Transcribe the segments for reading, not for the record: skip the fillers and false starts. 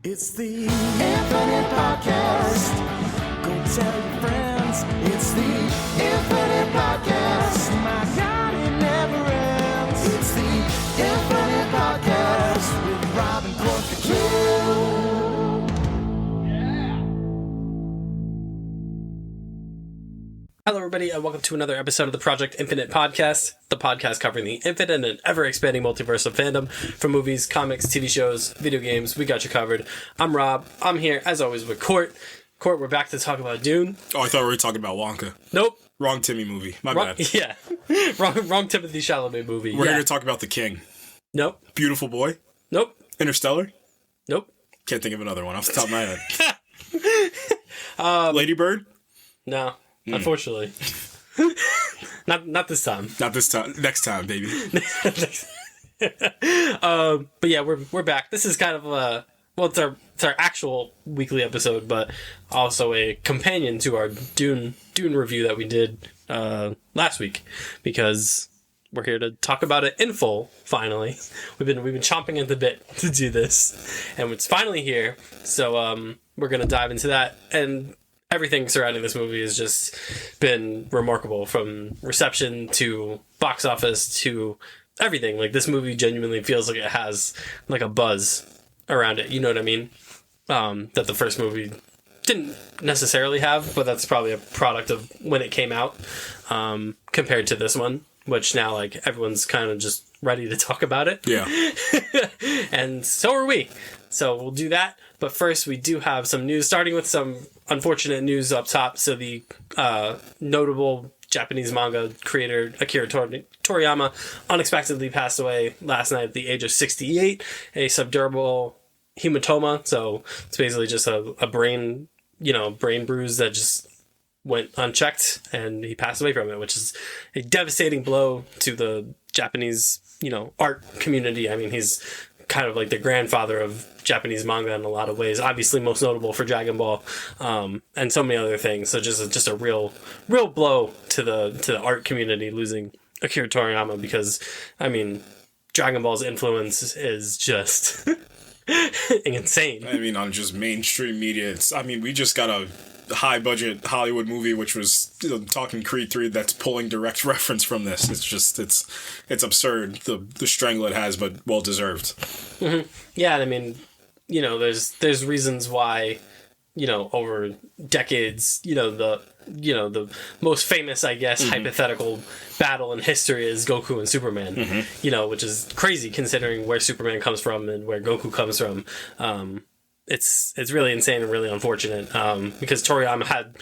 It's the Infinite Podcast. Go tell your friends. It's the Infinite Podcast. My God, it never ends. It's the Infinite Podcast with Rob and Cork the Kid. Hello, everybody, and welcome to another episode of the Project Infinite Podcast, the podcast covering the infinite and ever-expanding multiverse of fandom, from movies, comics, TV shows, video games. We got you covered. I'm Rob. I'm here, as always, with Court. Court, we're back to talk about Dune. Oh, I thought we were talking about Wonka. Nope. Wrong Timmy movie. My bad. Yeah. wrong Timothée Chalamet movie. We're here to talk about The King. Nope. Beautiful Boy. Nope. Interstellar. Nope. Can't think of another one off the top of my head. Lady Bird. No. Unfortunately. Not this time. Not this time. Next time, baby. But yeah, we're back. This is kind of it's our actual weekly episode, but also a companion to our Dune review that we did last week, because we're here to talk about it in full. Finally, we've been chomping at the bit to do this, and it's finally here. So we're gonna dive into that, and everything surrounding this movie has just been remarkable, from reception to box office to everything. Like, this movie genuinely feels like it has like a buzz around it. You know what I mean? That the first movie didn't necessarily have, but that's probably a product of when it came out, compared to this one, which now, like, everyone's kind of just ready to talk about it. Yeah. And so are we. So we'll do that. But first, we do have some news, starting with some unfortunate news up top. So the notable Japanese manga creator Akira Toriyama unexpectedly passed away last night at the age of 68, a subdural hematoma. So it's basically just a brain bruise that just went unchecked, and he passed away from it, which is a devastating blow to the Japanese, art community. I mean, he's kind of like the grandfather of Japanese manga in a lot of ways, obviously most notable for Dragon Ball, and so many other things. So just a real blow to the art community, losing Akira Toriyama, because, I mean, Dragon Ball's influence is just insane. I mean, on just mainstream media, we just got a high-budget Hollywood movie, which was talking Creed 3, that's pulling direct reference from this. It's just, it's absurd, the strangle it has, but well-deserved. Mm-hmm. Yeah, I mean, there's reasons why, over decades, the most famous, I guess, hypothetical battle in history is Goku and Superman, which is crazy considering where Superman comes from and where Goku comes from. It's really insane and really unfortunate, because Toriyama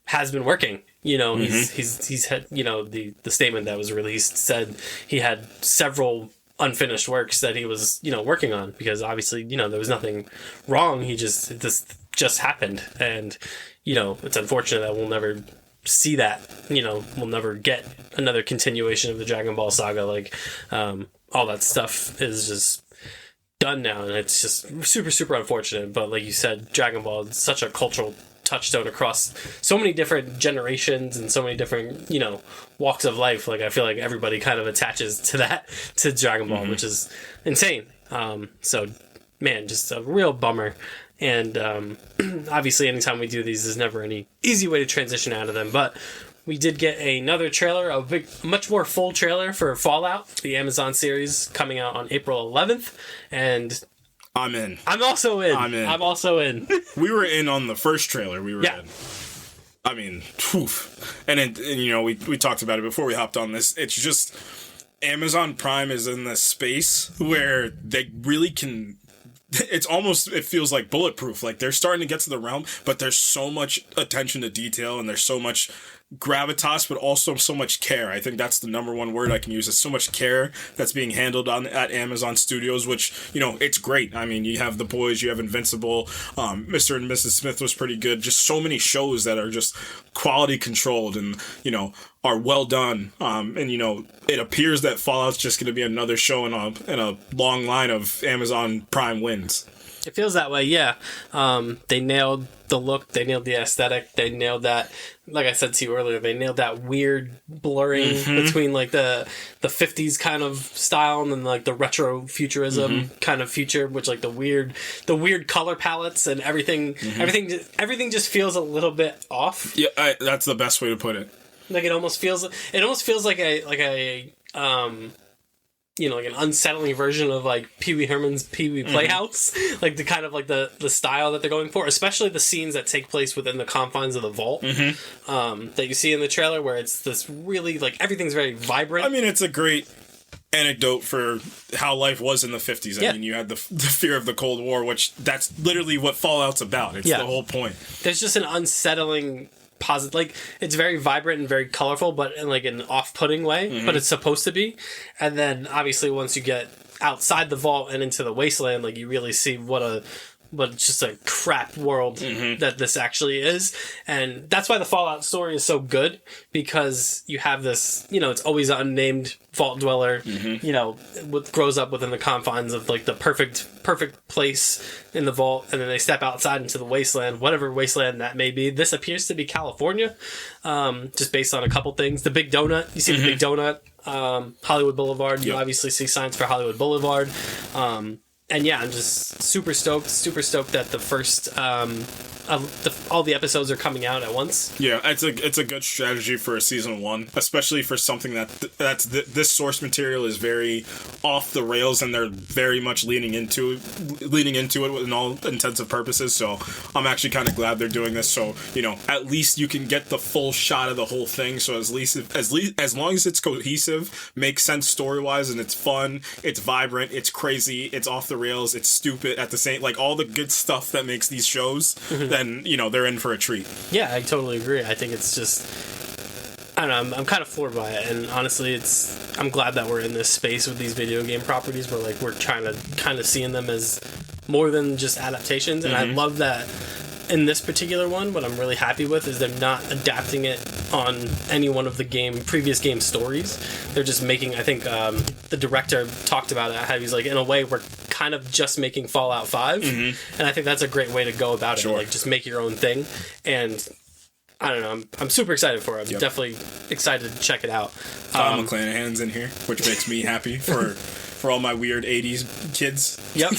has been working. He's had, the statement that was released said he had several unfinished works that he was, working on, because obviously, there was nothing wrong. This just happened, and, it's unfortunate that we'll never see that. We'll never get another continuation of the Dragon Ball saga. Like, all that stuff is just done now, and it's just super, super unfortunate. But like you said, Dragon Ball is such a cultural touchstone across so many different generations and so many different, walks of life. Like, I feel like everybody kind of attaches to Dragon Ball, which is insane. So, man, just a real bummer. And obviously, anytime we do these, there's never any easy way to transition out of them. But we did get another trailer, a much more full trailer for Fallout, the Amazon series, coming out on April 11th. And I'm in. I'm also in. I'm also in. We were in on the first trailer. We were in. I mean, and we talked about it before we hopped on this. It's just, Amazon Prime is in this space where they really can. It feels like bulletproof. Like, they're starting to get to the realm, but there's so much attention to detail, and there's so much gravitas, but also so much care. I think that's the number one word I can use. It's so much care that's being handled at Amazon Studios, which, it's great. I mean, you have The Boys, you have Invincible, Mr. and Mrs. Smith was pretty good. Just so many shows that are just quality controlled and, are well done. And, it appears that Fallout's just going to be another show in a long line of Amazon Prime wins. It feels that way, yeah. They nailed the look, they nailed the aesthetic, they nailed that, like I said to you earlier, they nailed that weird blurring between like the 50s kind of style and then like the retro futurism kind of future, which like the weird color palettes and everything just feels a little bit off. Yeah, that's the best way to put it. Like it almost feels like a like an unsettling version of like Pee Wee Herman's Pee Wee Playhouse, like the kind of like the style that they're going for, especially the scenes that take place within the confines of the vault that you see in the trailer, where it's this really like everything's very vibrant. I mean, it's a great anecdote for how life was in the 50s. I mean, you had the fear of the Cold War, which that's literally what Fallout's about. It's the whole point. There's just an unsettling positive, like it's very vibrant and very colorful, but in like an off-putting way, but it's supposed to be. And then obviously once you get outside the vault and into the wasteland, like you really see what just a crap world that this actually is. And that's why the Fallout story is so good, because you have this, it's always an unnamed vault dweller, grows up within the confines of like the perfect place in the vault, and then they step outside into the wasteland, whatever wasteland that may be. This appears to be California, just based on a couple things. The Big Donut, you see the Big Donut, Hollywood Boulevard, you obviously see signs for Hollywood Boulevard, and yeah, I'm just super stoked that the first all the episodes are coming out at once. Yeah, it's a good strategy for a season 1, especially for something this source material is very off the rails, and they're very much leaning into it in all intents and purposes. So I'm actually kind of glad they're doing this. So at least you can get the full shot of the whole thing. So as long as it's cohesive, makes sense story wise, and it's fun, it's vibrant, it's crazy, it's off the rails, it's stupid at the same, like all the good stuff that makes these shows. Then they're in for a treat. Yeah, I totally agree. I think it's just, I don't know, I'm kind of floored by it, and honestly, I'm glad that we're in this space with these video game properties where like we're trying to kind of seeing them as more than just adaptations, and I love that. In this particular one, what I'm really happy with is they're not adapting it on any one of the previous game stories. They're just making, I think the director talked about it, how he's like, in a way, we're kind of just making Fallout 5. And I think that's a great way to go about it. Like, just make your own thing. And I don't know, I'm super excited for it. I'm definitely excited to check it out. Kyle McClanahan's in here, which makes me happy for all my weird 80s kids. Yep.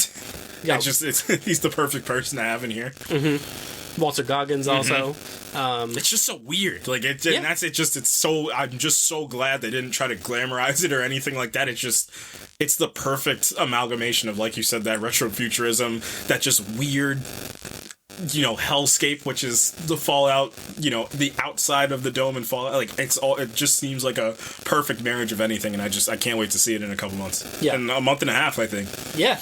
Yeah, he's the perfect person to have in here. Walter Goggins also. It's just so weird. Like and that's it. It's so. I'm just so glad they didn't try to glamorize it or anything like that. It's the perfect amalgamation of, like you said, that retro futurism, that just weird, hellscape, which is the Fallout. The outside of the dome and Fallout. Like it just seems like a perfect marriage of anything, and I can't wait to see it in a couple months. Yeah, in a month and a half, I think. Yeah.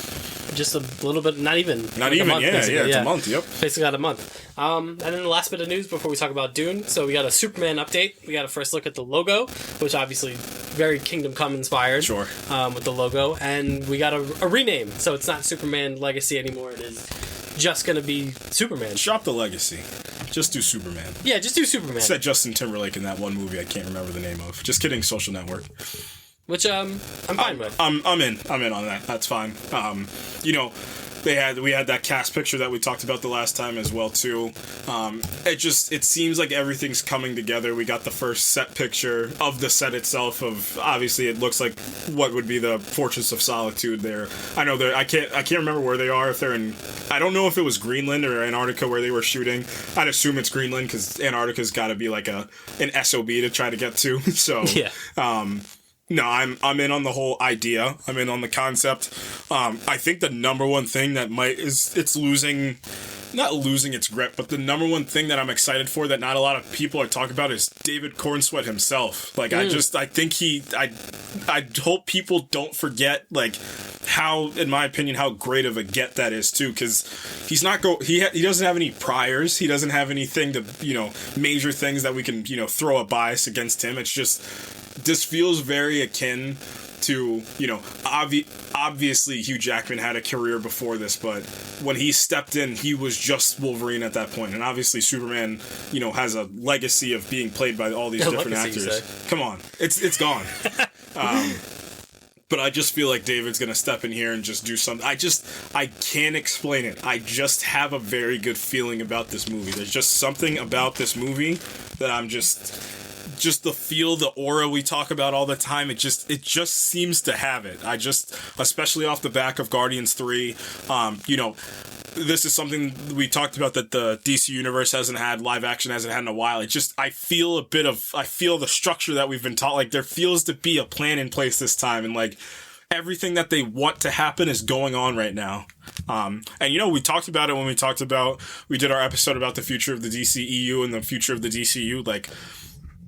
Just a little bit, not even a month, it's a month, basically got a month. And then the last bit of news before we talk about Dune, so we got a Superman update. We got a first look at the logo, which obviously very Kingdom Come inspired. Sure. With the logo, and we got a rename, so it's not Superman Legacy anymore. It is just going to be Superman. Shop the Legacy. Just do Superman. Yeah, just do Superman. Said Justin Timberlake in that one movie I can't remember the name of. Just kidding, Social Network. Which I'm fine with. I'm in on that. That's fine. We had that cast picture that we talked about the last time as well too. It seems like everything's coming together. We got the first set picture of the set itself. Of obviously it looks like what would be the Fortress of Solitude there. I know I can't remember where they are. If they're in, I don't know if it was Greenland or Antarctica where they were shooting. I'd assume it's Greenland because Antarctica's got to be like an SOB to try to get to. So yeah. No, I'm in on the whole idea. I'm in on the concept. I think the number one thing that it's losing, not losing its grip, but the number one thing that I'm excited for that not a lot of people are talking about is David Cornsweet himself. Like I think I hope people don't forget like how, in my opinion, how great of a get that is too, because he doesn't have any priors. He doesn't have anything to major things that we can throw a bias against him. It's just. This feels very akin to, obviously Hugh Jackman had a career before this, but when he stepped in, he was just Wolverine at that point. And obviously Superman, has a legacy of being played by all these different actors. Come on. It's gone. but I just feel like David's gonna step in here and just do something. I can't explain it. I just have a very good feeling about this movie. There's just something about this movie that I'm just the feel, the aura we talk about all the time. It just seems to have it. Especially off the back of Guardians 3, this is something we talked about that the DC universe hasn't had, live action hasn't had in a while. I feel the structure that we've been taught. Like, there feels to be a plan in place this time, and like everything that they want to happen is going on right now. And we talked about it when we did our episode about the future of the DCEU and the future of the DCU. Like,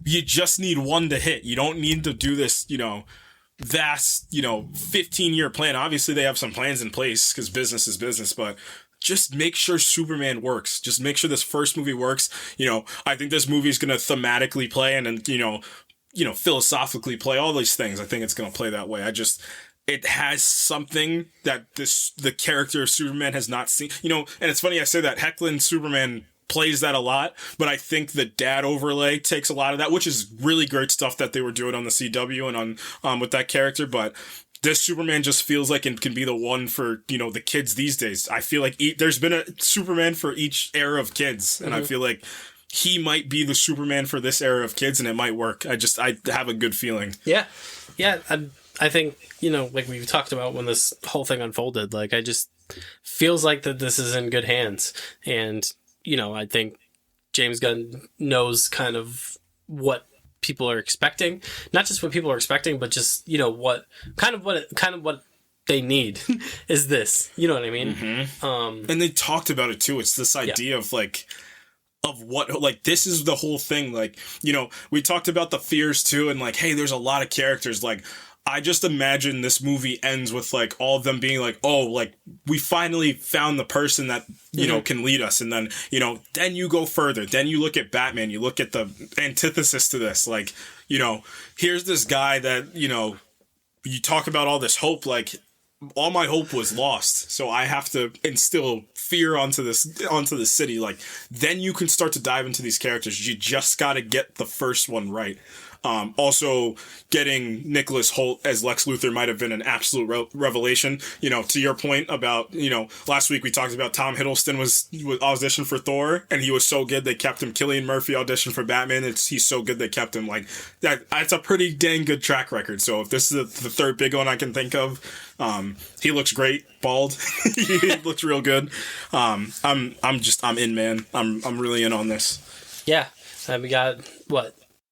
you just need one to hit. You don't need to do this, vast, 15-year plan. Obviously, they have some plans in place because business is business, but just make sure Superman works. Just make sure this first movie works. I think this movie is going to thematically play and then, philosophically play all these things. I think it's going to play that way. It has something that the character of Superman has not seen. And it's funny I say that. Heckling Superman plays that a lot, but I think the dad overlay takes a lot of that, which is really great stuff that they were doing on the CW and on with that character. But this Superman just feels like it can be the one for the kids these days. I feel like there's been a Superman for each era of kids, and I feel like he might be the Superman for this era of kids, and it might work. I have a good feeling. Yeah. I think like we've talked about when this whole thing unfolded. Like, I just feels like that this is in good hands, and I think James Gunn knows kind of what people are expecting. Not just what people are expecting, but just, what they need is this. You know what I mean? Mm-hmm. And they talked about it too. It's this idea of what this is the whole thing. Like, we talked about the fears too, and like, hey, there's a lot of characters. Like, I just imagine this movie ends with like all of them being like, oh, like we finally found the person that, can lead us. And then, then you go further. Then you look at Batman, you look at the antithesis to this. Like, here's this guy that, you talk about all this hope, like all my hope was lost. So I have to instill fear onto the city. Like, then you can start to dive into these characters. You just got to get the first one right. Also, getting Nicholas Hoult as Lex Luthor might have been an absolute revelation. To your point about, last week we talked about Tom Hiddleston was auditioned for Thor, and he was so good they kept him. Cillian Murphy auditioned for Batman, he's so good they kept him. Like, that, it's a pretty dang good track record. So if this is the third big one I can think of, he looks great, bald. He looks real good. I'm in, man. I'm really in on this. Yeah, and we got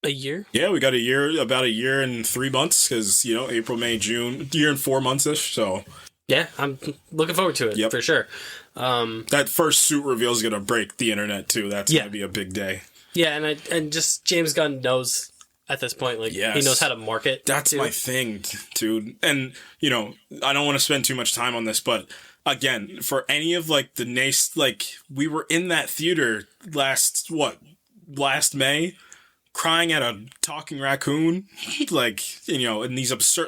a year? Yeah, we got about a year and 3 months, because, April, May, June, year and 4 months-ish, so. Yeah, I'm looking forward to it, for sure. That first suit reveal is going to break the internet, too. That's going to be a big day. Yeah, and just James Gunn knows at this point, like, he knows how to market. That's my thing, dude. And, I don't want to spend too much time on this, but, again, for any of, like, we were in that theater last May, crying at a talking raccoon, and these absurd,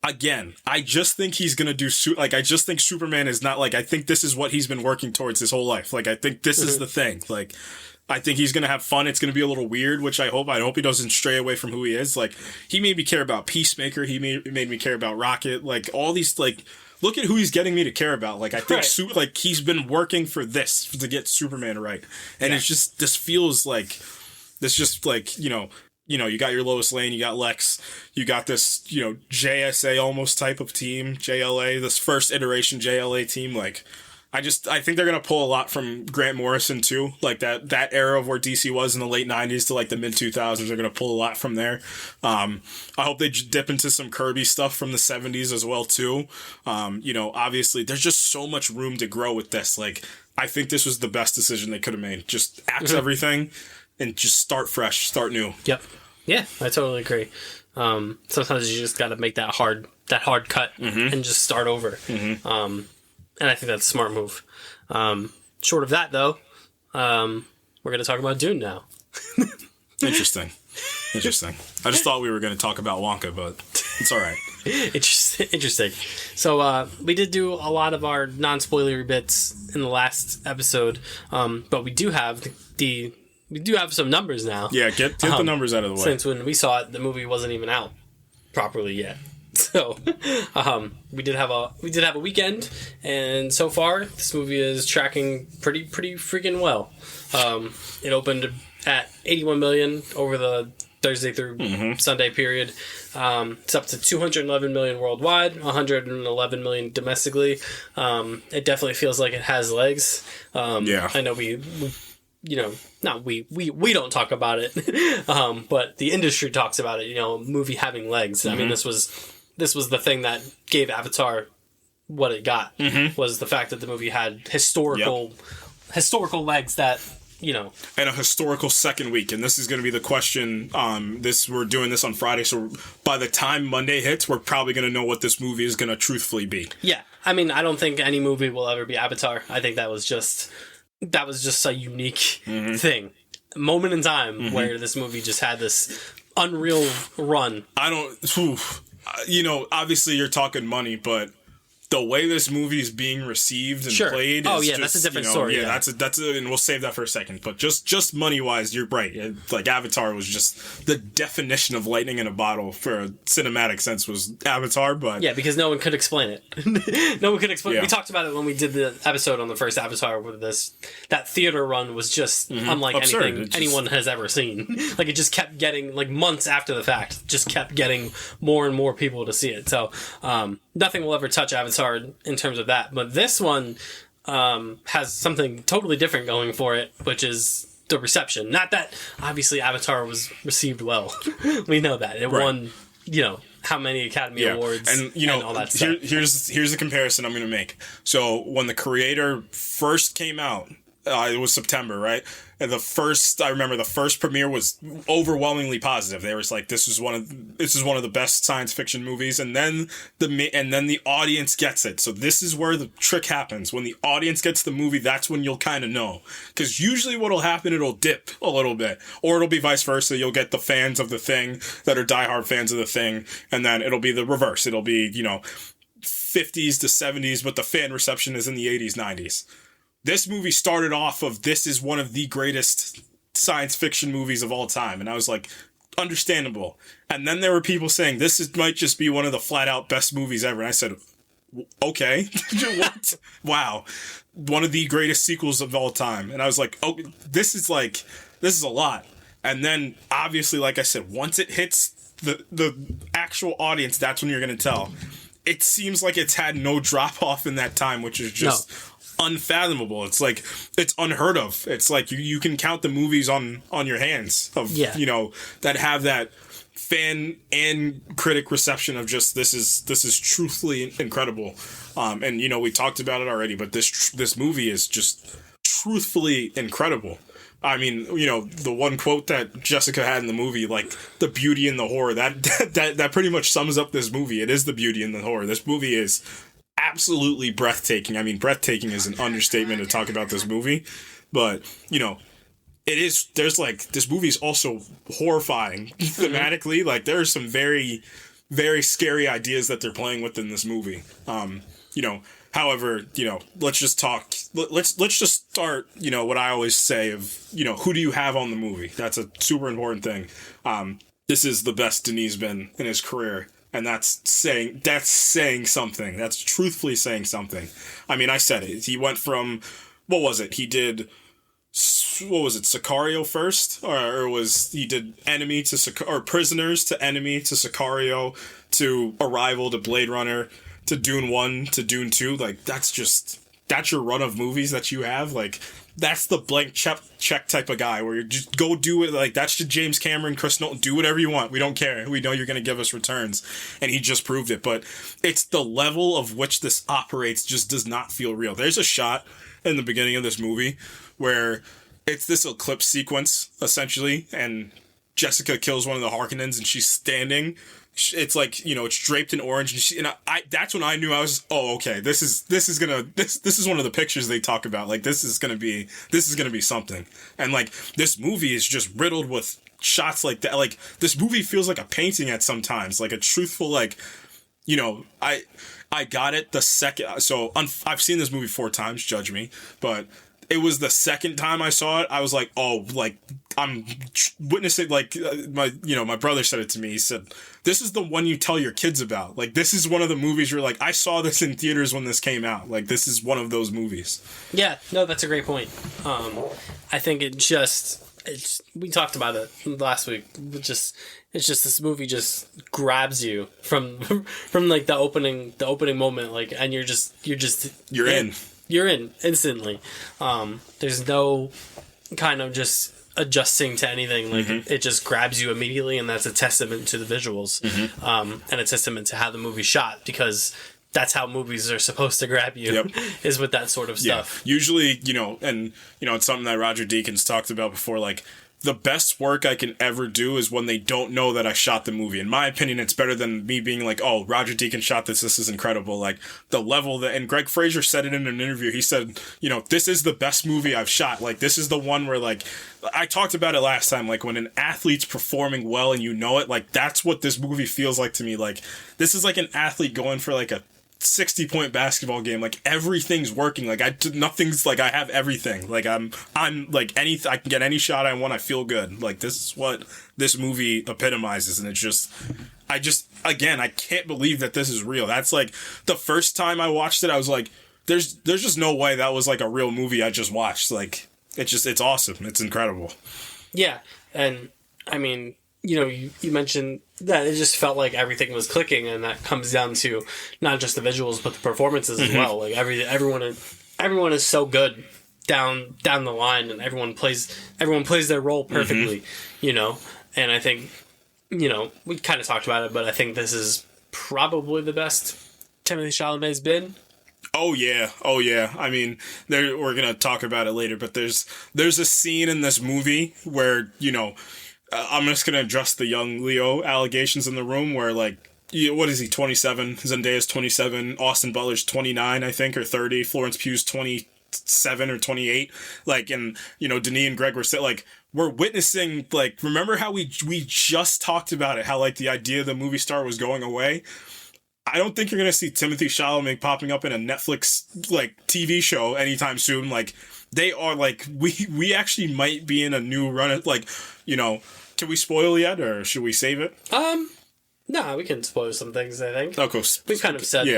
again, I just think he's gonna do, I just think Superman is not, I think this is what he's been working towards his whole life. I think this is the thing. I think he's gonna have fun. It's gonna be a little weird, which I hope he doesn't stray away from who he is. He made me care about Peacemaker. He made me care about Rocket. All these, look at who he's getting me to care about. I think he's been working for this to get Superman right. And it's just, this feels like, it's just you got your Lois Lane, you got Lex, you got this, JSA almost type of team, JLA, this first iteration JLA team. I think they're going to pull a lot from Grant Morrison too. That era of where DC was in the late 90s to the mid 2000s, they're going to pull a lot from there. I hope they dip into some Kirby stuff from the 70s as well too. Obviously there's just so much room to grow with this. I think this was the best decision they could have made. Just axe everything and just start fresh, start new. Yep. Yeah, I totally agree. Sometimes you just got to make that hard cut and just start over. And I think that's a smart move. Short of that, though, we're going to talk about Dune now. Interesting. I just thought we were going to talk about Wonka, but it's all right. Interesting. So we did do a lot of our non-spoilery bits in the last episode, but we do have some numbers now. Yeah, get the numbers out of the way. Since when we saw it, the movie wasn't even out properly yet. So, we did have a weekend, and so far this movie is tracking pretty freaking well. It opened at 81 million over the Thursday through Sunday period. It's up to 211 million worldwide, 111 million domestically. It definitely feels like it has legs. I know we don't talk about it, but the industry talks about it. Movie having legs. I mean, this was the thing that gave Avatar what it got, was the fact that the movie had historical legs that, and a historical second week. And this is going to be the question. We're doing this on Friday, so by the time Monday hits, we're probably going to know what this movie is going to truthfully be. Yeah, I mean, I don't think any movie will ever be Avatar. I think that was just a unique thing, moment in time where this movie just had this unreal run. Obviously you're talking money, but the way this movie is being received and played is that's a different story. Yeah, that's and we'll save that for a second. But just money-wise, you're right. Like, Avatar was just the definition of lightning in a bottle for a cinematic sense was Avatar, but... Yeah, because no one could explain it. No one could explain it. We talked about it when we did the episode on the first Avatar, where that theater run was just unlike anything anyone has ever seen. Like, it just kept getting, like, months after the fact, just kept getting more and more people to see it. So, nothing will ever touch Avatar in terms of that, but this one has something totally different going for it, which is the reception. Not that obviously Avatar was received well. We know that it won, how many Academy Awards and all that stuff. Here's the comparison I'm going to make. So when the creator first came out, it was September, right? And I remember the first premiere was overwhelmingly positive. They were like, this is one of the best science fiction movies, and then the audience gets it. So this is where the trick happens. When the audience gets the movie, that's when you'll kind of know. Because usually what'll happen, it'll dip a little bit, or it'll be vice versa. You'll get the fans of the thing that are diehard fans of the thing, and then it'll be the reverse. It'll be 50s to 70s, but the fan reception is in the 80s, 90s. This movie started off of, this is one of the greatest science fiction movies of all time. And I was like, understandable. And then there were people saying, might just be one of the flat out best movies ever. And I said, okay. What? Wow. One of the greatest sequels of all time. And I was like, oh, this is a lot. And then, obviously, like I said, once it hits the actual audience, that's when you're going to tell. It seems like it's had no drop off in that time, which is just... No. Unfathomable. It's like, it's unheard of. It's like you can count the movies on your hands of that have that fan and critic reception of just this is truthfully incredible. And we talked about it already, but this movie is just truthfully incredible. I mean, the one quote that Jessica had in the movie, like, the beauty and the horror, that pretty much sums up this movie. It is the beauty and the horror. This movie is absolutely breathtaking. I mean, breathtaking is an understatement to talk about this movie, but this movie is also horrifying thematically. Like, there are some very, very scary ideas that they're playing with in this movie. However, let's just start, what I always say of, who do you have on the movie? That's a super important thing. This is the best Denis been in his career. And that's saying something. That's truthfully saying something. I mean, I said it. He went from, what was it? He did, Sicario first? Or he did Enemy to or Prisoners to Enemy to Sicario to Arrival to Blade Runner to Dune 1 to Dune 2. Like, that's your run of movies that you have. Like, that's the blank check type of guy where you just go do it. Like, that's just James Cameron, Chris Nolan, do whatever you want. We don't care. We know you're going to give us returns. And he just proved it. But it's the level of which this operates just does not feel real. There's a shot in the beginning of this movie where it's this eclipse sequence, essentially, and Jessica kills one of the Harkonnens and she's standing. It's like, it's draped in orange, and that's when I knew. I was, okay, this is one of the pictures they talk about. Like, this is gonna be something. And like, this movie is just riddled with shots like that. Like, this movie feels like a painting at sometimes, like a truthful, like, I got it the second. So I've seen this movie 4 times. Judge me, but it was the second time I saw it, I was like, oh, like, I'm witnessing, like, my brother said it to me. He said, this is the one you tell your kids about. Like, this is one of the movies you're like, I saw this in theaters when this came out. Like, this is one of those movies. Yeah, no, that's a great point. I think we talked about it last week. It's just this movie just grabs you from like the opening moment, like, and you're in. You're in instantly. There's no kind of just adjusting to anything. Like, it just grabs you immediately, and that's a testament to the visuals, and a testament to how the movie's shot, because that's how movies are supposed to grab you, is with that sort of stuff. Usually, it's something that Roger Deakins talked about before, like, the best work I can ever do is when they don't know that I shot the movie. In my opinion, it's better than me being like, oh, Roger Deakins shot this is incredible. Like, the level that, and Greg Fraser said it in an interview, he said, this is the best movie I've shot. Like, this is the one where, like, I talked about it last time, like, when an athlete's performing well and you know it, like, that's what this movie feels like to me. Like, this is like an athlete going for, like, a 60-point basketball game. Like, everything's working. Like, nothing's like, I have everything. Like, I'm like, anything, I can get any shot I want. I feel good. Like, this is what this movie epitomizes. And it's just, again, I can't believe that this is real. That's like, the first time I watched it, I was like, there's just no way that was like a real movie I just watched. Like, it's awesome. It's incredible. Yeah. And I mean, you mentioned that it just felt like everything was clicking, and that comes down to not just the visuals but the performances as well. Like, everyone is so good down the line, and everyone plays their role perfectly. And I think we kind of talked about it, but I think this is probably the best Timothée Chalamet's been. Oh yeah. I mean, we're gonna talk about it later, but there's a scene in this movie where I'm just going to address the young Leo allegations in the room where, like, what is he, 27? Zendaya's 27. Austin Butler's 29, I think, or 30. Florence Pugh's 27 or 28. Like, and, Denis and Greg were saying, like, we're witnessing, like, remember how we just talked about it, how, like, the idea of the movie star was going away? I don't think you're going to see Timothée Chalamet popping up in a Netflix, like, TV show anytime soon. Like, they are, like, we actually might be in a new run, like, can we spoil yet, or should we save it? No, we can spoil some things, I think. Of course. We kind of said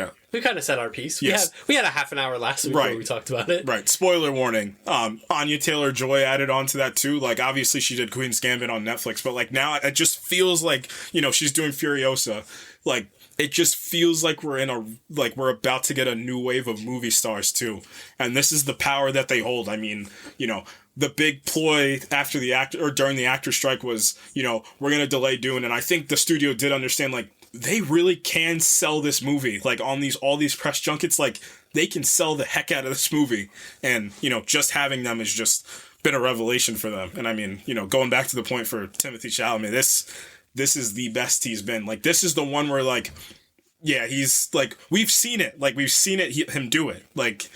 our piece. Yes. We had a half an hour last week where we talked about it. Right. Spoiler warning. Anya Taylor-Joy added on to that too. Like, obviously she did Queen's Gambit on Netflix, but, like, now it just feels like, she's doing Furiosa. Like, it just feels like we're about to get a new wave of movie stars too. And this is the power that they hold. I mean, the big ploy after during the actor strike was, we're going to delay Dune. And I think the studio did understand, like, they really can sell this movie. Like, on all these press junkets, like, they can sell the heck out of this movie. And, just having them has just been a revelation for them. And I mean, going back to the point for Timothée Chalamet, this is the best he's been. Like, this is the one where, like, yeah, he's, like, we've seen it. Like, we've seen him do it. Like,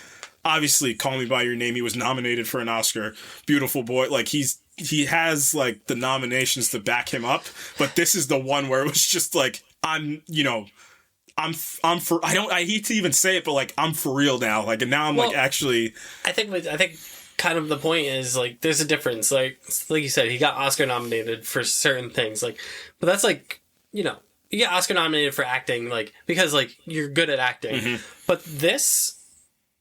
obviously, Call Me By Your Name, he was nominated for an Oscar. Beautiful Boy. Like, he has, like, the nominations to back him up. But this is the one where it was just, like, I hate to even say it, but, like, I'm for real now. Like, and now I'm, like, actually. I think kind of the point is, like, there's a difference. Like you said, he got Oscar nominated for certain things. Like, but that's, like, you get Oscar nominated for acting, like, because, like, you're good at acting. But this,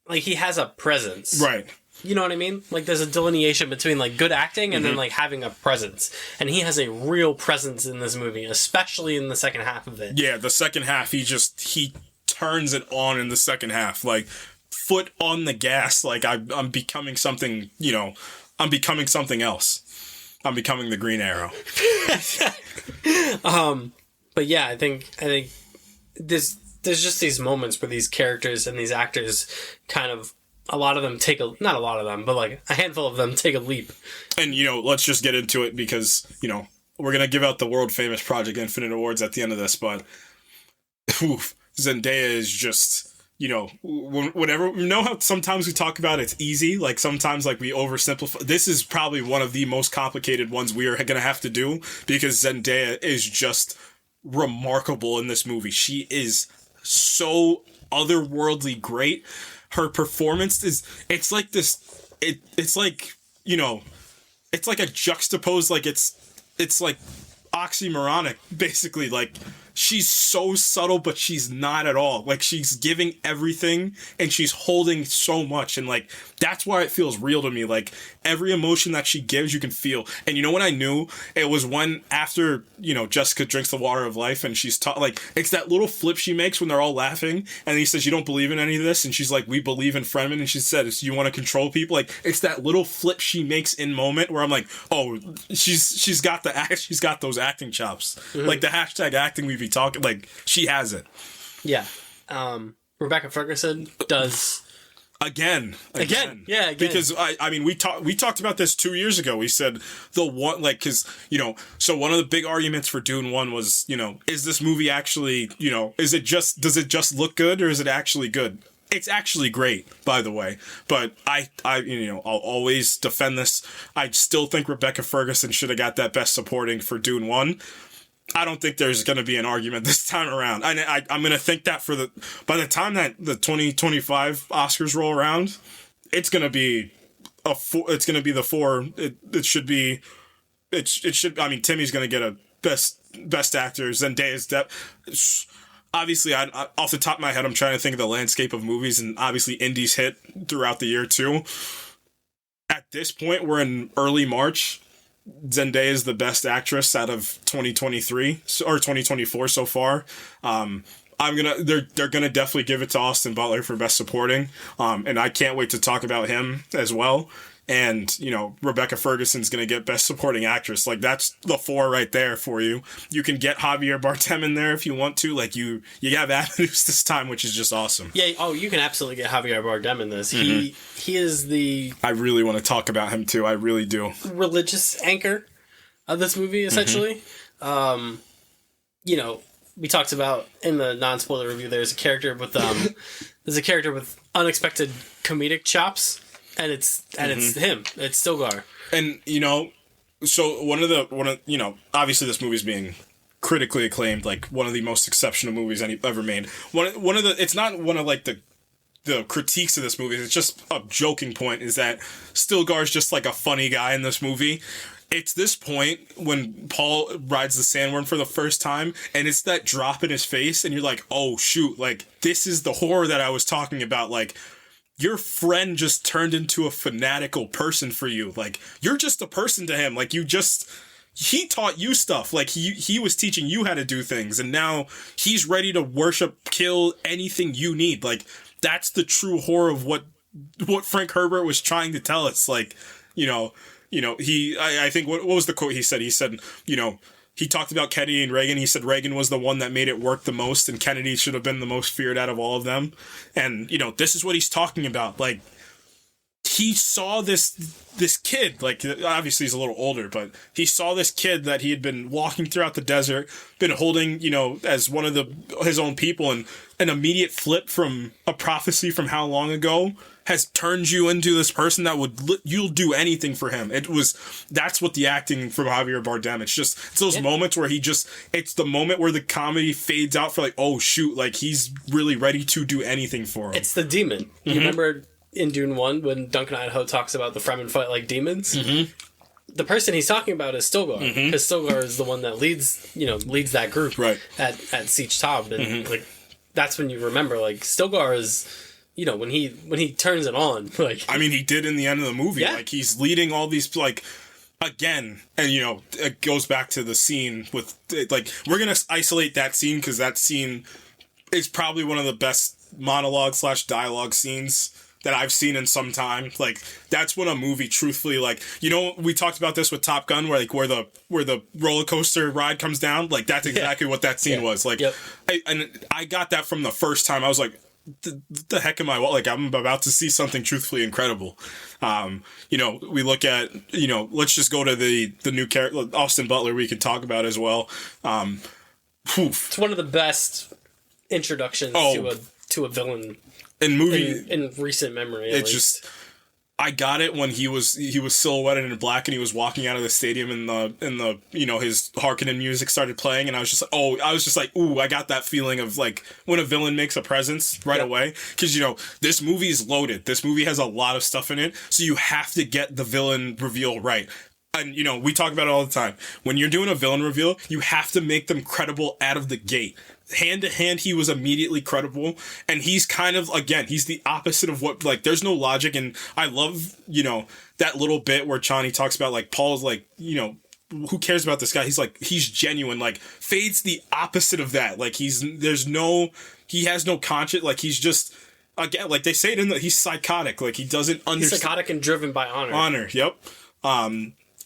like, he has a presence. Right. You know what I mean? Like, there's a delineation between, like, good acting and then, like, having a presence. And he has a real presence in this movie, especially in the second half of it. Yeah, the second half, he turns it on in the second half. Like, foot on the gas. Like, I'm becoming something, I'm becoming something else. I'm becoming the Green Arrow. But yeah, I think there's just these moments where these characters and these actors kind of, a lot of them not a lot of them, but, like, a handful of them take a leap. And, let's just get into it because, we're going to give out the world famous Project Infinite Awards at the end of this, but Zendaya is just, whatever, how sometimes we talk about it's easy, like, sometimes, like, we oversimplify. This is probably one of the most complicated ones we are going to have to do because Zendaya is just remarkable in this movie. She is so otherworldly great. Her performance it's like this it's like, it's like a juxtapose, like it's like oxymoronic, basically. Like, she's so subtle, but she's not at all. Like, she's giving everything, and she's holding so much, and, like, that's why it feels real to me. Like, every emotion that she gives, you can feel. And you know when I knew? It was when, after, Jessica drinks the water of life, and she's like, it's that little flip she makes when they're all laughing, and he says, you don't believe in any of this? And she's like, we believe in Fremen, and she said, you want to control people? Like, it's that little flip she makes in moment where I'm like, oh, she's got those acting chops. Mm-hmm. Like, the hashtag acting we be talking, like, she has it. Yeah. Rebecca Ferguson does again. Yeah, again. Because I mean, we talked about this 2 years ago. We said because so one of the big arguments for Dune 1 was, is this movie actually, does it just look good, or is it actually good? It's actually great, by the way, but I'll always defend this. I still think Rebecca Ferguson should have got that Best Supporting for Dune 1. I don't think there's going to be an argument this time around. I'm going to think that by the time that the 2025 Oscars roll around, it's going to be the four. It should be. It should. I mean, Timmy's going to get a best actor. Zendaya's obviously, off the top of my head, I'm trying to think of the landscape of movies, and obviously indies hit throughout the year too. At this point, we're in early March. Zendaya is the best actress out of 2023 or 2024 so far. They're gonna definitely give it to Austin Butler for Best Supporting, and I can't wait to talk about him as well. And Rebecca Ferguson's gonna get Best Supporting Actress. Like, that's the four right there for you. You can get Javier Bardem in there if you want to. Like, you have avenues this time, which is just awesome. Yeah. Oh, you can absolutely get Javier Bardem in this. Mm-hmm. He is the. I really want to talk about him too. I really do. Religious anchor of this movie, essentially. Mm-hmm. We talked about in the non-spoiler review. There's a character with unexpected comedic chops. And it's him. It's Stilgar. And so obviously this movie's being critically acclaimed, like one of the most exceptional movies ever made. It's not one of like the critiques of this movie. It's just a joking point is that Stilgar's just like a funny guy in this movie. It's this point when Paul rides the sandworm for the first time, and it's that drop in his face, and you're like, oh shoot, like this is the horror that I was talking about, like. Your friend just turned into a fanatical person for you. Like, you're just a person to him. Like, he taught you stuff. Like, he was teaching you how to do things. And now he's ready to worship, kill anything you need. Like, that's the true horror of what Frank Herbert was trying to tell us. Like, I think, what was the quote he said? He said, he talked about Kennedy and Reagan. He said Reagan was the one that made it work the most, and Kennedy should have been the most feared out of all of them. And, this is what he's talking about. Like, he saw this kid, like, obviously he's a little older, but he saw this kid that he had been walking throughout the desert, been holding, as one of his own people, and an immediate flip from a prophecy from how long ago has turned you into this person that you'll do anything for him. That's what the acting from Javier Bardem. It's those moments where it's the moment where the comedy fades out for like, oh shoot, like he's really ready to do anything for him. It's the demon. Mm-hmm. You remember in Dune 1 when Duncan Idaho talks about the Fremen fight like demons? Mm-hmm. The person he's talking about is Stilgar, because Stilgar is the one that leads that group right at Siege Tab, and like that's when you remember like Stilgar is. When he turns it on, like I mean, he did in the end of the movie. Yeah. Like he's leading all these like again, and it goes back to the scene with like we're gonna isolate that scene because that scene is probably one of the best monologue/dialogue scenes that I've seen in some time. Like that's when a movie truthfully like we talked about this with Top Gun where the roller coaster ride comes down. Like that's exactly what that scene was. Like I got that from the first time. I was like. The heck am I? Like, I'm about to see something truthfully incredible. We look at, let's just go to the new character, Austin Butler, we could talk about as well. It's one of the best introductions to a villain in movie in recent memory. It's just, I got it when he was silhouetted in black and he was walking out of the stadium and the his Harkonnen music started playing, and I was just like, ooh, I got that feeling of like when a villain makes a presence right away, because this movie is loaded. This movie has a lot of stuff in it, so you have to get the villain reveal right. And we talk about it all the time. When you're doing a villain reveal, you have to make them credible out of the gate. Hand to hand, he was immediately credible, and he's kind of, again, he's the opposite of what, like, there's no logic. And I love that little bit where Chani talks about, like, Paul's like, who cares about this guy? He's like, he's genuine. Like, Fade's the opposite of that. Like, he has no conscience. Like, he's just, again, like they say it he's psychotic. Like, he doesn't understand. He's psychotic and driven by honor. Honor, yep.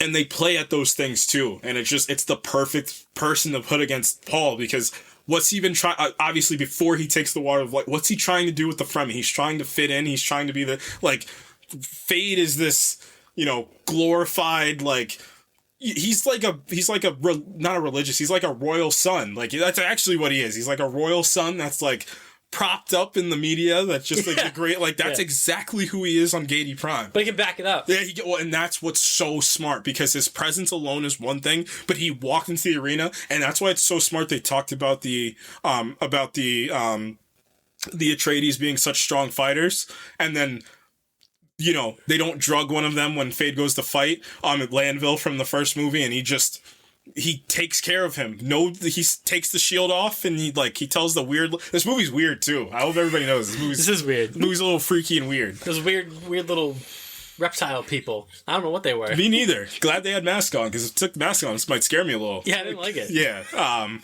And they play at those things too, and it's the perfect person to put against Paul, because what's he been trying? Obviously, before he takes the water of light, what's he trying to do with the Fremen? He's trying to fit in. He's trying to be Fade is this, glorified, like, he's like not a religious. He's like a royal son. Like, that's actually what he is. He's like a royal son that's like propped up in the media. That's just like the great, like, that's exactly who he is on Gady Prime. But he can back it up. Yeah, and that's what's so smart, because his presence alone is one thing, but he walked into the arena, and that's why it's so smart. They talked about the Atreides being such strong fighters, and then they don't drug one of them when Fade goes to fight at Landville from the first movie, and he takes care of him. He takes the shield off, and he tells the weird. This movie's weird too. I hope everybody knows this is weird. This movie's a little freaky and weird. Those weird little reptile people. I don't know what they were. Me neither. Glad they had masks on, because if it took the mask on, this might scare me a little. Yeah, I didn't like it. Yeah.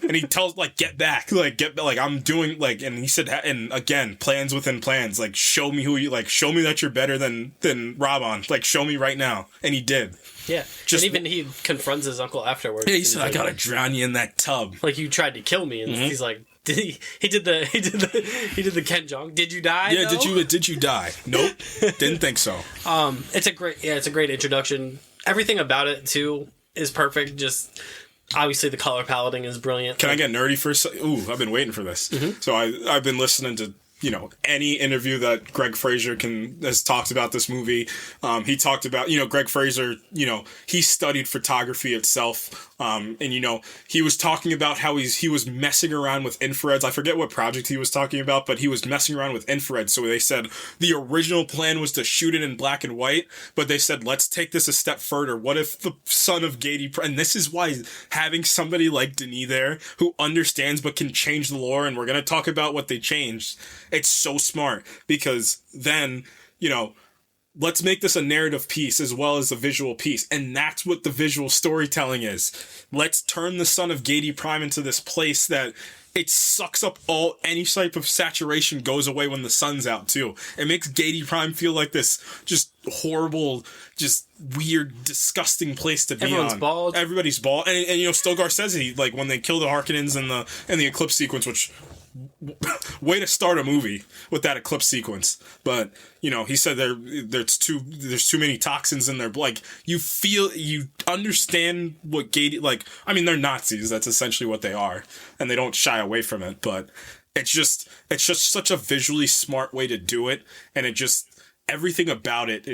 And he tells, get back, I'm doing, and he said, and again, plans within plans, show me show me that you're better than Rabban, show me right now. And he did. Yeah. And even he confronts his uncle afterwards. Yeah, he said, I gotta drown you in that tub. Like, you tried to kill me, and he's like, he did the Ken Jeong. Did you die? Yeah, though? did you die? Nope. Didn't think so. It's a great introduction. Everything about it too is perfect. Just obviously the color paletting is brilliant. Can I get nerdy for a second? Ooh, I've been waiting for this. So I've been listening to any interview that Greg Fraser has talked about this movie. He talked about, Greg Fraser, he studied photography itself. And he was talking about how he was messing around with infrareds. I forget what project he was talking about, but he was messing around with infrared. So they said the original plan was to shoot it in black and white, but they said, let's take this a step further. What if the son of Gady, and this is why having somebody like Denis there who understands but can change the lore, and we're going to talk about what they changed. It's so smart, because then, let's make this a narrative piece as well as a visual piece. And that's what the visual storytelling is. Let's turn the son of Gady Prime into this place that it sucks up any type of saturation goes away when the sun's out too. It makes Gady Prime feel like this just horrible, just weird, disgusting place to be. Everyone's on. bald. Everybody's bald. And Stilgar says when they kill the Harkonnens in the eclipse sequence, which way to start a movie with that eclipse sequence. But he said there's too many toxins in there. You understand what Gady, they're Nazis. That's essentially what they are, and they don't shy away from it. But it's just such a visually smart way to do it, and everything about it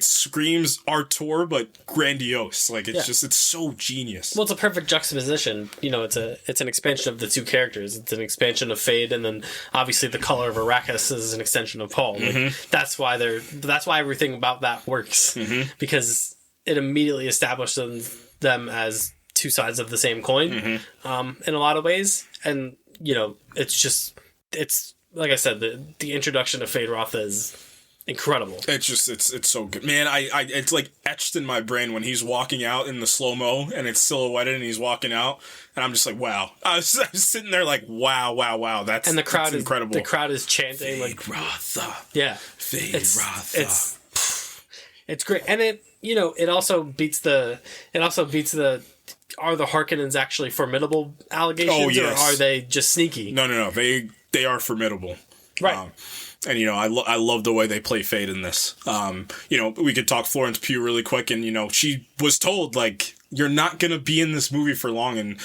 screams Artur, but grandiose. It's so genius. Well, it's a perfect juxtaposition. It's an expansion of the two characters. It's an expansion of Fade, and then obviously the color of Arrakis is an extension of Paul. That's why everything about that works, because it immediately established them as two sides of the same coin, in a lot of ways. And it's like I said, the introduction of Fade Rotha is incredible. It's so good, man. It's etched in my brain when he's walking out in the slow mo and it's silhouetted and he's walking out, and I'm just like, wow. I was sitting there like, wow. That's and the crowd that's incredible. The crowd is chanting Fade Rotha. Yeah, Fade Rotha. It's great, and it also beats the are the Harkonnens actually formidable allegations? Oh, yes. Or are they just sneaky? No. They are formidable. Right. And, I love the way they play Fade in this. We could talk Florence Pugh really quick, and, she was told, you're not going to be in this movie for long. And,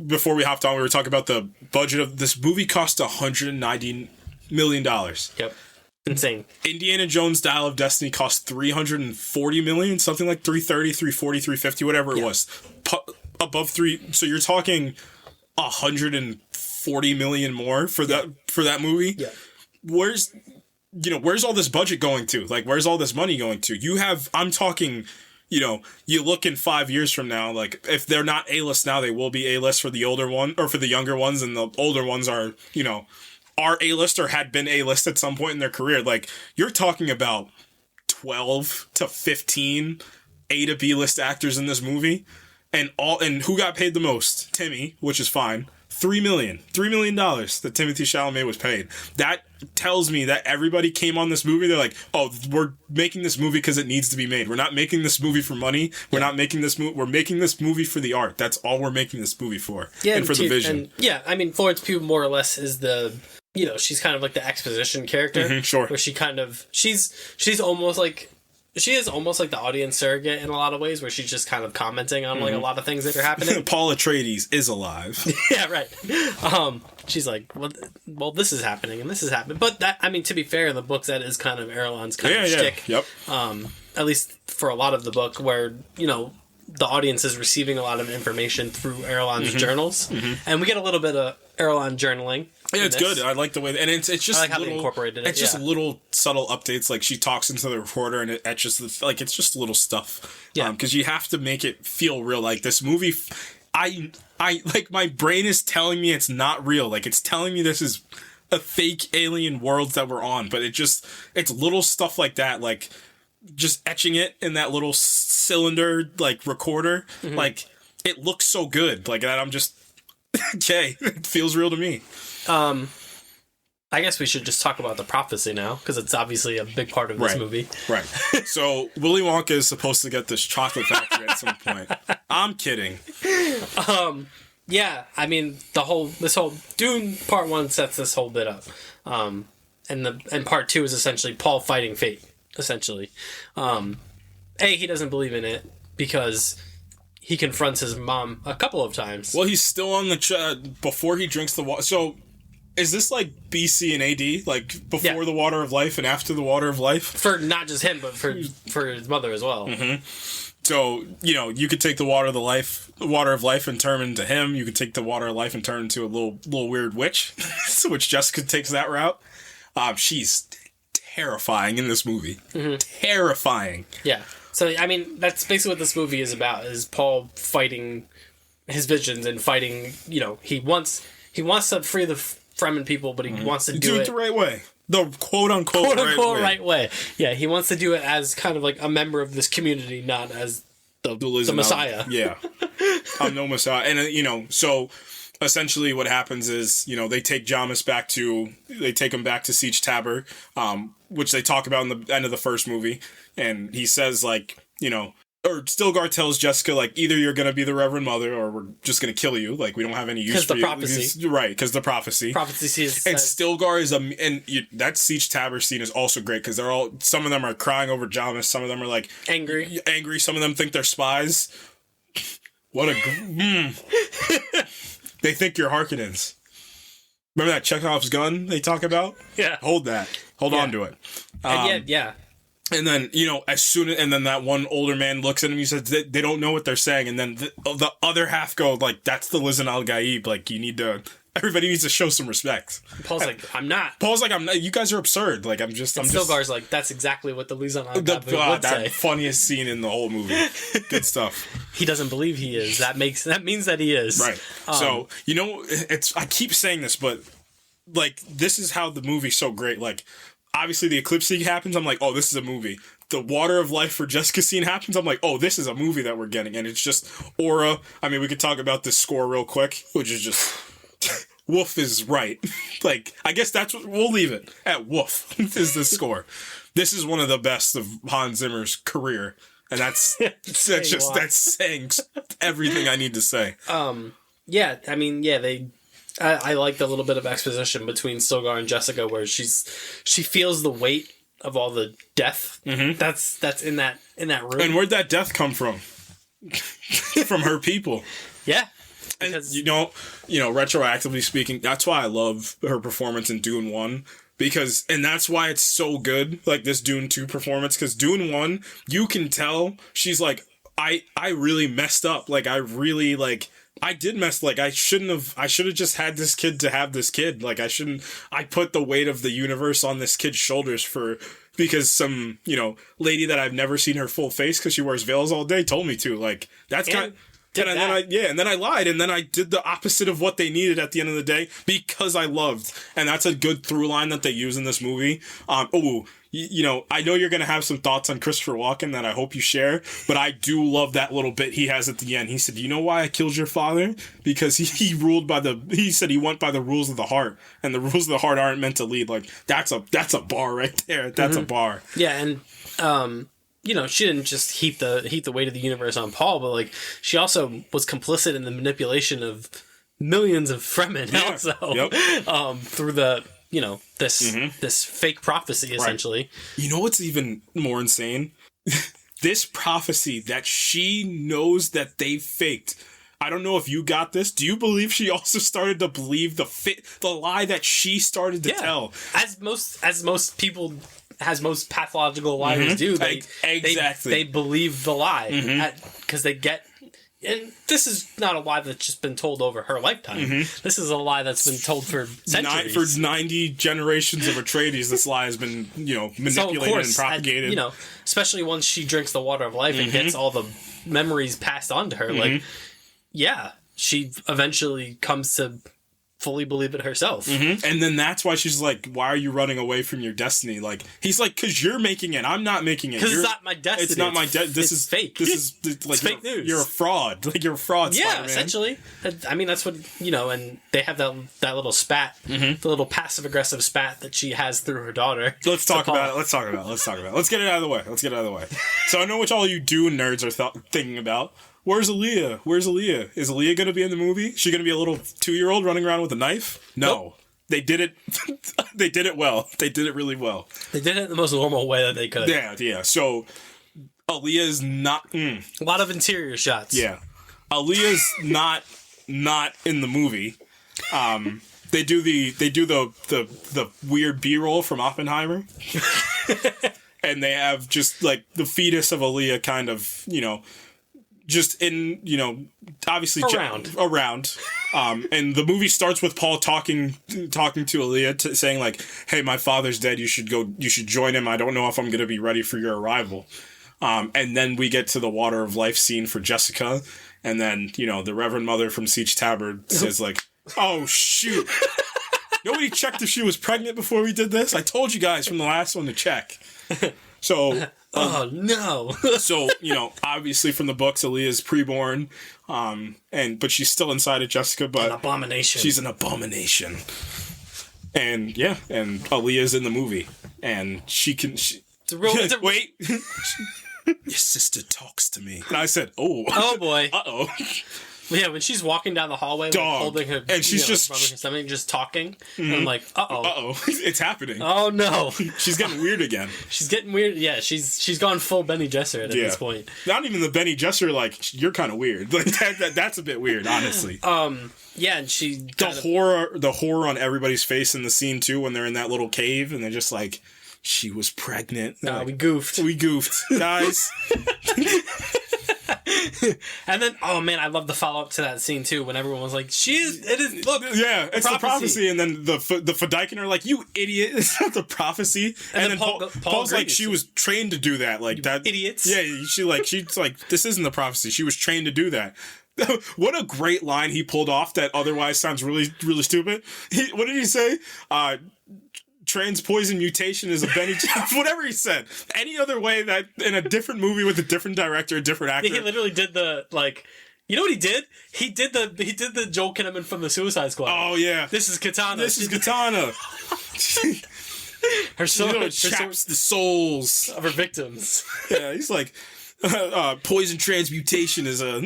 before we hopped on, we were talking about the budget of this movie cost $190 million. Yep. insane. Indiana Jones Dial of Destiny cost $340 million, something like 330, 340, 350, whatever it was. Above three. So you're talking $140 million more for that movie. Yeah. Where's all this budget going to? Like, where's all this money going to? I'm talking, you look in 5 years from now, like, if they're not A-list now, they will be A-list for the older one, or for the younger ones, and the older ones are A-list or had been A-list at some point in their career. Like, you're talking about 12 to 15 A to B-list actors in this movie, and who got paid the most? Timmy, which is fine. $3 million that Timothée Chalamet was paid. That tells me that everybody came on this movie. They're like, oh, we're making this movie because it needs to be made. We're not making this movie for money. We're not making this movie. We're making this movie for the art. That's all we're making this movie for. Yeah, and for the vision. And, Florence Pugh more or less is the, she's kind of like the exposition character. Mm-hmm, sure. Where she kind of, she's almost like, she is almost like the audience surrogate in a lot of ways, where she's just kind of commenting on like a lot of things that are happening. Paul Atreides is alive. Yeah, right. She's like, well, this is happening and this is happening. But that, to be fair, in the books, that is kind of Erlon's kind of shtick. Yep. At least for a lot of the book, where the audience is receiving a lot of information through Erlon's journals, and we get a little bit of Erlon journaling. Yeah, it's good. I like the way, and it's just I like how they incorporated it. It's just little subtle updates, like she talks into the reporter, and it's just little stuff. Yeah, because you have to make it feel real. Like this movie, I like my brain is telling me it's not real. Like it's telling me this is a fake alien world that we're on, but it's little stuff like that, like just etching it in that little cylinder like recorder. Like it looks so good. Like that, I'm just okay. It feels real to me. I guess we should just talk about the prophecy now, because it's obviously a big part of this movie. Right. So Willy Wonka is supposed to get this chocolate factory at some point. I'm kidding. Yeah, this whole Dune Part 1 sets this whole bit up. And Part 2 is essentially Paul fighting fate, essentially. He doesn't believe in it because he confronts his mom a couple of times. Well, he's still on the before he drinks the water. So, is this like BC and AD, like before the water of life and after the water of life? For not just him, but for his mother as well. Mm-hmm. So you could take the water of life, and turn into him. You could take the water of life and turn into a little weird witch, which Jessica takes that route. She's terrifying in this movie. Mm-hmm. Terrifying. Yeah. So, that's basically what this movie is about, is Paul fighting his visions and fighting, he wants to free the Fremen people, but he wants to do it the right way. The quote-unquote right way. Yeah, he wants to do it as kind of like a member of this community, not as the Messiah. Yeah. I'm no Messiah. And, so essentially what happens is, they take Jamis take him back to Siege Tabor, which they talk about in the end of the first movie. And he says, like, or Stilgar tells Jessica, like, either you're going to be the Reverend Mother or we're just going to kill you. Like, we don't have any use for you. Because the prophecy. Right, because the prophecy. Prophecy says... And Stilgar is that Siege Tabor scene is also great, because some of them are crying over Jamis, some of them are, like... Angry, some of them think they're spies. What a... They think you're Harkonnens. Remember that Chekhov's gun they talk about? Yeah. Hold that. Hold on to it. Yeah. And then, and then that one older man looks at him, he says, they don't know what they're saying. And then the other half go, like, that's the Lisan al-Gaib. Like, everybody needs to show some respect. Paul's like, I'm not. Paul's like, I'm not. You guys are absurd. Like, I'm just. Stilgar's like, that's exactly what the Lisan al-Gaib would say. That funniest scene in the whole movie. Good stuff. He doesn't believe he is. That means that he is. Right. So, I keep saying this, but, like, this is how the movie's so great. Like, obviously the eclipse scene happens, I'm like, oh, this is a movie. The water of life for Jessica scene happens, I'm like, oh, this is a movie that we're getting. And it's just aura. We could talk about this score real quick, which is just woof is right. Like, I guess that's what we'll leave it at. Woof is the score. This is one of the best of Hans Zimmer's career. And that's saying everything I need to say. I like the little bit of exposition between Stilgar and Jessica, where she feels the weight of all the death that's in that room. And where'd that death come from? From her people. Yeah. And retroactively speaking, that's why I love her performance in Dune 1, and that's why it's so good, like this Dune 2 performance, because Dune 1, you can tell she's like, I really messed up. Like, I really, like, I did mess, like, I should have just had this kid to have this kid. Like, I put the weight of the universe on this kid's shoulders because some, lady that I've never seen her full face because she wears veils all day told me to. Like, that's kind of... And then I lied, and then I did the opposite of what they needed at the end of the day because I loved, and that's a good through line that they use in this movie. I know you're gonna have some thoughts on Christopher Walken that I hope you share, but I do love that little bit he has at the end. He said, "You know why I killed your father? Because he said he went by the rules of the heart, and the rules of the heart aren't meant to lead." Like, that's a bar right there. That's a bar. Yeah, and she didn't just heap the weight of the universe on Paul, but like she also was complicit in the manipulation of millions of Fremen also through the this fake prophecy essentially. Right. You know what's even more insane? This prophecy that she knows that they faked. I don't know if you got this. Do you believe she also started to believe the lie that she stared to tell? As most people. As most pathological liars do, they believe the lie because they get. And this is not a lie that's just been told over her lifetime. This is a lie that's been told for centuries. For 90 generations of Atreides, this lie has been manipulated and propagated. Especially once she drinks the water of life and gets all the memories passed on to her. Like, she eventually comes to fully believe it herself. And then that's why she's like, why are you running away from your destiny? Like, he's like, because you're making it, I'm not making it. Because it's not my destiny. It's not my destiny. This is fake. This is like, it's fake news. You're a fraud. Like, you're a fraud, Spider-Man. Essentially. I mean, that's what, and they have that little spat, the little passive-aggressive spat that she has through her daughter. Let's talk about it. Let's get it out of the way. So I know what all you Dune nerds are thinking about. Where's Aaliyah? Is Aaliyah going to be in the movie? Is she going to be a little 2-year-old running around with a knife? No. Nope. They did it. They did it well. They did it really well. They did it in the most normal way that they could. Yeah. So Aaliyah is not... A lot of interior shots. Yeah. Aaliyah's not in the movie. They do the weird B-roll from Oppenheimer. And they have just like the fetus of Aaliyah kind of, just in, obviously around. And the movie starts with Paul talking to Aaliyah, saying like, "Hey, my father's dead. You should join him. I don't know if I'm going to be ready for your arrival." And then we get to the water of life scene for Jessica. And then, the Reverend Mother from Siege Tabard says like, "Oh, shoot. Nobody checked if she was pregnant before we did this? I told you guys from the last one to check." So... oh no! So obviously from the books, Aaliyah's preborn, but she's still inside of Jessica. But an abomination. She's an abomination. And and Aaliyah's in the movie, and she can. Wait, your sister talks to me, and I said, "Oh, oh boy, uh-oh." Yeah, when she's walking down the hallway, like, holding her, and she's just talking, and I'm like, it's happening. Oh no, she's getting weird again. She's getting weird. Yeah, she's gone full Benny Gesserit at this point. Not even the Benny Gesserit. Like, you're kind of weird. Like that's a bit weird, honestly. Yeah, and she the horror on everybody's face in the scene too when they're in that little cave and they're just like, she was pregnant. Like, we goofed, guys. And then, oh man, I love the follow up to that scene too. When everyone was like, look, it's the prophecy, and then the Fedaykin are like, "You idiot! It's not the prophecy." And then Paul's like, "She was trained to do that, like that." Idiots. Yeah, she's like, "This isn't the prophecy. She was trained to do that." What a great line he pulled off that otherwise sounds really, really stupid. What did he say? Trans poison mutation is a Benny whatever he said. Any other way that in a different movie with a different director, a different actor. He literally did the like. You know what he did? He did the Joel Kinnaman from the Suicide Squad. Oh yeah. This is Katana. Her sword chaps the souls of her victims. Yeah, he's like. Poison transmutation is a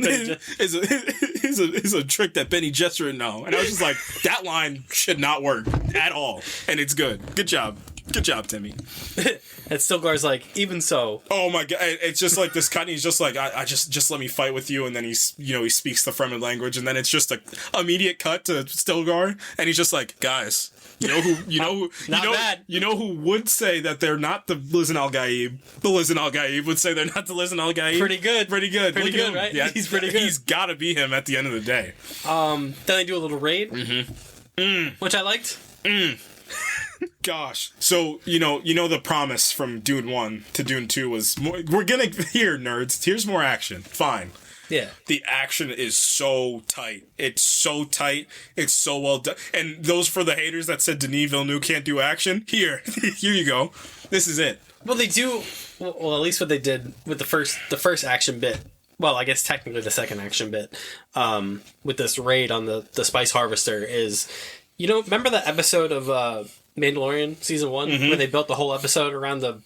trick that Benny Gesserit know, and I was just like, that line should not work at all, and it's good. Good job. Good job, Timmy. And Stilgar's like, even so. Oh my god! It's just like this cut. He's just like, I just let me fight with you, and then he speaks the Fremen language, and then it's just a immediate cut to Stilgar, and he's just like, guys, you know who would say that they're not the Lisan al-Gaib? The Lisan al-Gaib would say they're not the Lisan al-Gaib. Pretty good, Look at him. right? Yeah, he's pretty good. He's got to be him at the end of the day. Then they do a little raid, which I liked. Gosh. So, you know the promise from Dune 1 to Dune 2 was more, we're gonna, here, nerds, here's more action. Fine. Yeah. The action is so tight. It's so tight. It's so well done. And those for the haters that said Denis Villeneuve can't do action, here you go. This is it. Well, they do, well, at least what they did with the first action bit. Well, I guess technically the second action bit, with this raid on the Spice Harvester is, remember the episode of, Mandalorian season 1 where they built the whole episode around the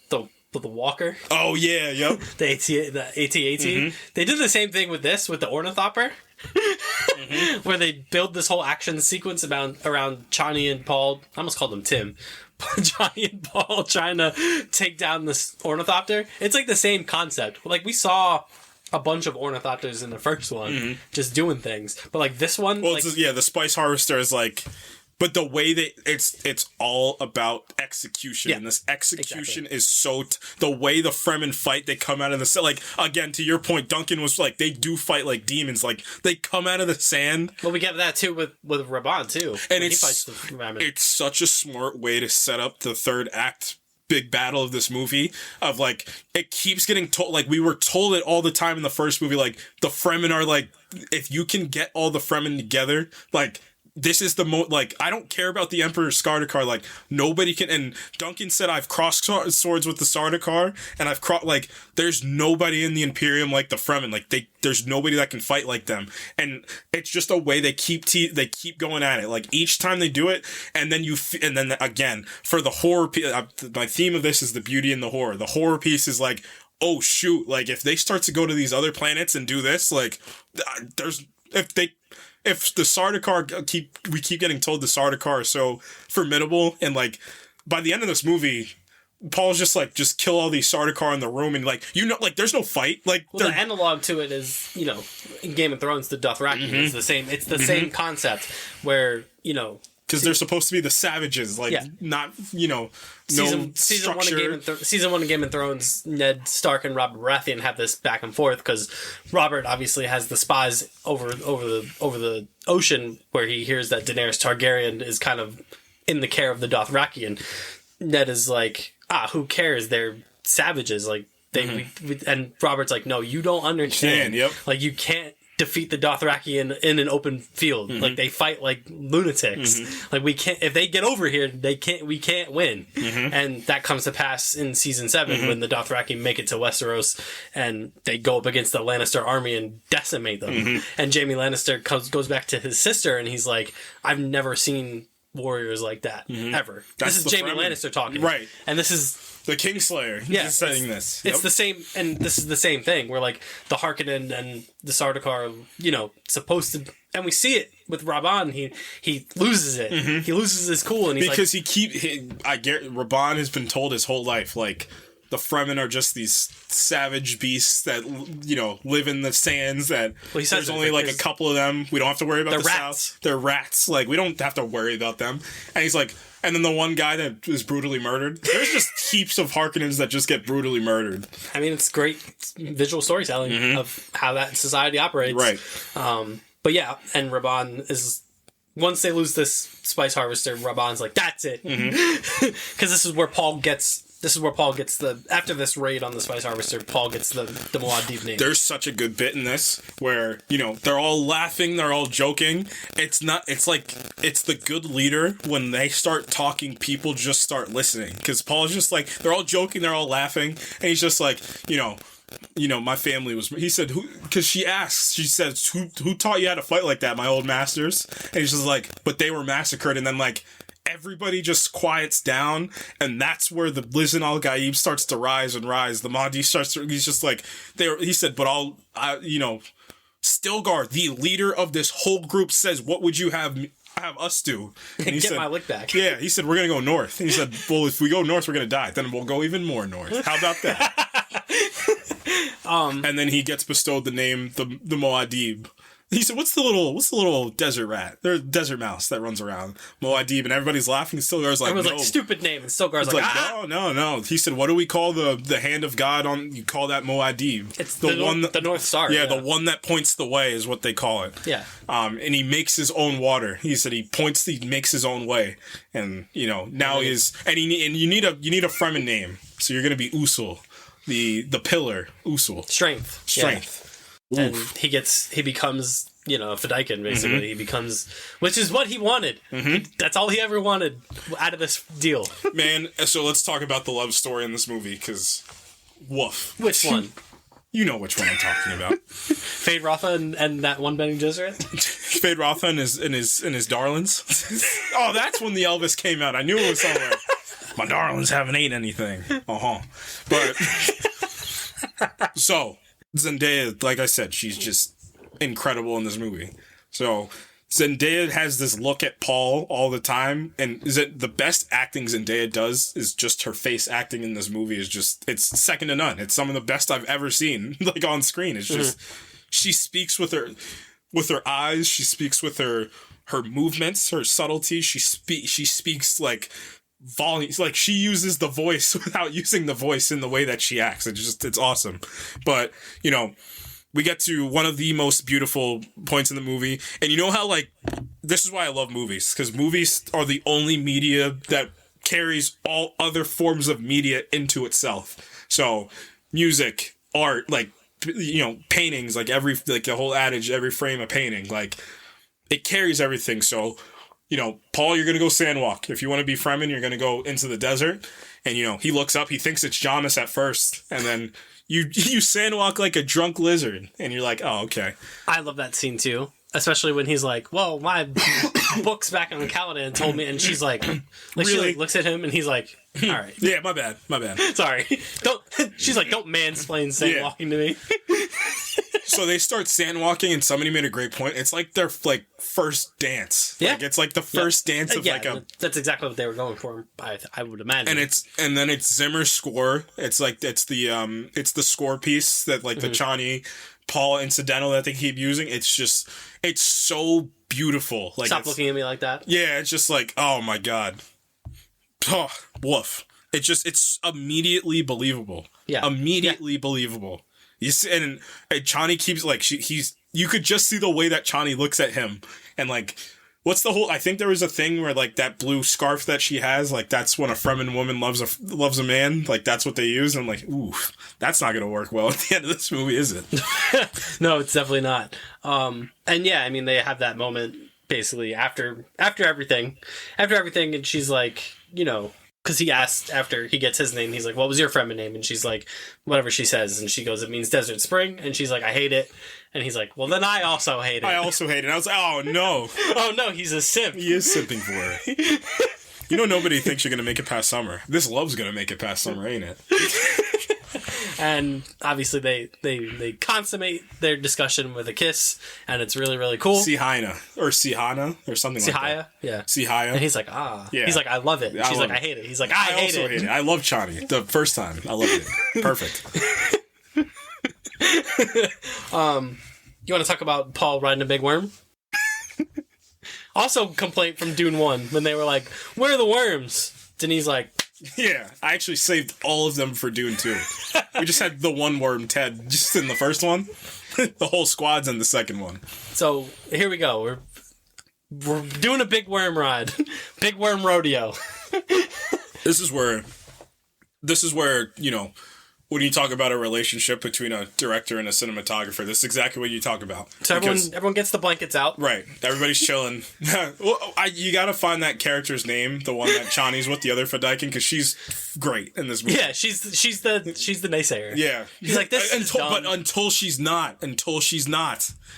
walker? Oh yeah, yep. the AT-AT. They did the same thing with the ornithopter, where they build this whole action sequence around Chani and Paul. I almost called him Tim. Chani and Paul trying to take down this ornithopter. It's like the same concept. Like we saw a bunch of ornithopters in the first one, just doing things, but like this one, well, the Spice Harvester is like. But the way that it's all about execution. Yeah, and this execution is so... the way the Fremen fight, they come out of the... like, again, to your point, Duncan was like, they do fight like demons. Like, they come out of the sand. Well, we get that, too, with Raban, too. And it's such a smart way to set up the third act big battle of this movie of, like, it keeps getting told... like, we were told it all the time in the first movie, like, the Fremen are, like... if you can get all the Fremen together, like... this is the like, I don't care about the Emperor Sardaukar, like, nobody can, and Duncan said, I've crossed swords with the Sardaukar, and I've like, there's nobody in the Imperium like the Fremen, like, there's nobody that can fight like them, and it's just a way they keep going at it, like, each time they do it, and then and then again, for the horror piece, my theme of this is the beauty and the horror piece is like, oh shoot, like, if they start to go to these other planets and do this, like, if the Sardaukar we keep getting told the Sardaukar are so formidable, and like by the end of this movie, Paul's just like, just kill all these Sardaukar in the room, and like, like, there's no fight. Like, well, the analog to it is, in Game of Thrones, the Dothraki is the same. It's the same concept where because they're supposed to be the savages, like, not, season one of Game of Thrones, Ned Stark and Robert Baratheon have this back and forth because Robert obviously has the spies over the ocean where he hears that Daenerys Targaryen is kind of in the care of the Dothraki, and Ned is like, who cares? They're savages, like and Robert's like, no, you don't understand. Like, you can't defeat the Dothraki in an open field. Like, they fight like lunatics. Like, we can't, if they get over here, we can't win. And that comes to pass in season 7 when the Dothraki make it to Westeros and they go up against the Lannister army and decimate them. And Jaime Lannister goes back to his sister and he's like, I've never seen warriors like that ever. This is Jaime Lannister talking, right? And this is the Kingslayer. He's saying this. It's the same, and this is the same thing where, like, the Harkonnen and the Sardaukar, supposed to, and we see it with Raban. He loses it. He loses his cool, and he's because Raban has been told his whole life, like, the Fremen are just these savage beasts that, live in the sands, that there's only like a couple of them. We don't have to worry about the rats. South. They're rats. Like, we don't have to worry about them. And he's like, and then the one guy that was brutally murdered. There's just heaps of Harkonnens that just get brutally murdered. I mean, it's great visual storytelling of how that society operates. Right. But yeah, and Raban is... once they lose this Spice Harvester, Raban's like, that's it. Because this is where Paul gets after this raid on the Spice Harvester, Paul gets the Muad'Dib name. There's such a good bit in this where, they're all laughing, they're all joking. It's like, it's the good leader. When they start talking, people just start listening. Because Paul's just like, they're all joking, they're all laughing. And he's just like, my family was, he said, because she says, who taught you how to fight like that? My old masters. And he's just like, but they were massacred. And then, like, everybody just quiets down, and that's where the Lisan al-Gaib starts to rise. The Mahdi he's just like, he said, but Stilgar, the leader of this whole group, says, what would you have have us do. And he Get said, my lick back. Yeah, he said, we're going to go north. And he said, well, if we go north, we're going to die. Then we'll go even more north. How about that? And then he gets bestowed the name, the Muad'Dib. He said, what's the little desert rat? There's a desert mouse that runs around. Muad'Dib, and everybody's laughing. Stilgar's like, Everyone's no. like, stupid name. And Stilgar's It's like, like, no. He said, what do we call the hand of God on? You call that Muad'Dib. It's the North Star. Yeah, the one that points the way is what they call it. Yeah. And he makes his own water. He said he makes his own way, and now he's and you need a Fremen name, so you're gonna be Usul, the pillar, Usul. Strength. Yeah. And he becomes, a Fedaykin, basically. He becomes, which is what he wanted. That's all he ever wanted out of this deal. Man, so let's talk about the love story in this movie, because woof. Which one? You know which one I'm talking about. Fade Rafa and that one Bene Gesserit? Fade Rafa and his darlings. Oh, that's when the Elvis came out. I knew it was somewhere. My darlings haven't ate anything. But so Zendaya, like I said, she's just incredible in this movie. So Zendaya has this look at Paul all the time, and is it the best acting Zendaya does is just her face acting in this movie is just, it's second to none. It's some of the best I've ever seen, like on screen. It's just she speaks with her eyes, she speaks with her movements, her subtlety. She speaks like volumes, like she uses the voice without using the voice in the way that she acts. It's awesome. But we get to one of the most beautiful points in the movie. And you know how, this is why I love movies, because movies are the only media that carries all other forms of media into itself. So music, art, paintings, the whole adage, every frame a painting, it carries everything. So, Paul, you're going to go sandwalk. If you want to be Fremen, you're going to go into the desert. And, he looks up, he thinks it's Jamis at first, and then you sandwalk like a drunk lizard, and you're like, oh, okay. I love that scene too, especially when he's like, well, my book's back on Caladan told me, and she's like Really? she looks at him, and he's like, all right. Yeah, my bad. Sorry. She's like, don't mansplain sandwalking to me. So they start sandwalking, and somebody made a great point. It's like their first dance. Yeah. It's like the first dance of that's exactly what they were going for, I would imagine. And then it's Zimmer's score. It's the score piece that the Chani Paul incidental that they keep using. It's so beautiful. Stop looking at me like that. Yeah, it's just like, oh my god. Oh, woof. It's immediately believable. Yeah. Immediately believable. You see, and Chani keeps you could just see the way that Chani looks at him, and what's the whole? I think there was a thing where that blue scarf that she has, that's when a Fremen woman loves a man, that's what they use. And I'm like, ooh, that's not gonna work well at the end of this movie, is it? No, it's definitely not. And yeah, I mean, they have that moment basically after everything, and she's like, because he asked after he gets his name, he's like, what was your Fremen name? And she's like, whatever she says. And she goes, it means Desert Spring. And she's like, I hate it. And he's like, well, then I also hate it. I was like, oh no. Oh no, he's a simp. He is simping for her. Nobody thinks you're going to make it past summer. This love's going to make it past summer, ain't it? And obviously they consummate their discussion with a kiss, and it's really, really cool. Sihana or something like that. Yeah. Sihaya. And he's like, ah. Yeah. He's like, I love it. And she's like, I hate it. He's like, I also hate it. I love Chani. The first time. I loved it. Perfect. You want to talk about Paul riding a big worm? Also complaint from Dune 1 when they were like, where are the worms? Denis like, yeah, I actually saved all of them for Dune 2. We just had the one worm, Ted, just in the first one. The whole squad's in the second one. So, here we go. We're doing a big worm ride. Big worm rodeo. This is where, when you talk about a relationship between a director and a cinematographer, this is exactly what you talk about. So everyone gets the blankets out. Right. Everybody's chilling. Well, you gotta find that character's name, the one that Chani's with, the other Fedaykin, because she's great in this movie. Yeah, she's the naysayer. Yeah. She's like, this is dumb. But until she's not.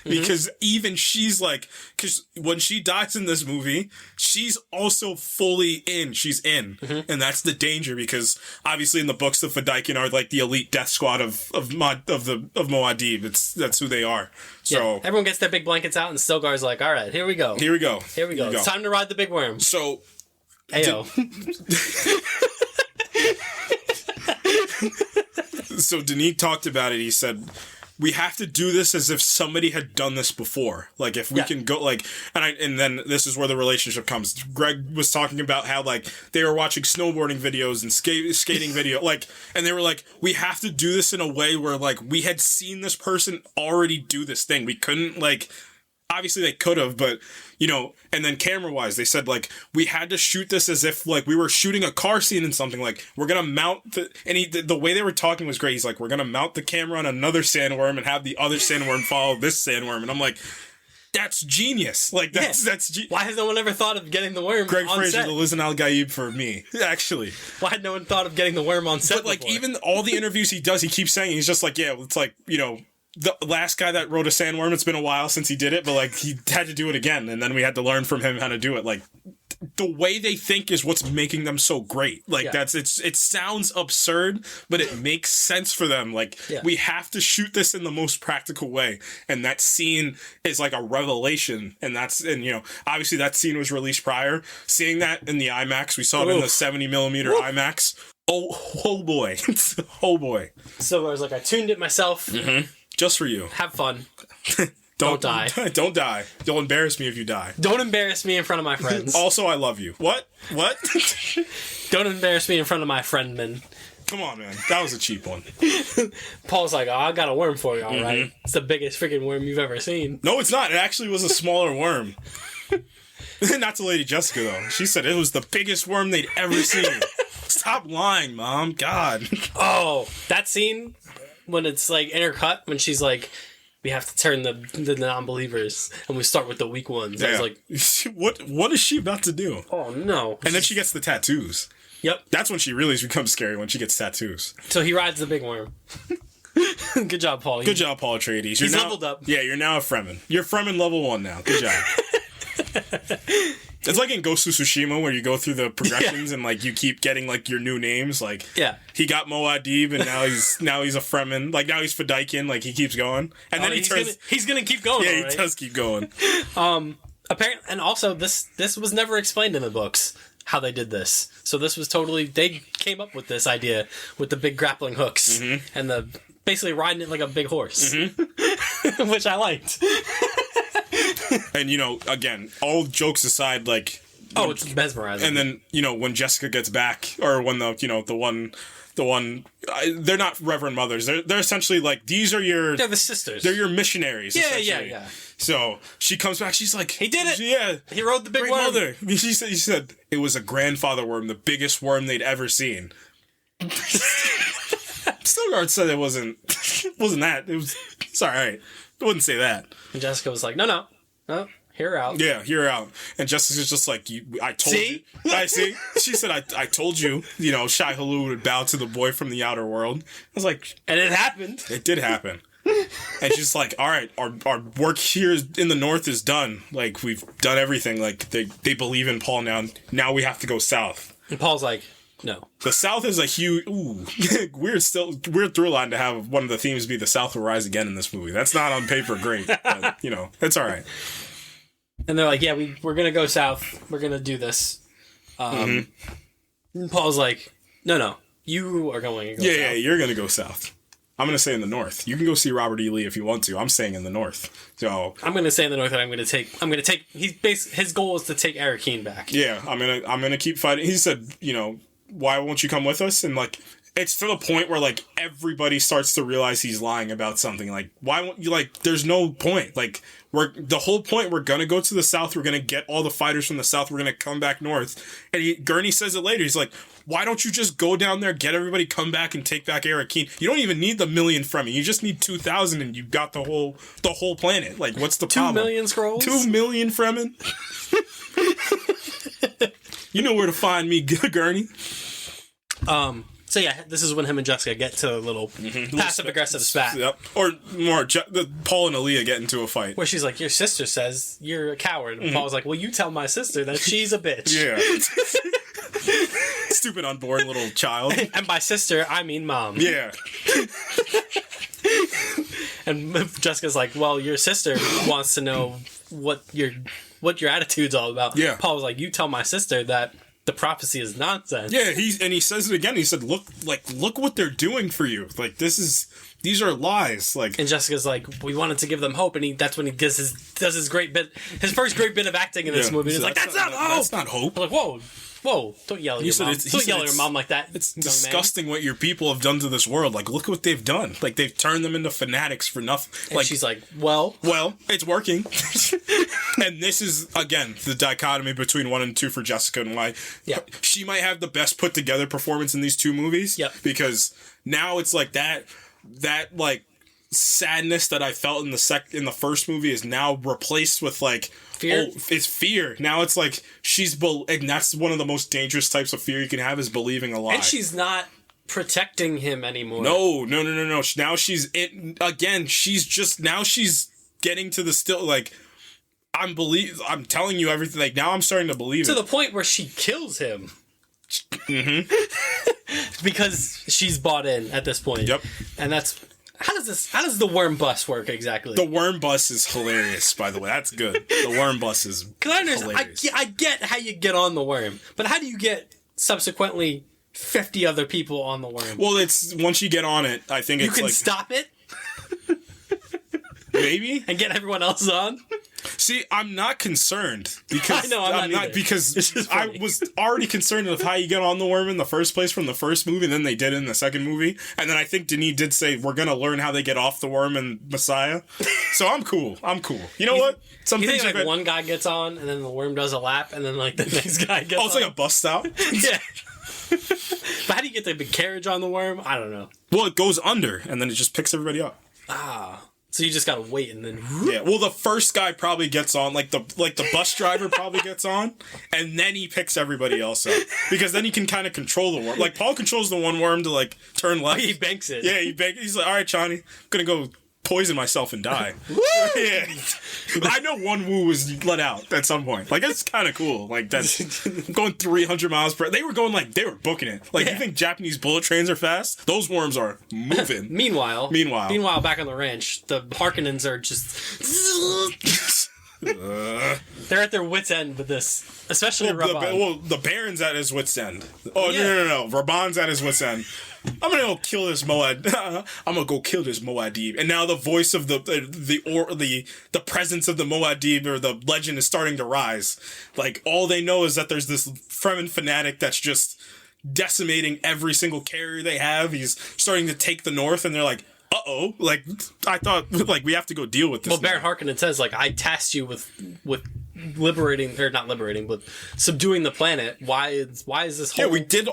Because even she's like, because when she dies in this movie, she's also fully in. She's in. And that's the danger, because obviously in the books, the Fedaykin are like the elite death squad of Muad'Dib. That's who they are. So everyone gets their big blankets out, and Stilgar's like, all right, here we go. Here we go. It's time to ride the big worm. So, Ayo. So Denis talked about it. He said, we have to do this as if somebody had done this before. Like, if we can go, like, and then this is where the relationship comes. Greg was talking about how, like, they were watching snowboarding videos and skating video, like, and they were like, we have to do this in a way where, like, we had seen this person already do this thing. We couldn't, like, obviously they could have, but, you know, and then camera-wise, they said, like, we had to shoot this as if, like, we were shooting a car scene in something, like, we're gonna mount the way they were talking was great. He's like, we're gonna mount the camera on another sandworm and have the other sandworm follow this sandworm, and I'm like, that's genius. Like, why has no one ever thought of getting the worm Greg on Fraser, set? the Liz and Al Gaib for me, actually. Why had no one thought of getting the worm on set? But, like, before? even all the interviews he does, he keeps saying, he's just like, yeah, it's like, you know, the last guy that wrote a sandworm, it's been a while since he did it, but, like, he had to do it again, and then we had to learn from him how to do it. Like, the way they think is what's making them so great. Like, it sounds absurd, but it makes sense for them. Like, we have to shoot this in the most practical way, and that scene is like a revelation, and you know, obviously that scene was released prior. Seeing that in the IMAX, we saw it in the 70mm IMAX. Oh boy. Oh boy. So I was like, I tuned it myself. Mm-hmm. Just for you. Have fun. Don't die. Don't die. Don't embarrass me if you die. Don't embarrass me in front of my friends. Also, I love you. What? Don't embarrass me in front of my friendmen. Come on, man. That was a cheap one. Paul's like, oh, I got a worm for you, all right? It's the biggest freaking worm you've ever seen. No, it's not. It actually was a smaller worm. Not to Lady Jessica, though. She said it was the biggest worm they'd ever seen. Stop lying, Mom. God. Oh, that scene when it's like intercut, when she's like, we have to turn the non-believers, and we start with the weak ones. Yeah. I was like, what is she about to do? Oh, no. And then she gets the tattoos. Yep. That's when she really becomes scary, when she gets tattoos. So he rides the big worm. Good job, Paul. Good job, Paul Atreides. He's leveled up. Yeah, you're now a Fremen. You're Fremen level 1 now. Good job. It's like in Ghost of Tsushima, where you go through the progressions and, like, you keep getting, like, your new names. Like, he got Muad'Dib, and now he's a Fremen. Like, now he's Fedaykin. Like, he keeps going, and then he's gonna keep going. Yeah, he does keep going. Apparently, and also this was never explained in the books how they did this. So this was totally, they came up with this idea with the big grappling hooks and the basically riding it like a big horse, which I liked. And, you know, again, all jokes aside, like... Oh, it's mesmerizing. And then, you know, when Jessica gets back, or when the one... They're not Reverend Mothers. They're essentially, like, they're the sisters. They're your missionaries, Yeah. So, she comes back, she's like... He did it! Yeah. He rode the big worm. Mother. She said it was a grandfather worm, the biggest worm they'd ever seen. Stilgar said it wasn't that. It's alright. I wouldn't say that. And Jessica was like, no, hear her out. Yeah, hear her out. And Jessica's just like, I told you. I see. She said, I told you, you know, Shai Hulud would bow to the boy from the outer world. I was like... And it happened. It did happen. And she's like, all right, our work here in the north is done. Like, we've done everything. Like, they believe in Paul now. Now we have to go south. And Paul's like, no. The South is a huge... Ooh. weird through line to have one of the themes be the South will rise again in this movie. That's not on paper great. But, you know, it's all right. And they're like, yeah, we're going to go south. We're going to do this. And Paul's like, no. You are going to go south. Yeah, you're going to go south. I'm going to stay in the north. You can go see Robert E. Lee if you want to. I'm staying in the north. So I'm going to stay in the north, and I'm going to take... His goal is to take Arakeen back. Yeah, I'm going to keep fighting. He said, you know... Why won't you come with us? And, like, it's to the point where, like, everybody starts to realize he's lying about something. Like, why won't you, like, there's no point. Like, the whole point, we're gonna go to the south, we're gonna get all the fighters from the south, we're gonna come back north. And Gurney says it later, he's like, why don't you just go down there, get everybody, come back, and take back Arakeen? You don't even need the million from me. You just need 2,000 and you've got the whole planet. Like, what's the problem? 2 million scrolls? 2 million Fremen? You know where to find me, Gurney. So yeah, this is when him and Jessica get to a little passive-aggressive spat. Yep. Or more, Paul and Aaliyah get into a fight. Where she's like, your sister says you're a coward. And Paul's like, well, you tell my sister that she's a bitch. Yeah. Stupid unborn little child. And by sister, I mean mom. Yeah. And Jessica's like, well, your sister wants to know what your attitude's all about. Yeah. Paul was like, you tell my sister that the prophecy is nonsense. Yeah, he says it again. He said, look what they're doing for you. Like, these are lies. Like, and Jessica's like, we wanted to give them hope, and that's when he does his great bit, his first great bit of acting in this movie. He's like, that's not hope. That's not hope. I'm like, whoa, don't yell at your mom. Don't yell at your mom like that. It's disgusting what your people have done to this world. Like, look what they've done. Like, they've turned them into fanatics for nothing. And like, she's like, well, it's working. And this is, again, the dichotomy between 1 and 2 for Jessica and why she might have the best put together performance in these two movies. Yep. Because now it's like that like sadness that I felt in the first movie is now replaced with like fear. It's fear. Now it's like and that's one of the most dangerous types of fear you can have is believing a lie. And she's not protecting him anymore. No. Now she's she's getting to the still like I'm telling you everything. Like now I'm starting to believe to the point where she kills him. Mm-hmm. Because she's bought in at this point. Yep. And that's how does the worm bus work exactly? The worm bus is hilarious, by the way. That's good. The worm bus is hilarious. I get how you get on the worm, but how do you get subsequently 50 other people on the worm? Well, it's once you get on it, I think you can stop it. Maybe and get everyone else on. See, I'm not concerned because I know I'm not because I was already concerned with how you get on the worm in the first place from the first movie, and then they did it in the second movie, and then I think Denis did say we're gonna learn how they get off the worm in Messiah. So I'm cool. You know what? Some things like one guy gets on, and then the worm does a lap, and then like the next guy gets. Oh, it's on. like a bus stop. Yeah. But how do you get the big carriage on the worm? I don't know. Well, it goes under, and then it just picks everybody up. So you just gotta wait and then. Yeah. Well, the first guy probably gets on, like the bus driver probably gets on, and then he picks everybody else up because then he can kind of control the worm. Like Paul controls the one worm to like turn left. He banks it. Yeah, he's like, all right, Johnny, I'm gonna go poison myself and die. Yeah. I know one woo was let out at some point. Like it's kind of cool. Like that's going 300 miles per. They were booking it. Like you think Japanese bullet trains are fast? Those worms are moving. Meanwhile, back on the ranch, the Harkonnens are just. They're at their wits' end with this, especially Raban. The Baron's at his wits' end. Oh yeah. No! Raban's at his wits' end. I'm gonna go kill this Moadib. And now the voice of the presence of the Moadib or the legend is starting to rise. Like all they know is that there's this Fremen fanatic that's just decimating every single carrier they have. He's starting to take the north, and they're like, uh-oh, like I thought, like we have to go deal with this. Well, Baron Harkonnen says, like, I tasked you with liberating, or not liberating, but subduing the planet. Why is this whole... Yeah, we did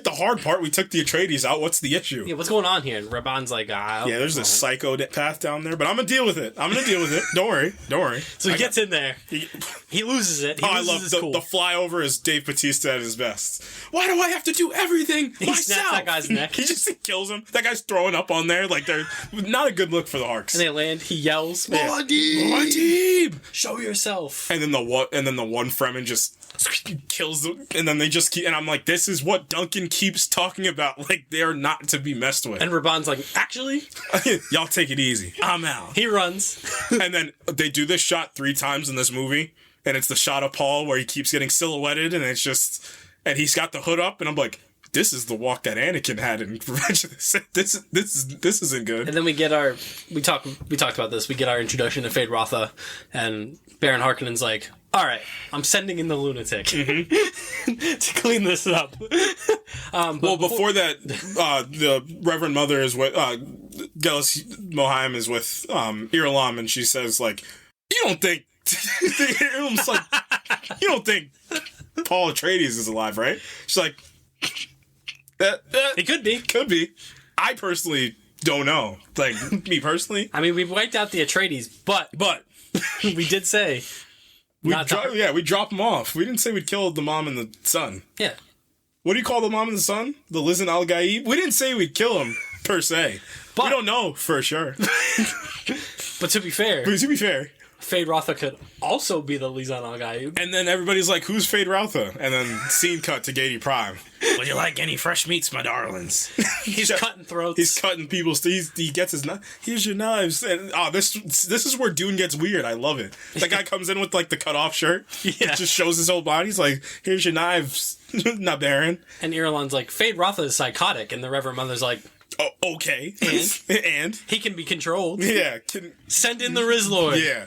the hard part. We took the Atreides out. What's the issue? Yeah, what's going on here? And Raban's like, there's a psycho path down there, but I'm gonna deal with it. Don't worry. So he gets in there. He loses it. I love the flyover is Dave Bautista at his best. Why do I have to do everything myself? He snaps that guy's neck. He just kills him. That guy's throwing up on there. Like, they're not a good look for the Harks. And they land. He yells, Moadib! Show yourself. And then the one Fremen just kills them, and then they just keep, and I'm like, this is what Duncan keeps talking about. Like, they are not to be messed with. And Raban's like, actually, y'all take it easy. I'm out. He runs. And then they do this shot 3 times in this movie, and it's the shot of Paul where he keeps getting silhouetted, and it's just, and he's got the hood up, and I'm like, this is the walk that Anakin had in Revenge of the Sith. This isn't good. And then we get we talked about this. We get our introduction to Fade Rotha, and Baron Harkonnen's like, all right, I'm sending in the lunatic to clean this up. Before that, the Reverend Mother is with Gelis Mohaim is with Irulan, and she says like, you don't think Paul Atreides is alive, right? She's like, it could be. Could be. I personally don't know. Like, me personally. I mean, we wiped out the Atreides, but we did say... we drop them off. We didn't say we'd kill the mom and the son. Yeah. What do you call the mom and the son? The Lisan al-Gaib? We didn't say we'd kill them, per se. But, we don't know for sure. But to be fair... Fade Rotha could also be the Lisan al-Gaib. And then everybody's like, who's Fade Rotha? And then scene cut to Gady Prime. Would you like any fresh meats, my darlings? He's cutting throats. He's cutting people's. He gets his knife. Here's your knives. And this is where Dune gets weird. I love it. The guy comes in with like the cut off shirt. Yeah. It just shows his whole body. He's like, here's your knives, not Baron. And Irulan's like, Fade Rotha is psychotic, and the Reverend Mother's like, oh, okay. And he can be controlled. Yeah. Send in the Rizlord. Yeah.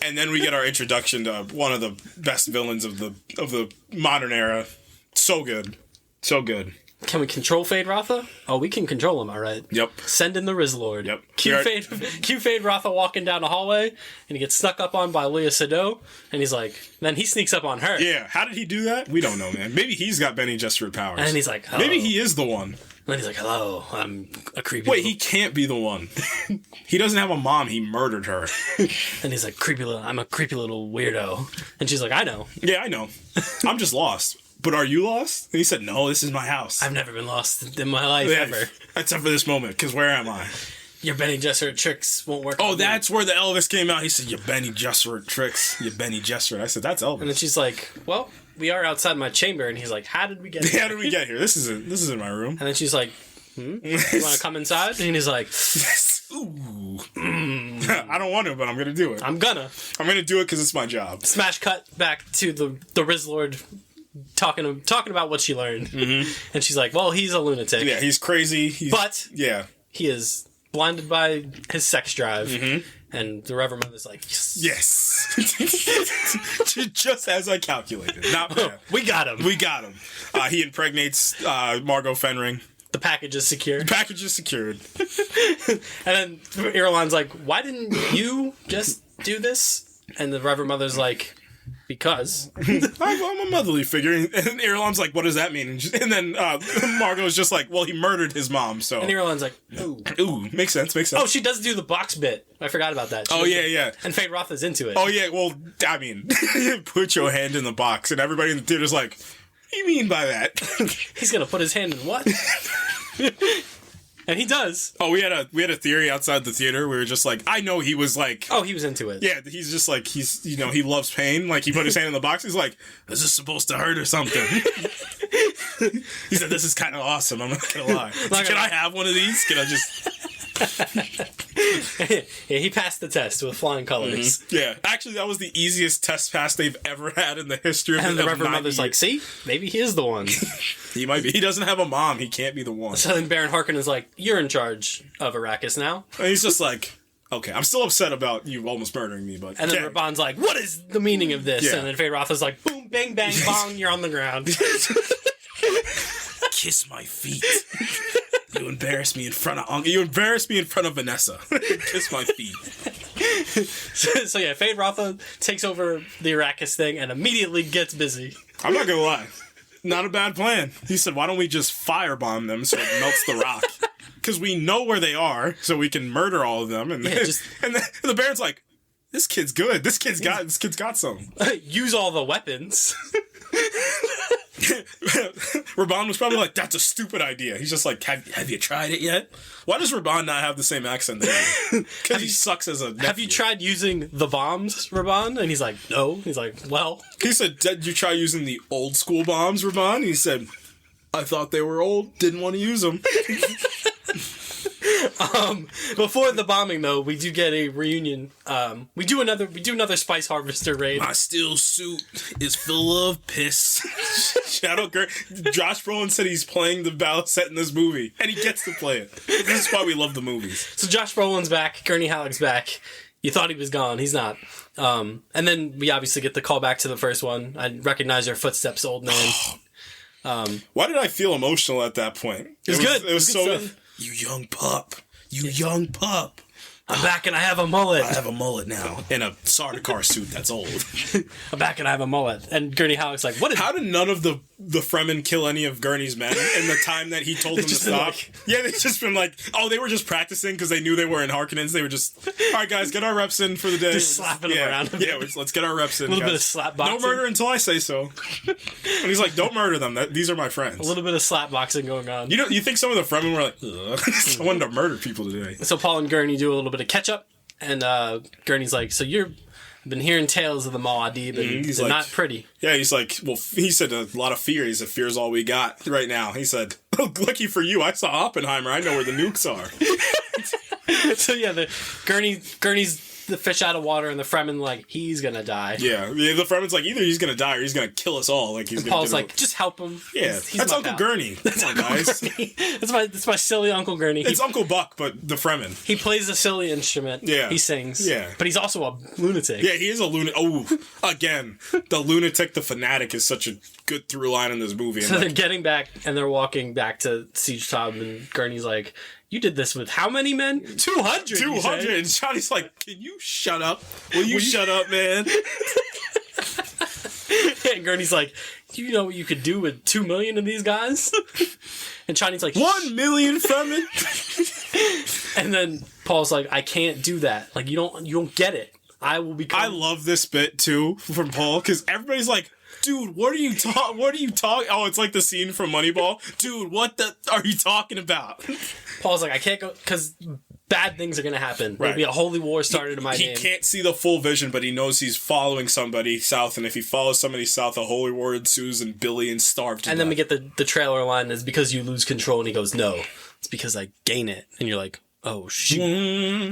And then we get our introduction to one of the best villains of the modern era. So good. So good. Can we control Fade Rotha? Oh, we can control him, all right. Yep. Send in the Rizlord. Yep. Cue Fade Rotha walking down a hallway, and he gets snuck up on by Leia Sado, and he's like, then he sneaks up on her. Yeah. How did he do that? We don't know, man. Maybe he's got Bene Gesserit powers. And he's like, hello. Maybe he is the one. And then he's like, hello, I'm a creepy Wait, he can't be the one. He doesn't have a mom. He murdered her. And he's like, I'm a creepy little weirdo. And she's like, I know. Yeah, I know. I'm just lost. But are you lost? And he said, no, this is my house. I've never been lost in my life, ever. Except for this moment, because where am I? Your Bene Gesserit tricks won't work. Oh, that's where the Elvis came out. He said, your Bene Gesserit tricks. Your Bene Gesserit. I said, that's Elvis. And then she's like, well, we are outside my chamber. And he's like, how did we get here? How did we get here? This isn't my room. And then she's like, you want to come inside? And he's like, ooh. I don't want to, but I'm going to do it. I'm going to do it because it's my job. Smash cut back to the Rizlord talking about what she learned. Mm-hmm. And she's like, well, he's a lunatic. Yeah, he's crazy. He is blinded by his sex drive. Mm-hmm. And the Reverend Mother's like, yes. Just as I calculated. Not bad. We got him. He impregnates Margot Fenring. The package is secured. And then Irulan's like, why didn't you just do this? And the Reverend Mother's like, because. I'm a motherly figure. And Irulan's like, what does that mean? And then Margot's just like, well, he murdered his mom, so. And Irulan's like, ooh. Ooh, makes sense. Oh, she does do the box bit. I forgot about that. Yeah. And Fade Rotha's into it. Oh, yeah, well, I mean, put your hand in the box. And everybody in the theater's like, what do you mean by that? He's gonna put his hand in what? And he does. Oh, we had a theory outside the theater. We were just like, I know he was like... Oh, he was into it. Yeah, he's just like, he loves pain. Like, he put his hand in the box. He's like, is this supposed to hurt or something? He said, this is kind of awesome. I'm not going to lie. Can I have one of these? Can I just... Yeah, he passed the test with flying colors. Mm-hmm. Yeah, actually, that was the easiest test pass they've ever had in the history of the Reverend Mother's like, see? Maybe he is the one. He might be. He doesn't have a mom. He can't be the one. So then Baron Harkonnen is like, you're in charge of Arrakis now. And he's just like, okay, I'm still upset about you almost murdering me, but... And then Raban's like, what is the meaning of this? Yeah. And then Fade Rotha's like, boom, bang, bang, bong, you're on the ground. Kiss my feet. You embarrass me in front of Vanessa. Kiss my feet. So yeah, Fade Rotha takes over the Arrakis thing and immediately gets busy. I'm not gonna lie. Not a bad plan. He said, why don't we just firebomb them so it melts the rock? Because we know where they are, so we can murder all of them. And, and the Baron's like, this kid's good. This kid's got some. Use all the weapons. Raban was probably like, that's a stupid idea. He's just like, have you tried it yet? Why does Raban not have the same accent that you? Because he sucks as a nephew. Have you tried using the bombs, Raban? And he's like, no. He's like, well. He said, did you try using the old school bombs, Raban? He said, I thought they were old. Didn't want to use them. Before the bombing, though, we do get a reunion. We do another Spice Harvester raid. My steel suit is full of piss. Josh Brolin said he's playing the battle set in this movie, and he gets to play it. This is why we love the movies. So Josh Brolin's back. Gurney Halleck's back. You thought he was gone. He's not. And then we obviously get the call back to the first one. I recognize your footsteps, old man. Why did I feel emotional at that point? It was good. It was so... Stuff. You young pup. Young pup. I'm back and I have a mullet. I have a mullet now. In a Sardaukar suit that's old. I'm back and I have a mullet. And Gurney Halleck's like, what is... How did none of the Fremen kill any of Gurney's men in the time that he told them to stop? Yeah, they've just been like, oh, they were just practicing because they knew they were in Harkonnens. They were just, all right, guys, get our reps in for the day. Just slapping them around. Yeah, let's get our reps in. A little bit of slap boxing. No murder until I say so. And he's like, don't murder them. These are my friends. A little bit of slap boxing going on. You think some of the Fremen were like, ugh, I wanted to murder people today. So Paul and Gurney do a little bit of catch up. And Gurney's like, so you're I've been hearing tales of the Muad'Dib, and he's they're like, not pretty. Yeah, he's like, well, he said a lot of fear. He said, fear's all we got right now. He said, oh, lucky for you, I saw Oppenheimer. I know where the nukes are. So yeah, Gurney's the fish out of water, and the Fremen like, he's gonna die. Yeah, the Fremen's like, either he's gonna die or he's gonna kill us all. Like he's gonna Paul's like, just help him. Yeah, he's that's my Uncle pal. Gurney. Come on, guys. That's my silly Uncle Gurney. It's Uncle Buck, but the Fremen. He plays a silly instrument. Yeah. He sings. Yeah. But he's also a lunatic. Yeah, he is a lunatic. Oh, again, the lunatic, the fanatic is such a good through line in this movie. So they're getting back, and they're walking back to Siege Top, and Gurney's like, you did this with how many men? 200! 200! And Johnny's like, can you shut up? Will you shut up, man? And Gurney's like, you know what you could do with 2 million of these guys? And Johnny's like, 1 million Fremen? And then Paul's like, I can't do that. Like, you don't get it. I will become... I love this bit, too, from Paul, because everybody's like, dude, what are you talking? Oh, it's like the scene from Moneyball. Dude, what the are you talking about? Paul's like, I can't go, because bad things are going to happen. Right. There'll be a holy war started in my name. He can't see the full vision, but he knows he's following somebody south, and if he follows somebody south, a holy war ensues, and billions starve to And death. then we get the trailer line is because you lose control, and he goes, no, it's because I gain it. And you're like, oh, shoot.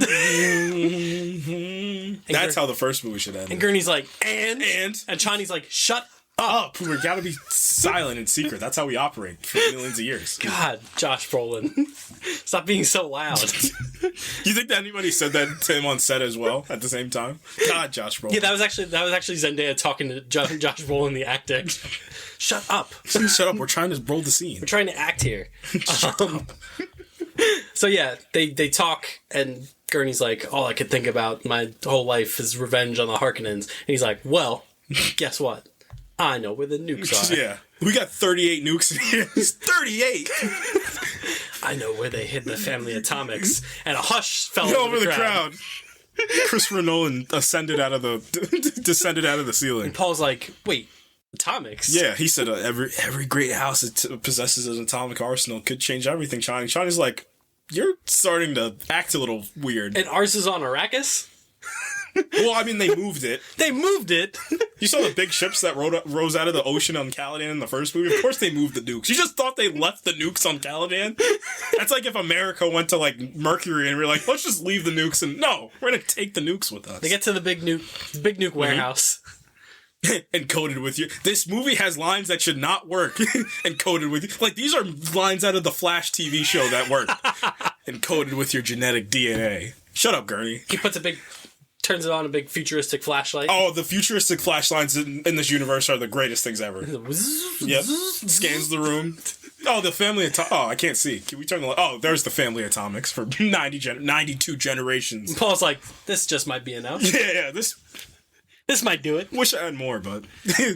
That's how the first movie should end. And Gurney's like, and Chani's like, shut up. We gotta be silent and secret. That's how we operate for millions of years. God, Josh Brolin. Stop being so loud. You think that anybody said that to him on set as well at the same time? God, Josh Brolin. Yeah, that was actually Zendaya talking to Josh Brolin, the actor. Shut up. Shut up. We're trying to roll the scene. We're trying to act here. So yeah, they talk, and Gurney's like, all I could think about my whole life is revenge on the Harkonnens. And he's like, well, guess what? I know where the nukes are. Yeah. We got 38 nukes in here. 38! I know where they hid the family atomics. And a hush fell over the crowd. Christopher Nolan descended out of the ceiling. And Paul's like, wait, atomics? Yeah, he said every great house that possesses an atomic arsenal could change everything, Chani. Chani's like, you're starting to act a little weird. And ours is on Arrakis? Well, I mean, they moved it. They moved it. You saw the big ships that rose out of the ocean on Caladan in the first movie? Of course they moved the nukes. You just thought they left the nukes on Caladan? That's like if America went to, like, Mercury and we were like, let's just leave the nukes and... No, we're going to take the nukes with us. They get to the big nuke warehouse. Encoded with you. This movie has lines that should not work. Encoded with you. Like, these are lines out of the Flash TV show that work. Encoded with your genetic DNA. Shut up, Gurney. He turns it on a big futuristic flashlight. Oh, the futuristic flashlights in this universe are the greatest things ever. Yep. Scans the room. Oh, the family I can't see. Can we turn the light? Oh, there's the family atomics for 92 generations. Paul's like, this just might be enough. Yeah, this might do it. Wish I had more, but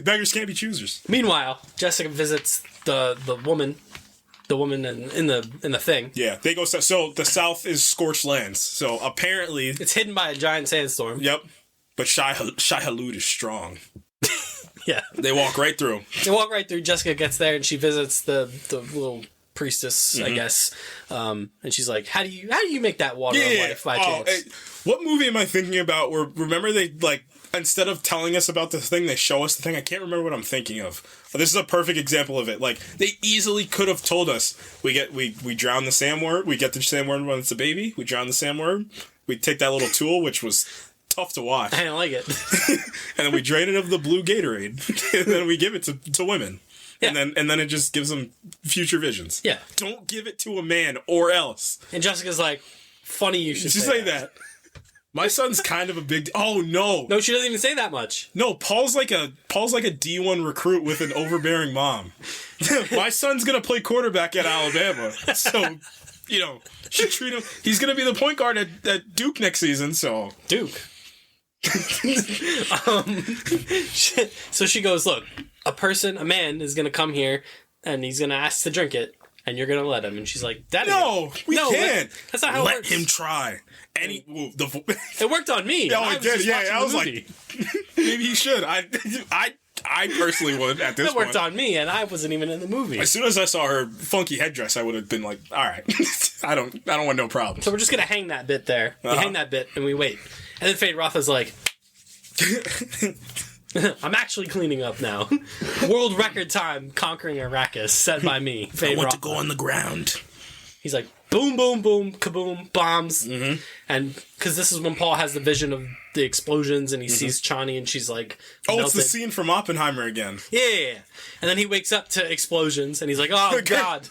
beggars can't be choosers. Meanwhile, Jessica visits the woman in the thing. Yeah, they go south. So the south is scorched lands. So apparently it's hidden by a giant sandstorm. Yep. But Shai Hulud is strong. Yeah. They walk right through. Jessica gets there and she visits the little priestess, I guess. And she's like, how do you make that water of life by chance? Hey, what movie am I thinking about where, remember they, like, instead of telling us about the thing, they show us the thing? I can't remember what I'm thinking of. But this is a perfect example of it. Like, they easily could have told us, we drown the sandworm, we get the sandworm when it's a baby, we drown the sandworm, we take that little tool, which was tough to watch. I don't like it. And then we drain it of the blue Gatorade. And then we give it to women. Yeah. And then it just gives them future visions. Yeah. Don't give it to a man or else. And Jessica's like, funny you should say that. My son's kind of a big... Oh, no. No, she doesn't even say that much. No, Paul's like a D1 recruit with an overbearing mom. My son's going to play quarterback at Alabama. So, should treat him... He's going to be the point guard at Duke next season, so... Duke. So she goes, look, a man is going to come here and he's going to ask to drink it. And you're gonna let him, and she's like, "Daddy, we can't. That's not how it works. Let him try." It worked on me. Yeah, it did. Yeah, I was like, maybe he should. I personally would at this point. It worked on me, and I wasn't even in the movie. As soon as I saw her funky headdress, I would have been like, "All right, I don't want no problems." So we're just gonna hang that bit there. We hang that bit, and we wait. And then Fade Rotha's like, I'm actually cleaning up now. World record time conquering Arrakis, set by me. I want to go on the ground. He's like, boom, boom, boom, kaboom, bombs. Mm-hmm. And because this is when Paul has the vision of the explosions and he sees Chani and she's like, melted. It's the scene from Oppenheimer again. Yeah. And then he wakes up to explosions and he's like, oh, God.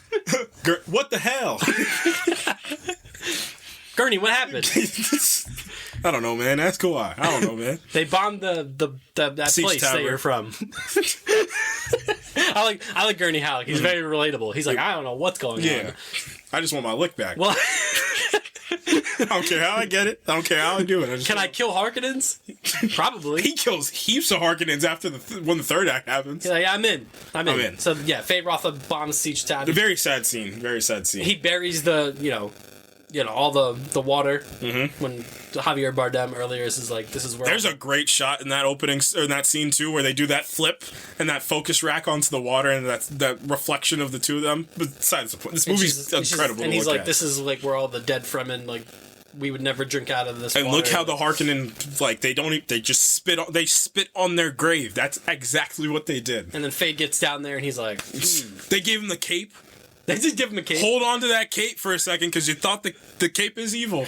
What the hell? Gurney, what happened? I don't know, man. Ask Kawhi. I don't know, man. They bombed that Siege place Tower. that you're from. I like Gurney Halleck. He's very relatable. He's like, I don't know what's going on. Yeah. I just want my lick back. Well, I don't care how I get it. I don't care how I do it. Can I kill Harkonnens? Probably. He kills heaps of Harkonnens after when the third act happens. He's like, I'm in. in. So yeah, Fade Rotha bombs Siege Town. A very sad scene. Very sad scene. He buries the all the water when Javier Bardem earlier is like, this is where There's a great shot in that opening or in that scene too, where they do that flip and that focus rack onto the water and that reflection of the two of them. Besides the point, this movie's incredible. And he's to look like, at. this is like where all the dead Fremen, like, we would never drink out of this. And water. look how the Harkonnen, like, they just spit on their grave. That's exactly what they did. And then Fade gets down there and he's like, They gave him the cape. They did give him a cape. Hold on to that cape for a second, because you thought the cape is evil.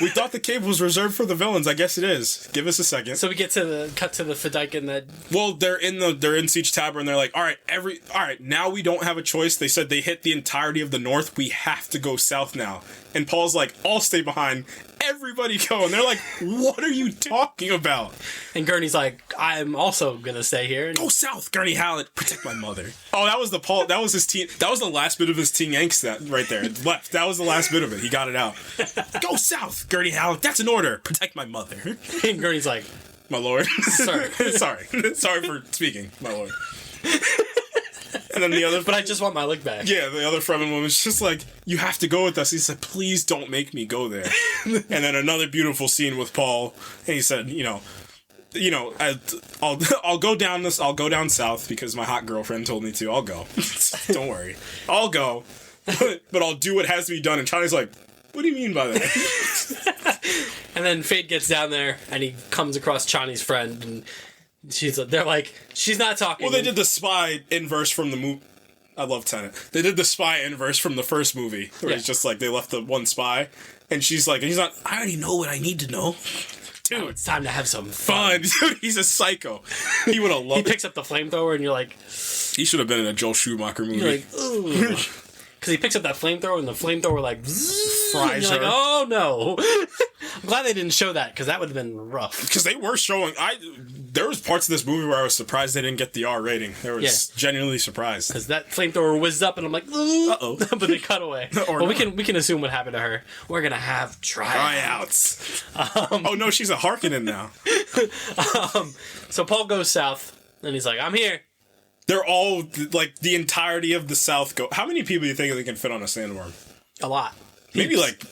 We thought the cape was reserved for the villains. I guess it is. Give us a second. So we get to the Fedaykin that. Well, they're in Siege Tower, and they're like, all right, now we don't have a choice. They said they hit the entirety of the north. We have to go south now. And Paul's like, I'll stay behind. Everybody go. And they're like, what are you talking about? And Gurney's like, I'm also gonna stay here. Go south, Gurney Hallett. Protect my mother. Oh, that was Paul. That was his teen. That was the last bit of his teen angst right there. It left. That was the last bit of it. He got it out. Go south, Gurney Hallett. That's an order. Protect my mother. And Gurney's like, my lord. Sorry. Sorry for speaking, my lord. And then the other... But I just want my lick back. Yeah, the other Fremen woman's just like, you have to go with us. He said, please don't make me go there. And then another beautiful scene with Paul. And he said, I'll go down this. I'll go down south because my hot girlfriend told me to. I'll go. Don't worry. I'll go. But I'll do what has to be done. And Chani's like, what do you mean by that? And then Fade gets down there and he comes across Chani's friend and they're like, she's not talking. Well, they did the spy inverse from the movie. I love Tenet. They did the spy inverse from the first movie, where it's just like they left the one spy, and she's like, and he's not. I already know what I need to know. Dude, it's time to have some fun. Dude, he's a psycho. He would have loved. He picks up the flamethrower, and you're like, he should have been in a Joel Schumacher movie. You're like, ooh. Because he picks up that flamethrower, and the flamethrower like fries her. Like, oh no! I'm glad they didn't show that, because that would have been rough. Because they were showing. There was parts of this movie where I was surprised they didn't get the R rating. I was genuinely surprised. Because that flamethrower whizzed up, and I'm like, ooh. Uh-oh. But they cut away. Well, we can assume what happened to her. We're gonna have tryouts. Oh no, she's a Harkonnen now. So Paul goes south, and he's like, I'm here. They're all, like, the entirety of the South go... How many people do you think they can fit on a sandworm? A lot. Maybe, like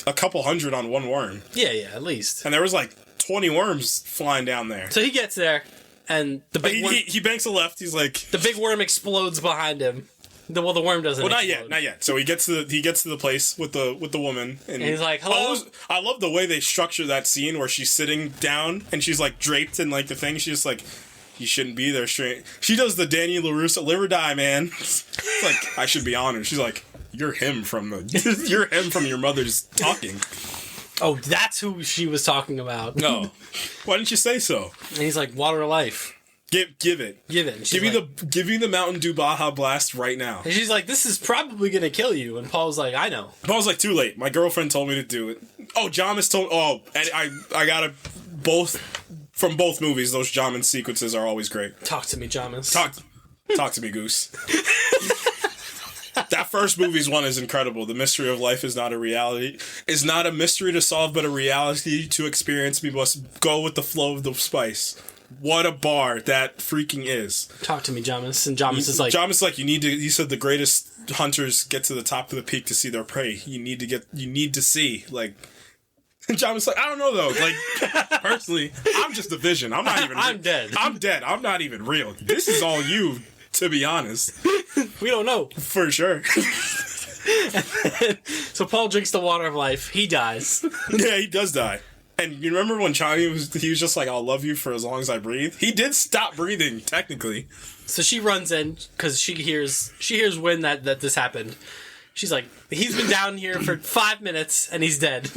a couple hundred on one worm. Yeah, at least. And there was, like, 20 worms flying down there. So he gets there, and the big worm... He banks a left, he's like... The big worm explodes behind him. The worm doesn't explode. Not yet. So he gets to the place with the woman. And he's like, hello? I love the way they structure that scene where she's sitting down, and she's, like, draped in, like, the thing. She's just like... You shouldn't be there straight. She does the Danny LaRusso, live or die, man. It's like, I should be honored. She's like, you're him from your mother's talking. Oh, that's who she was talking about. No. Why didn't you say so? And he's like, water of life. Give it. Give it. Give me the Mountain Dew Baja Blast right now. And she's like, this is probably going to kill you. And Paul's like, I know. Paul's like, too late. My girlfriend told me to do it. Oh, Jamis told... Oh, and I gotta... From both movies, those Jamin sequences are always great. Talk to me, Jamis. Talk to me, Goose. That first movie's one is incredible. The mystery of life is not a reality. Is not a mystery to solve, but a reality to experience. We must go with the flow of the spice. What a bar that freaking is. Talk to me, Jamis. And Jamis is like... Jamis is like, he said the greatest hunters get to the top of the peak to see their prey. You need to see, like... And John was like, I don't know though. Like, personally, I'm just a vision. I'm not even. I'm dead. I'm dead. I'm not even real. This is all you, to be honest. We don't know for sure. So Paul drinks the water of life. He dies. Yeah, he does die. And you remember when he was just like, I'll love you for as long as I breathe? He did stop breathing, technically. So she runs in because she hears when that this happened. She's like, he's been down here for 5 minutes and he's dead.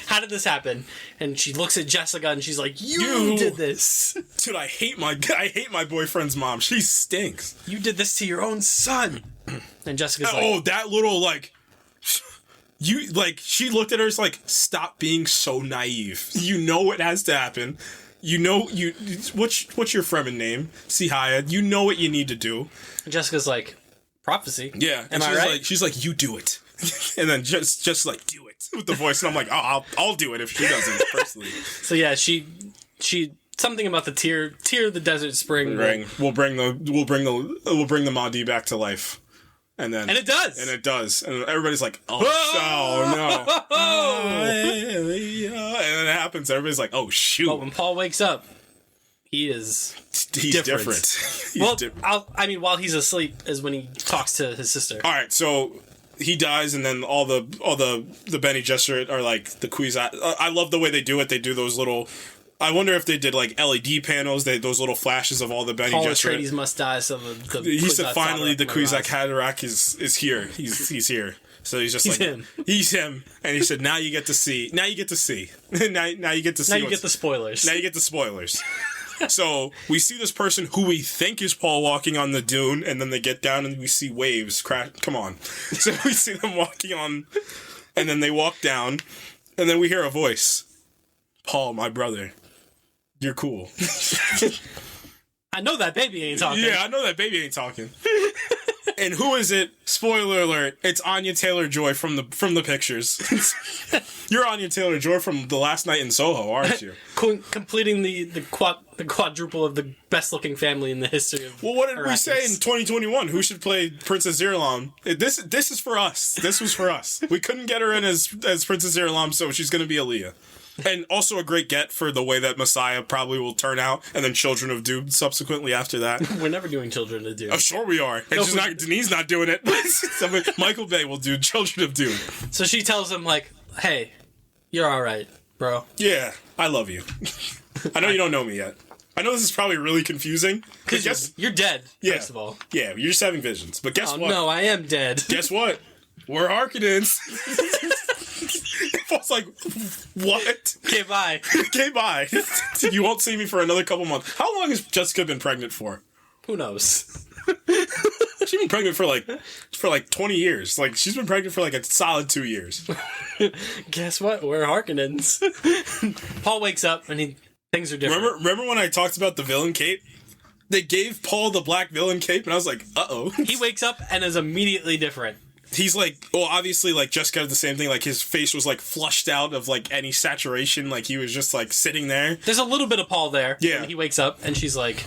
How did this happen? And she looks at Jessica and she's like, you did this. Dude, I hate my boyfriend's mom. She stinks. You did this to your own son. And Jessica's like, oh, that little, like, she looked at her as like, stop being so naive. You know it has to happen. You know, what's your Fremen name? Sihaya. You know what you need to do. And Jessica's like, prophecy. Yeah. Am I right? She's like, you do it. And then just like, do it with the voice. And I'm like, oh, I'll do it if she doesn't, personally. So yeah, she something about the tear of the desert spring. We'll bring the Mahdi back to life. And it does. And everybody's like, oh no. And then it happens. Everybody's like, oh, shoot. But when Paul wakes up, he's different. While he's asleep is when he talks to his sister. All right, so he dies, and then all the Bene Gesserit are like the Kwisatz. I love the way they do it. They do those little. I wonder if they did like LED panels. Those little flashes of all the Bene Gesserit. Paul Atreides must die. So he said finally the Kwisatz Haderach is here. He's here. So he's just he's him, and he said now you get to see. Now you get to see. now you get to see. Now you get the spoilers. Now you get the spoilers. So we see this person who we think is Paul walking on the dune, and then they get down and we see waves crash. Come on. So we see them walking on, and then they walk down, and then we hear a voice. Paul, my brother, you're cool. I know that baby ain't talking. Yeah, I know that baby ain't talking. And who is it? Spoiler alert! It's Anya Taylor-Joy from the pictures. You're Anya Taylor-Joy from The Last Night in Soho, aren't you? Completing the quadruple of the best looking family in the history of. Well, what did we say in 2021? Who should play Princess Irulan? This is for us. This was for us. We couldn't get her in as Princess Irulan, so she's going to be Aaliyah. And also a great get for the way that Messiah probably will turn out, and then Children of Doom subsequently after that. We're never doing Children of Doom. Oh, sure we are. Denis not doing it. Michael Bay will do Children of Doom. So she tells him, like, hey, you're all right, bro. Yeah, I love you. I know you don't know me yet. I know this is probably really confusing. Because you're dead, first of all. Yeah, you're just having visions. But guess what? No, I am dead. Guess what? We're Harkonnens. Paul's like, what? Okay, bye. Okay, bye. You won't see me for another couple months. How long has Jessica been pregnant for? Who knows? She's been pregnant for like 20 years. Like, she's been pregnant for like a solid 2 years. Guess what? We're Harkonnens. Paul wakes up and things are different. Remember when I talked about the villain cape? They gave Paul the black villain cape, and I was like, uh-oh. He wakes up and is immediately different. He's like, well, obviously, like, Jessica did the same thing. Like, his face was, like, flushed out of, like, any saturation. Like, he was just, like, sitting there. There's a little bit of Paul there. Yeah. He wakes up, and she's like,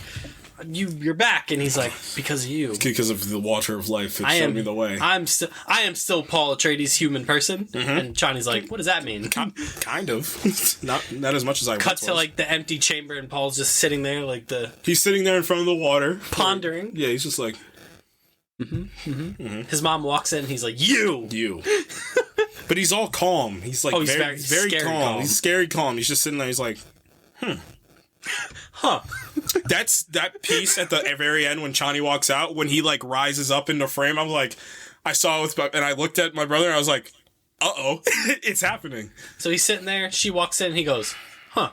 you're back. And he's like, because of you. Because of the water of life. It showed me the way. I am still Paul Atreides, human person. Mm-hmm. And Chani's like, what does that mean? Kind of. not as much as I Cut to, like, the empty chamber, and Paul's just sitting there, like, He's sitting there in front of the water. Pondering. Yeah, he's just like... His mom walks in and he's like, you. But he's all calm. He's like very calm. He's scary calm. He's just sitting there. He's like, huh. That's that piece at the very end when Chani walks out, when he like rises up into frame. I'm like, I saw it and I looked at my brother and I was like, uh-oh, it's happening. So he's sitting there. She walks in and he goes, huh.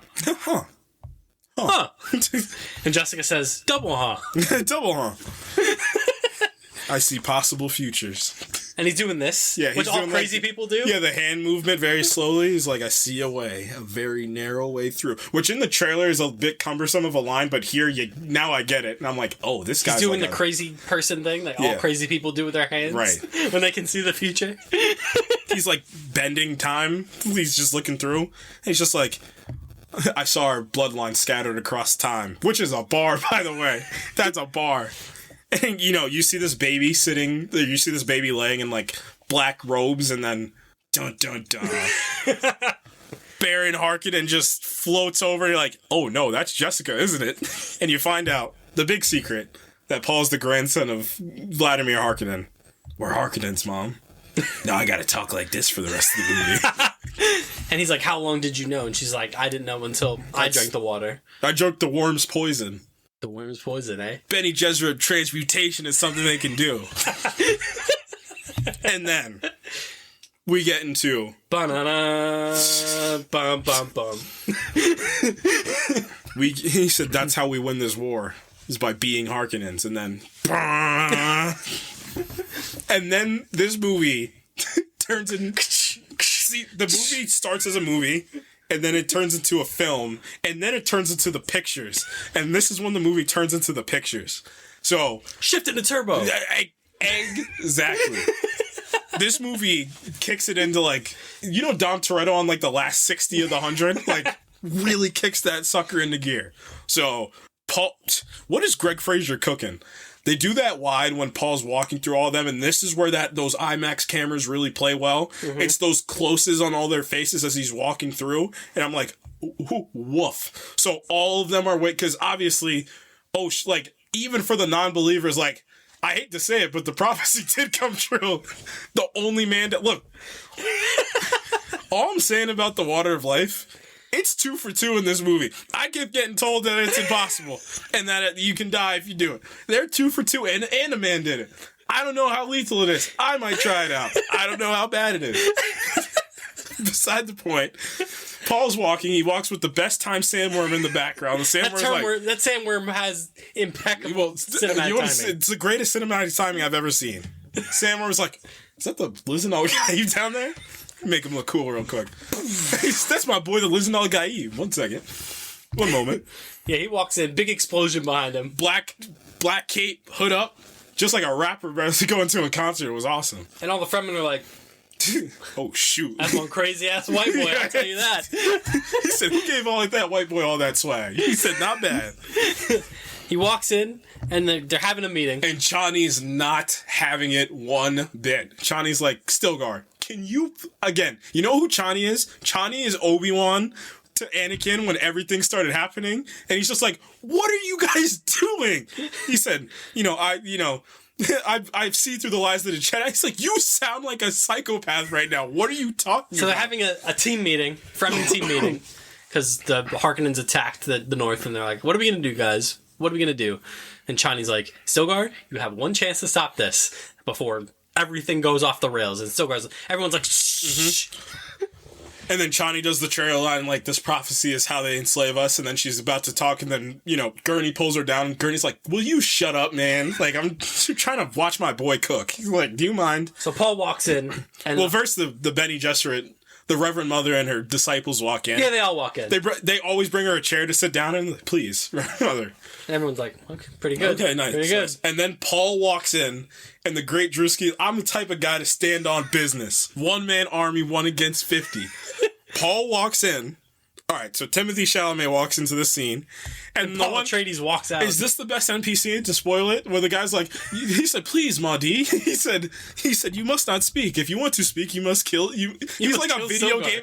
And Jessica says, double huh. Double huh. I see possible futures. And he's doing this, yeah, which all crazy people do? Yeah, the hand movement very slowly. He's like, I see a way, a very narrow way through. Which in the trailer is a bit cumbersome of a line, but here, now I get it. And I'm like, oh, this guy's doing the crazy person thing that all crazy people do with their hands. Right. When they can see the future. He's like bending time. He's just looking through. And he's just like, I saw our bloodline scattered across time. Which is a bar, by the way. That's a bar. And, you see this baby laying in, like, black robes, and then, dun, dun, dun. Baron Harkonnen just floats over, and you're like, oh, no, that's Jessica, isn't it? And you find out the big secret, that Paul's the grandson of Vladimir Harkonnen. We're Harkonnens, Mom. Now I gotta talk like this for the rest of the movie. And he's like, how long did you know? And she's like, I didn't know until I drank the water. I drank the worm's poison. The worm's poison, eh? Bene Gesserit transmutation is something they can do. And then we get into Ba-na-na, bum, bum, bum. He said that's how we win this war, is by being Harkonnens. And then and then this movie turns in. See, the movie starts as a movie, and then it turns into a film, and then it turns into the pictures. And this is when the movie turns into the pictures. So Shift into turbo. Exactly. This movie kicks it into, like, you know, Dom Toretto on, like, the last 60 of the 100? Like, really kicks that sucker into gear. So, Paul, what is Greg Fraser cooking? They do that wide when Paul's walking through all of them, and this is where those IMAX cameras really play well. Mm-hmm. It's those closes on all their faces as he's walking through, and I'm like, woof. So all of them are because obviously, like, even for the non-believers, like, I hate to say it, but the prophecy did come true. The only man that... Look, all I'm saying about the water of life... It's 2 for 2 in this movie. I keep getting told that it's impossible and that you can die if you do it. They're 2 for 2, and a man did it. I don't know how lethal it is. I might try it out. I don't know how bad it is. Beside the point, Paul's walking. He walks with the best time sandworm in the background. The sandworm's that sandworm has impeccable cinematic timing. It's the greatest cinematic timing I've ever seen. Sandworm's like, is that the Liznal guy down there? Make him look cool real quick. That's my boy, the Liznal guy. 1 second. 1 moment. Yeah, he walks in. Big explosion behind him. Black cape, hood up. Just like a rapper going to a concert. It was awesome. And all the Fremen are like, oh, shoot. That's one crazy-ass white boy, I'll tell you that. He said, who gave that white boy all that swag? He said, not bad. He walks in, and they're having a meeting. And Chani's not having it one bit. Chani's like, Stilgar, can you... Again, you know who Chani is? Chani is Obi-Wan to Anakin when everything started happening. And he's just like, what are you guys doing? He said, I see through the lies of the Jedi. He's like, you sound like a psychopath right now. What are you talking about? So they're having a team meeting, Fremen team meeting, because the Harkonnens attacked the North, and they're like, what are we going to do, guys? What are we going to do? And Chani's like, Stilgar, you have one chance to stop this before everything goes off the rails. And everyone's like, shh. Mm-hmm. And then Chani does the trail line, like, this prophecy is how they enslave us. And then she's about to talk, and then, Gurney pulls her down. And Gurney's like, will you shut up, man? Like, I'm trying to watch my boy cook. He's like, do you mind? So Paul walks in. And first the Bene Gesserit, the Reverend Mother and her disciples walk in. Yeah, they all walk in. They always bring her a chair to sit down in. Please, Reverend Mother. And everyone's like, okay, pretty good. Okay, nice. Pretty good. And then Paul walks in, and the great Drewski, I'm the type of guy to stand on business. 1-man army, 1 against 50. Paul walks in. All right, so Timothée Chalamet walks into the scene, and Paul Atreides walks out. Is this the best NPC to spoil it? Where the guy's like, he said, "Please, Maudie." He said, "You must not speak. If you want to speak, you must kill." He's like a video game.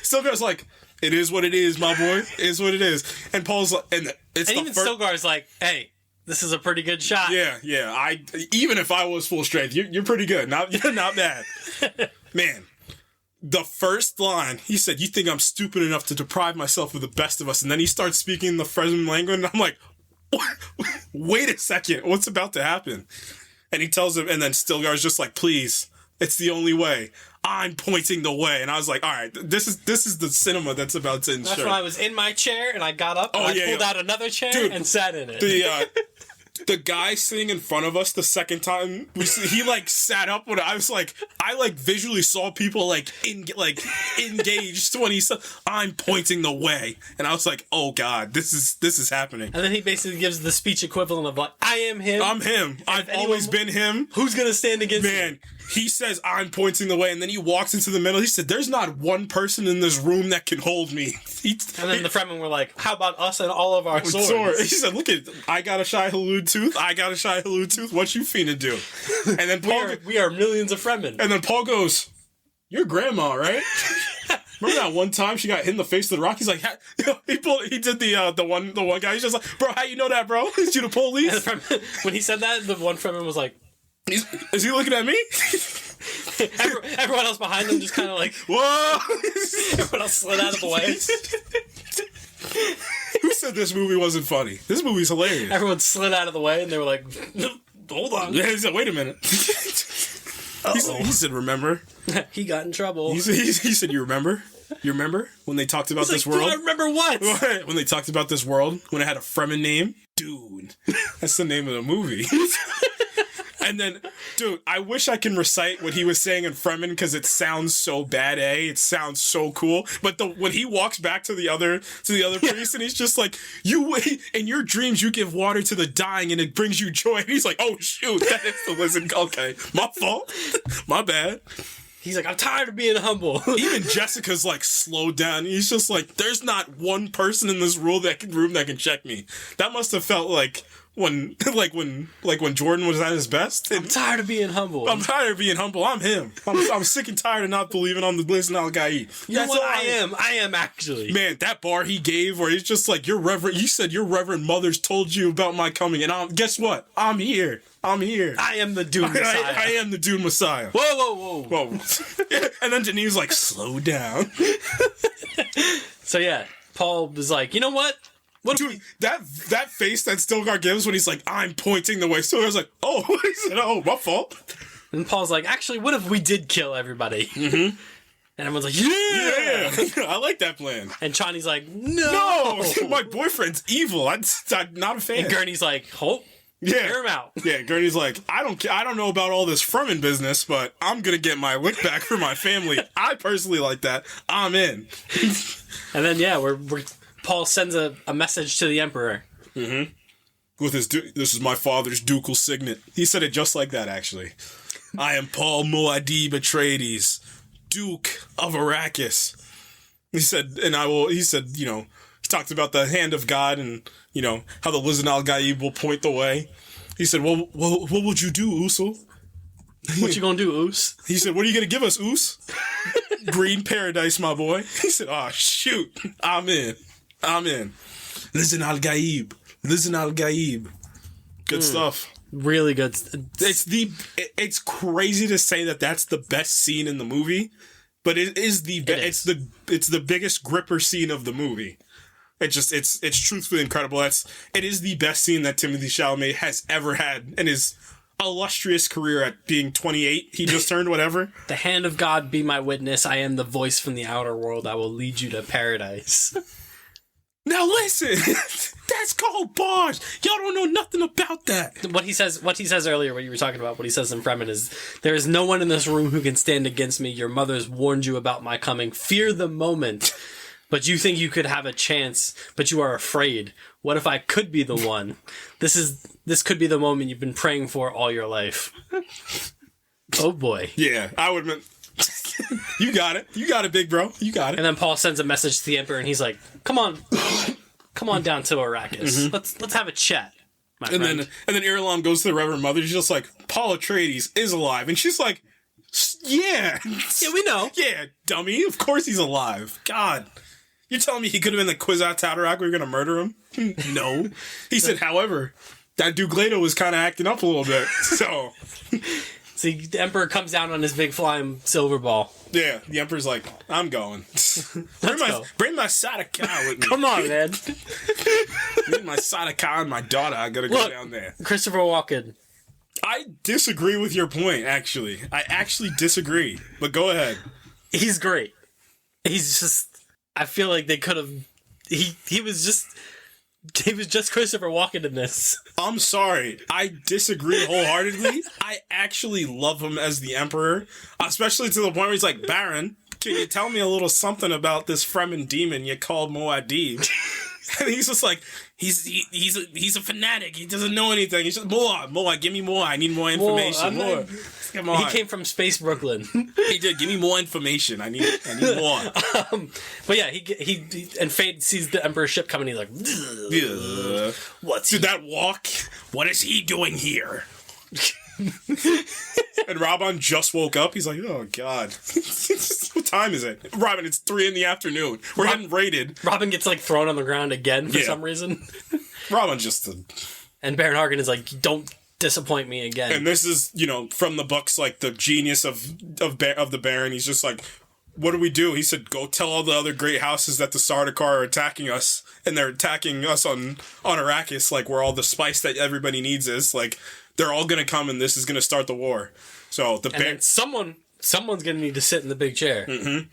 Stilgar's like, "It is what it is, my boy. It is what it is." And Paul's like, Stilgar's like, "Hey, this is a pretty good shot." Yeah. Even if I was full strength, you're pretty good. You're not bad, man. The first line, he said, "You think I'm stupid enough to deprive myself of the best of us?" And then he starts speaking the Fremen language, and I'm like, wait a second, what's about to happen? And he tells him, and then Stilgar's just like, "Please, it's the only way. I'm pointing the way." And I was like, all right, this is the cinema that's about to ensure. That's when I was in my chair, and I got up, and I pulled out another chair, and sat in it. The guy sitting in front of us the second time he like sat up when I was like, I like visually saw people like engaged when he said, "I'm pointing the way," and I was like, oh god, this is happening. And then he basically gives the speech equivalent of like, "I am him. I'm him. I've always been him. Who's gonna stand against me?" Man, he says, "I'm pointing the way," and then he walks into the middle. He said, "There's not one person in this room that can hold me." And then the Fremen were like, "How about us and all of our swords?" He said, "Look at, I got a Shai Hulud tooth. I got a Shai Hulud tooth. What you finna do?" And then Paul, we are millions of Fremen. And then Paul goes, "Your grandma, right?" Remember that one time she got hit in the face with the rock? He's like, he did the one guy. He's just like, "Bro, how you know that, bro? Is you the police?" When he said that, the one Fremen was like, "Is he looking at me?" Everyone else behind them just kind of like, whoa! everyone else slid out of the way. Who said this movie wasn't funny? This movie's hilarious. Everyone slid out of the way, and they were like, hold on. Yeah, he said, wait a minute. He said, remember? He got in trouble. He said, you remember? You remember when they talked about this world? Do I remember what? When they talked about this world, when it had a Fremen name? Dune. That's the name of the movie. And then, dude, I wish I can recite what he was saying in Fremen because it sounds so bad, It sounds so cool. But when he walks back to the other priest and he's just like, you wait, in your dreams you give water to the dying and it brings you joy. And he's like, oh shoot, that is the listen. Okay, my fault. My bad. He's like, I'm tired of being humble. Even Jessica's like slowed down. He's just like, there's not one person in this room that can check me. That must have felt like when Jordan was at his best. I'm tired of being humble. I'm tired of being humble. I'm him. I'm sick and tired of not believing on the Listen Al Gaid. You know what? I am actually. Man, that bar he gave where he's just like, you said your reverend mothers told you about my coming, and guess what? I'm here. I am the Dune Messiah. I am the Dune Messiah. Whoa. And then Denis was like, slow down. So yeah, Paul was like, you know what? Dude, that face that Stilgar gives when he's like, I'm pointing the way. Stilgar's like, oh, he said, oh, my fault. And Paul's like, actually, what if we did kill everybody? Mm-hmm. And everyone's like, yeah, I like that plan. And Chani's like, no, my boyfriend's evil. I'm not a fan. And Gurney's like, oh, hear him out. Yeah, Gurney's like, I don't know about all this Fremen business, but I'm gonna get my lick back for my family. I personally like that. I'm in. And then Paul sends a message to the Emperor. Mm-hmm. With his, this is my father's ducal signet. He said it just like that, actually. I am Paul Atreides, Duke of Arrakis. He said, he talked about the hand of God and, how the Listen Al Gaid will point the way. He said, well, what would you do, Usul? What you gonna do, Oos? He said, what are you gonna give us, Oos? Green paradise, my boy. He said, oh, shoot. I'm in. Listen Al Gaib. Good stuff. Really good. It's crazy to say that that's the best scene in the movie, but it's the biggest gripper scene of the movie. It's truthfully incredible. It is the best scene that Timothée Chalamet has ever had in his illustrious career at being 28. He just turned whatever. The hand of God be my witness. I am the voice from the outer world. I will lead you to paradise. Now listen, that's called bars. Y'all don't know nothing about that. What he says earlier, what you were talking about, what he says in Fremen is, there is no one in this room who can stand against me. Your mothers warned you about my coming. Fear the moment. But you think you could have a chance, but you are afraid. What if I could be the one? This could be the moment you've been praying for all your life. Oh boy. Yeah, I would admit. You got it, big bro. You got it. And then Paul sends a message to the Emperor, and he's like, "Come on down to Arrakis. Mm-hmm. Let's have a chat, my friend." And then Irulan goes to the Reverend Mother. She's just like, Paul Atreides is alive, and she's like, "Yeah, we know. Yeah, dummy. Of course he's alive. God, you're telling me he could have been the Kwisatz Haderach? We're gonna murder him? No." He said, however, that Duke Leto was kind of acting up a little bit, so. See, the Emperor comes down on his big flying silver ball. Yeah, the Emperor's like, I'm going. Bring my Sadaka with me. Come on, man. Bring my Sadaka and my daughter. I gotta go down there. Christopher Walken. I disagree with your point, actually. I actually disagree. But go ahead. He's great. He's just... I feel like they could have... He was just Christopher Walken in this. I'm sorry. I disagree wholeheartedly. I actually love him as the Emperor, especially to the point where he's like, Baron, can you tell me a little something about this Fremen demon you called Muad'Dib? And he's just like, he's a fanatic. He doesn't know anything. He's just, more, give me more. I need more information. More. Come on. He came from Space Brooklyn. He did. Give me more information. I need more. But yeah, and Fade sees the Emperor's ship coming. He's like, what's that walk? What is he doing here? And Robin just woke up. He's like, oh god, what time is it? Robin, it's 3 p.m. We're getting raided. Robin gets like thrown on the ground again for some reason. Robin just and Baron Harkonnen is like, don't disappoint me again. And this is, from the books, like, the genius of the Baron. He's just like, what do we do? He said, go tell all the other great houses that the Sardaukar are attacking us, and they're attacking us on Arrakis, like, where all the spice that everybody needs is. Like, they're all gonna come, and this is gonna start the war. So, the Baron... Someone's gonna need to sit in the big chair. Mm-hmm.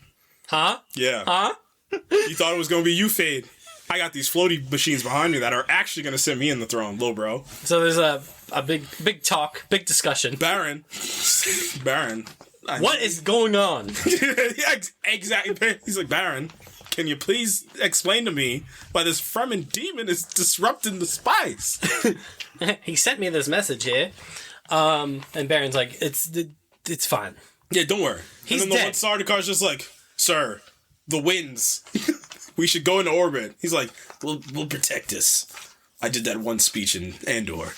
Huh? Yeah. Huh? You thought it was gonna be you, Fade. I got these floaty machines behind me that are actually gonna sit me in the throne, little bro. So there's a big talk, big discussion. Baron. What is going on? Yeah, exactly. He's like, Baron, can you please explain to me why this Fremen demon is disrupting the spice? He sent me this message here. And Baron's like, it's fine. Yeah, don't worry. He's and then dead. the one Sardaukar's just like, sir, the winds. We should go into orbit. He's like, we'll protect us. I did that one speech in Andor.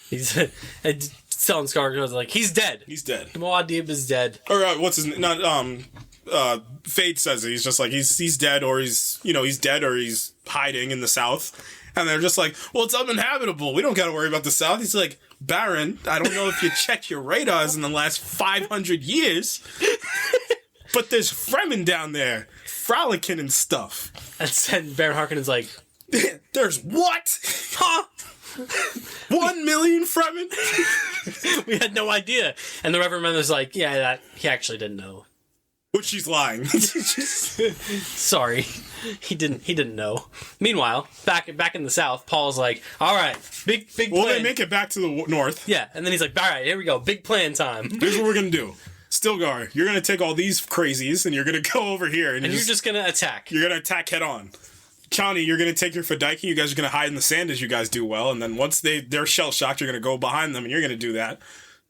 He's telling Skarsgård like, he's dead. He's dead. Muad'Dib is dead. Or what's his name? Not Fade says it. He's just like he's dead, or he's dead, or he's hiding in the south. And they're just like, well, it's uninhabitable. We don't got to worry about the south. He's like, Baron, I don't know if you checked your radars in the last 500 years, but there's Fremen down there frolicking and stuff. And then Baron Harkonnen's like, there's what? Huh? 1 million Fremen? We had no idea. And the Reverend Mother's like, yeah, that he actually didn't know. But she's lying. Sorry. He didn't know. Meanwhile, back in the south, Paul's like, all right, big plan. Well, they make it back to the north. Yeah, and then he's like, all right, here we go, big plan time. Here's what we're going to do. Stilgar, you're going to take all these crazies, and you're going to go over here. And you're just going to attack. You're going to attack head on. Chani, you're going to take your Fadaiki. You guys are going to hide in the sand as you guys do well. And then once they're shell-shocked, you're going to go behind them, and you're going to do that.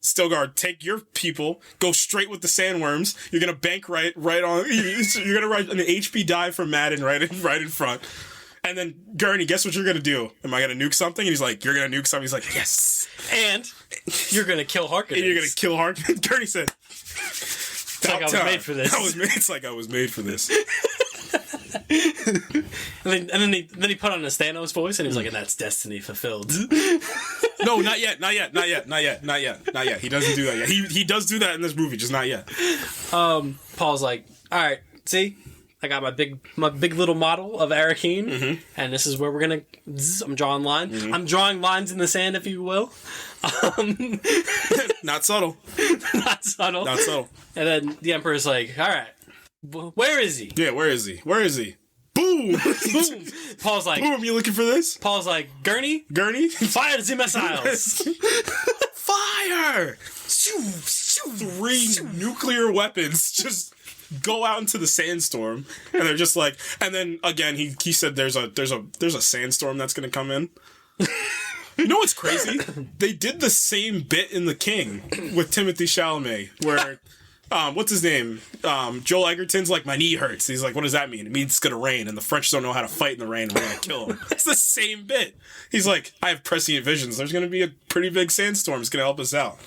Stilgar, take your people, go straight with the sandworms. You're going to bank right on... You're going to ride an HP dive from Madden right in front. And then, Gurney, guess what you're going to do? Am I going to nuke something? And he's like, you're going to nuke something. He's like, yes. And you're going to kill Harkonnen. And you're going to kill Harkonnen. Gurney said... It's like I was made for this. It's like I was made for this. and then he put on a Thanos voice, and he was like, and that's destiny fulfilled. No, not yet. He doesn't do that yet. He does do that in this movie, just not yet. Paul's like, all right, see, I got my big little model of Arrakeen, and this is where we're gonna. I'm drawing lines. I'm drawing lines in the sand, if you will. Not subtle. Not subtle. And then the Emperor's like, all right, where is he? Yeah, where is he? Boom! Boom! Paul's like, boom, you looking for this? Paul's like, Gurney, fire the missiles. Fire! 3 nuclear weapons just go out into the sandstorm, and they're just like, and then again he said there's a sandstorm that's gonna come in. You know what's crazy? They did the same bit in The King with Timothée Chalamet, where what's his name? Joel Egerton's like, my knee hurts. He's like, what does that mean? It means it's gonna rain, and the French don't know how to fight in the rain, and we're gonna kill them. It's the same bit. He's like, I have prescient visions. There's gonna be a pretty big sandstorm. It's gonna help us out.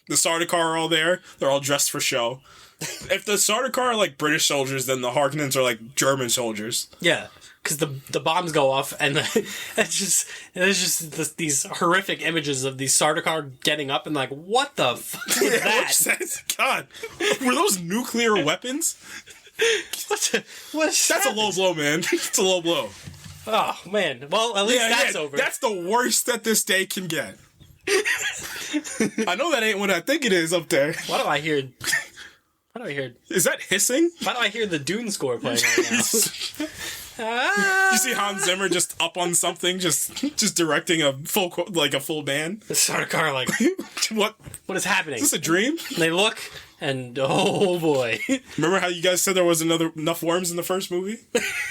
The Sardaukar are all there. They're all dressed for show. If the Sardaukar are like British soldiers, then the Harkonnens are like German soldiers. Yeah. Because the bombs go off, and there's just these horrific images of these Sardaukar getting up and like, what the fuck was that? God, were those nuclear weapons? That's a low blow, man. It's a low blow. Oh man. Well, at least that's over. That's the worst that this day can get. I know that ain't what I think it is up there. Why do I hear? Is that hissing? Why do I hear the Dune score playing right now? You see Hans Zimmer just up on something, just directing a full band. The Sardaukar like, what is happening? Is this a dream? And they look, and oh boy! Remember how you guys said there was enough worms in the first movie?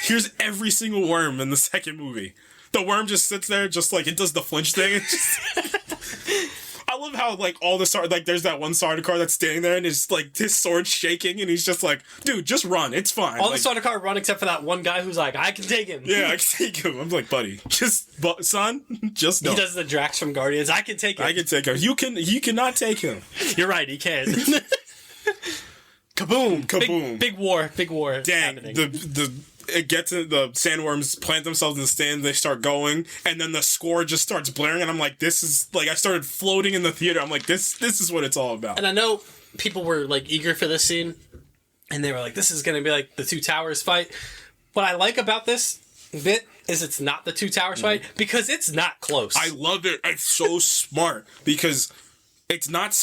Here's every single worm in the second movie. The worm just sits there, just like it does the flinch thing. I love how like all the there's that one Sardaukar that's standing there and is like his sword's shaking and he's just like, dude, just run, it's fine. All the Sardaukar run except for that one guy who's like, I can take him. Yeah, I can take him. I'm like, buddy, son, just don't. He does the Drax from Guardians. I can take him. I can take him. You cannot take him. You're right, he can. kaboom, Kaboom. big war Dang, happening. it gets to the sandworms plant themselves in the stand, they start going, and then the score just starts blaring, and I'm like, this is like, I started floating in the theater. I'm like, this is what it's all about. And I know people were like eager for this scene, and they were like, this is going to be like the Two Towers fight. What I like about this bit is it's not the Two Towers fight, because it's not close. I love it. It's so smart, because it's not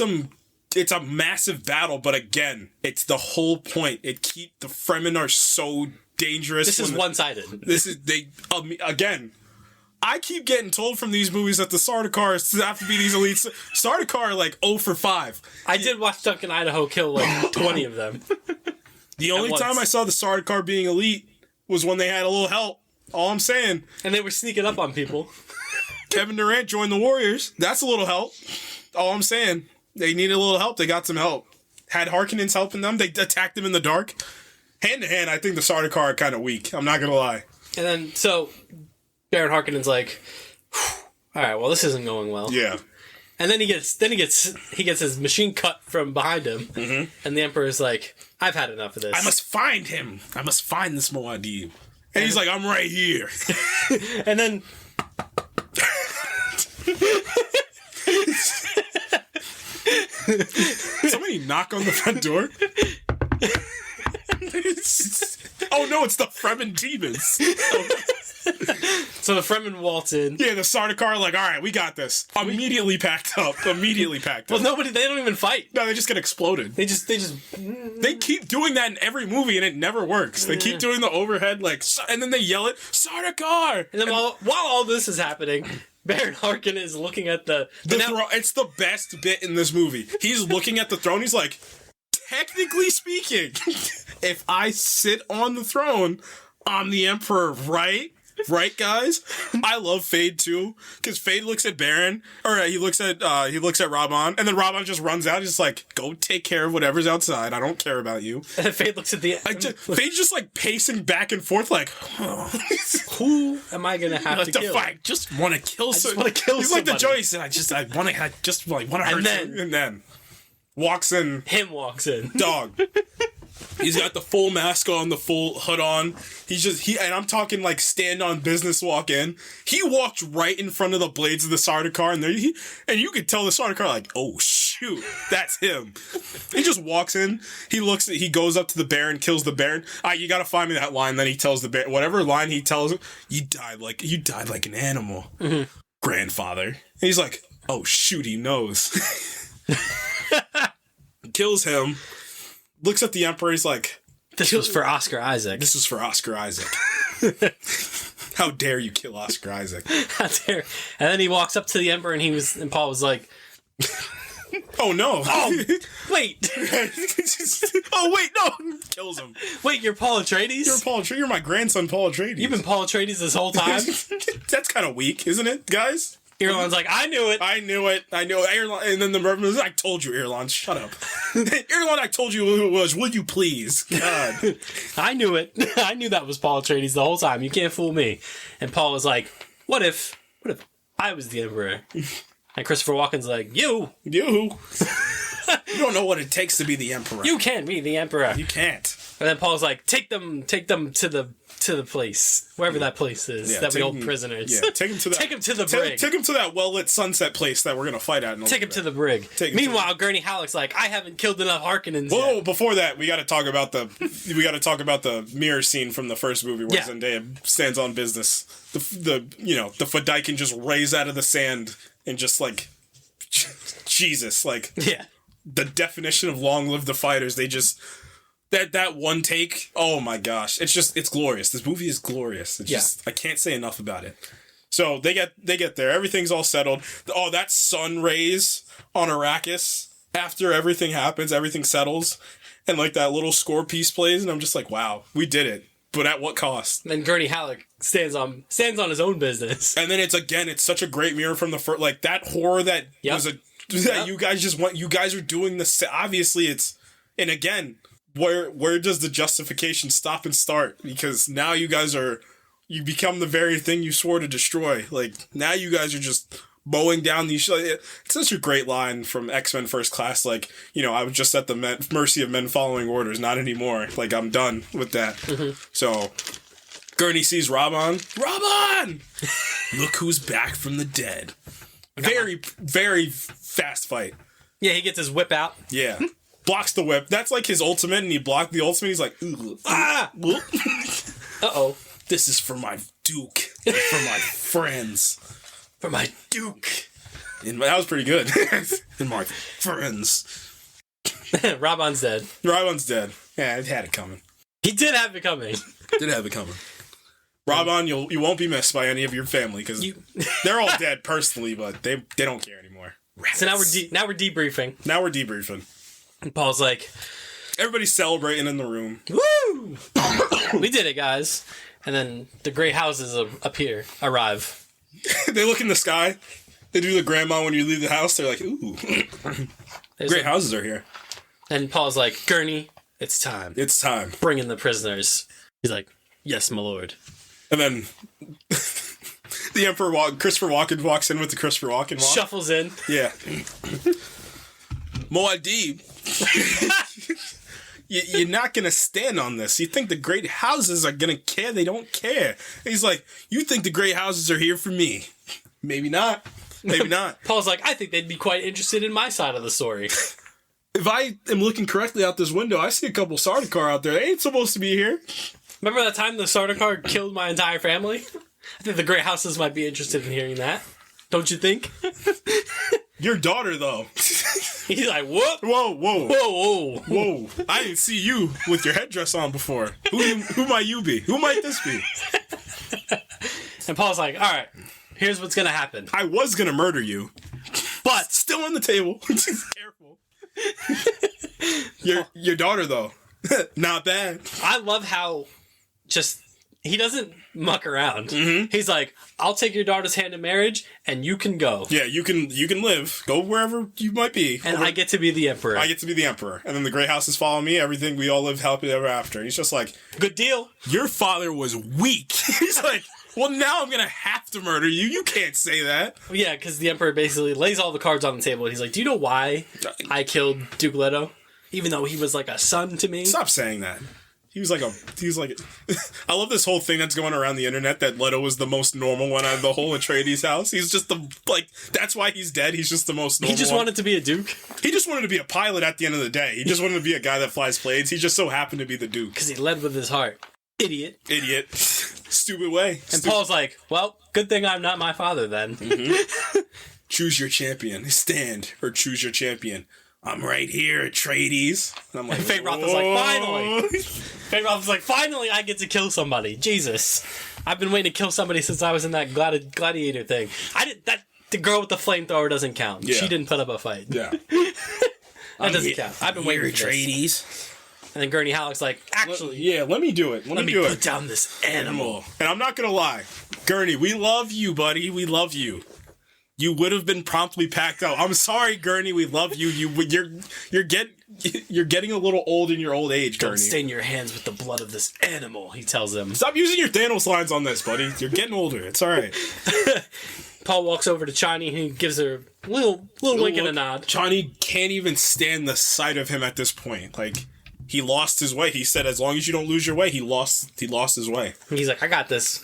it's a massive battle, but again, it's the whole point. The Fremen are so dangerous. This is one-sided. Again, I keep getting told from these movies that the Sardaukar have to be these elites. Sardaukar are like 0 for 5. I did watch Duncan Idaho kill like 20 of them. The only time I saw the Sardaukar being elite was when they had a little help. All I'm saying. And they were sneaking up on people. Kevin Durant joined the Warriors. That's a little help. All I'm saying. They needed a little help. They got some help. Had Harkonnens helping them. They attacked them in the dark. Hand to hand, I think the Sardaukar are kind of weak. I'm not going to lie. And then, so, Baron Harkonnen's like, all right, well, this isn't going well. Yeah. And then he gets his machine cut from behind him, and the Emperor's like, I've had enough of this. I must find him. I must find this Muad'Dib. And he's like, I'm right here. And then... Somebody knock on the front door? Oh no, it's the Fremen demons. So the Fremen waltz in. Yeah, the Sardaukar are like, alright, we got this. Immediately packed up. Well, they don't even fight. No, they just get exploded. They keep doing that in every movie and it never works. They keep doing the overhead, like, and then they yell it, Sardaukar! And then while all this is happening, Baron Harkonnen is looking at the throne. It's the best bit in this movie. He's looking at the throne, he's like, technically speaking, if I sit on the throne, I'm the Emperor, right? Right, guys? I love Fade too, because Fade looks at Baron, or he looks at Raban, and then Raban just runs out. He's like, "Go take care of whatever's outside. I don't care about you." And Fade looks at Fade's just like pacing back and forth, like, who am I gonna have to kill? Fight. Just want to kill. He's somebody. like the Joey said. I just want to hurt you. And then walks in. Dog. He's got the full mask on, the full hood on. And I'm talking like stand-on business walk in. He walked right in front of the blades of the Sardaukar, and you could tell the Sardaukar like, oh shoot, that's him. He just walks in. He goes up to the Baron, kills the Baron. You gotta find me that line. Then he tells the Baron, whatever line he tells him, you died like an animal, grandfather. And he's like, oh shoot, he knows. Kills him. Looks at the Emperor, he's like... This was for Oscar Isaac. This was for Oscar Isaac. How dare you kill Oscar Isaac? How dare... And then he walks up to the Emperor and Paul was like... Oh no. Oh, wait. Oh wait, no. Kills him. Wait, you're Paul Atreides? You're my grandson, Paul Atreides. You've been Paul Atreides this whole time? That's kind of weak, isn't it, guys? Irulan's like, I knew it. Irulan, and then the Reverend was, I told you, Irulan, shut up. Irulan, I told you who it was. Would you please? God. I knew it. I knew that was Paul Atreides the whole time. You can't fool me. And Paul was like, what if I was the Emperor? And Christopher Walken's like, you. You don't know what it takes to be the Emperor. You can't be the Emperor. You can't. And then Paul's like, take them to the place, wherever that place is, that we hold prisoners. Yeah, take him to that. Take him to the brig. Take him to that well-lit sunset place that we're gonna fight at. Take him to the brig. Meanwhile, Gurney Halleck's like, I haven't killed enough Harkonnens yet. Before that, we got to talk about the mirror scene from the first movie where Zendaya stands on business. The Fedaykin just raise out of the sand and just like, Jesus, like, the definition of long live the fighters. They just. That one take, oh my gosh. It's glorious. This movie is glorious. It's just, I can't say enough about it. So they get there. Everything's all settled. Oh, that sun rays on Arrakis after everything happens, everything settles, and like that little score piece plays, and I'm just like, wow, we did it. But at what cost? And then Gurney Halleck stands on his own business. And then it's such a great mirror from the first, like that horror that was you guys just want. You guys are doing this. Obviously, and again. Where does the justification stop and start? Because now you guys you become the very thing you swore to destroy. Like, now you guys are just mowing down these. It's such a great line from X-Men First Class. Like, I was just at the mercy of men following orders. Not anymore. Like, I'm done with that. So, Gurney sees Robon. Robon! Look who's back from the dead. Very, very fast fight. Yeah, he gets his whip out. Yeah. Blocks the whip. That's like his ultimate, and he blocked the ultimate. He's like, ah! Uh-oh. This is for my Duke. For my friends. For my Duke. And that was pretty good. And my friends. Robon's dead. Robon's dead. Yeah, it had it coming. He did have it coming. Did have it coming. Robon, you won't be missed by any of your family because they're all dead personally, but they don't care anymore. Rats. So now we're debriefing. Now we're debriefing. And Paul's like, everybody's celebrating in the room. woo! We did it, guys. And then the gray houses arrive. They look in the sky. They do the grandma when you leave the house. They're like, ooh. Great houses are here. And Paul's like, Gurney, it's time. It's time. Bring in the prisoners. He's like, yes, my lord. And then the Emperor Christopher Walken walks in with the Christopher Walken walk. Shuffles in. Yeah. Moadib. You're not going to stand on this. You think the great houses are going to care? They don't care. He's like, you think the great houses are here for me? Maybe not. Maybe not. Paul's like, I think they'd be quite interested in my side of the story. If I am looking correctly out this window, I see a couple Sardaukar out there. They ain't supposed to be here. Remember that time the Sardaukar killed my entire family? I think the great houses might be interested in hearing that. Don't you think? Your daughter, though. He's like, what? Whoa, whoa. Whoa, whoa. Whoa. I didn't see you with your headdress on before. Who might you be? Who might this be? And Paul's like, all right, here's what's going to happen. I was going to murder you. But still on the table. Careful. Your daughter, though. Not bad. I love how he doesn't muck around. Mm-hmm. He's like, I'll take your daughter's hand in marriage and you can go. Yeah, you can live. Go wherever you might be. And I get to be the emperor. I get to be the emperor. And then the great houses follow me. Everything, we all live happily ever after. He's just like, good deal. Your father was weak. He's like, well, now I'm going to have to murder you. You can't say that. Yeah, because the emperor basically lays all the cards on the table. And he's like, do you know why I killed Duke Leto? Even though he was like a son to me? Stop saying that. He was like I love this whole thing that's going around the internet that Leto was the most normal one out of the whole Atreides house. He's just that's why he's dead. He's just the most normal He just wanted to be a duke? He just wanted to be a pilot at the end of the day. He just wanted to be a guy that flies planes. He just so happened to be the duke. Because he led with his heart. Idiot. Stupid way. And Paul's like, well, good thing I'm not my father then. Mm-hmm. Choose your champion. Stand or choose your champion. I'm right here, Atreides. And I'm like, Fate Roth is like, finally. Fate Roth is like, finally I get to kill somebody. Jesus. I've been waiting to kill somebody since I was in that gladiator thing. The girl with the flamethrower doesn't count. Yeah. She didn't put up a fight. Yeah. That doesn't count. I've been waiting for this. And then Gurney Halleck's like, actually... let me do it. Let me put down this animal. And I'm not going to lie. Gurney, we love you, buddy. We love you. You would have been promptly packed out. I'm sorry, Gurney. We love you. You're getting a little old in your old age, Gurney. Don't stain your hands with the blood of this animal, he tells him. Stop using your Thanos lines on this, buddy. You're getting older. It's all right. Paul walks over to Chani and he gives her a little wink and a nod. Chani can't even stand the sight of him at this point. Like, he lost his way. He said, as long as you don't lose your way, he lost his way. He's like, I got this.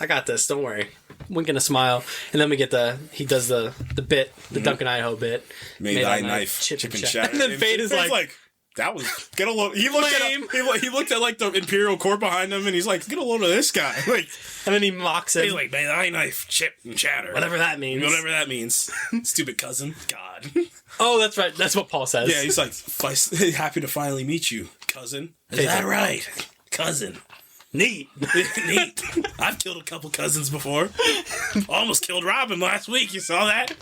Don't worry. Wink and a smile. And then we get he does the bit, the Duncan Idaho bit. May thy knife chip and shatter. And then Fate is like, that was, get a load. He looked at like the Imperial Court behind him and he's like, get a load of this guy. Like, and then he mocks him. He's like, may thy knife chip and shatter. Whatever that means. Stupid cousin. God. Oh, that's right. That's what Paul says. Yeah, he's like, happy to finally meet you, cousin. Is that right? Cousin. Neat. I've killed a couple cousins before. Almost killed Robin last week. You saw that?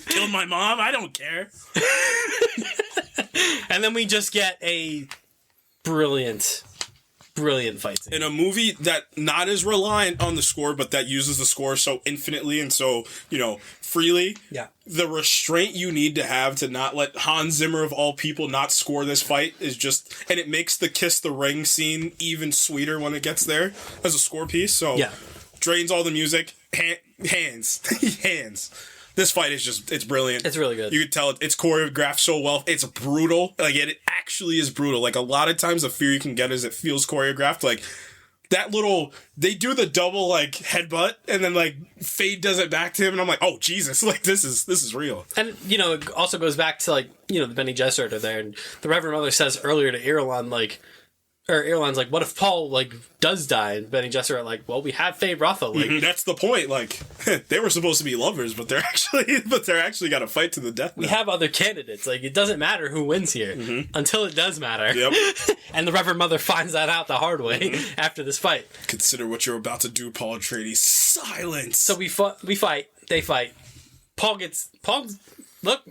Killed my mom. I don't care. And then we just get a brilliant fight scene. In a movie that not as reliant on the score, but that uses the score so infinitely and so, freely. Yeah. The restraint you need to have to not let Hans Zimmer of all people not score this fight is just, and it makes the Kiss the Ring scene even sweeter when it gets there as a score piece. So, yeah. Drains all the music, hands. This fight is just, it's brilliant. It's really good. You can tell it's choreographed so well. It's brutal. Like, it actually is brutal. Like, a lot of times the fear you can get is it feels choreographed. Like, that little, they do the double, like, headbutt, and then, like, Fade does it back to him, and I'm like, oh, Jesus, like, this is real. And, you know, it also goes back to, like, you know, the Bene Gesserit are there, and the Reverend Mother says earlier to Irulan, like, or Irulan's like, what if Paul, like, does die? And Bene Gesserit are like, well, we have Fade Rotha. Like, That's the point. Like, they were supposed to be lovers, but they're actually got to fight to the death. We have other candidates. Like, it doesn't matter who wins here until it does matter. Yep. And the Reverend Mother finds that out the hard way after this fight. Consider what you're about to do, Paul Atreides. Silence. So we fight. They fight. Look.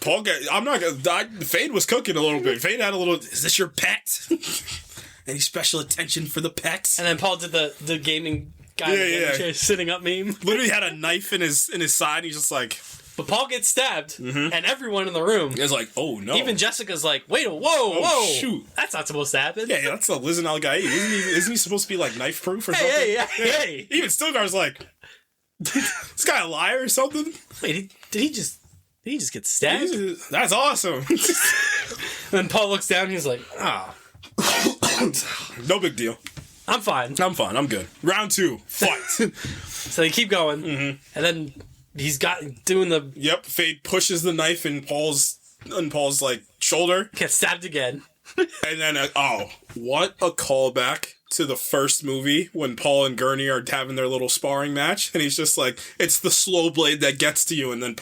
Paul I'm not gonna die. Fade was cooking a little bit. Fade had a little, is this your pet? Any special attention for the pets? And then Paul did the gaming guy in the gaming chair sitting up meme. Literally had a knife in his side, and he's just like... But Paul gets stabbed, and everyone in the room... is like, oh no. Even Jessica's like, wait, whoa. Shoot. That's not supposed to happen. Yeah, that's the Liz and Al Gaid. Isn't he supposed to be like knife proof or something? Hey. Even Stilgar's like, this guy a liar or something? Wait, did he just get stabbed? That's awesome. And then Paul looks down and he's like, no big deal. I'm fine. I'm good. Round 2, fight. So they keep going, and then he's doing the... Yep, Fade pushes the knife in Paul's like shoulder. Gets stabbed again. And then, what a callback to the first movie when Paul and Gurney are having their little sparring match. And he's just like, it's the slow blade that gets to you. And then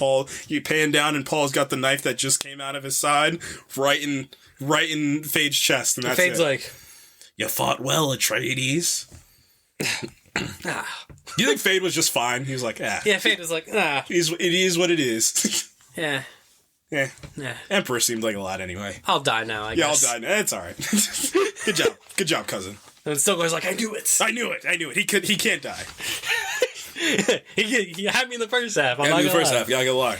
you pan down and Paul's got the knife that just came out of his side right in Fade's chest. And that's Fade's like... You fought well, Atreides. You think Fade was just fine? He was like, Yeah, Fade was like, It is what it is. Yeah. Emperor seemed like a lot anyway. I'll die now, I guess. Yeah, I'll die now. It's alright. Good job, cousin. And Stilgar's like, I knew it. He can't die. he had me in the first half. I'm in not the gonna first lie. half, yeah, I gotta lie.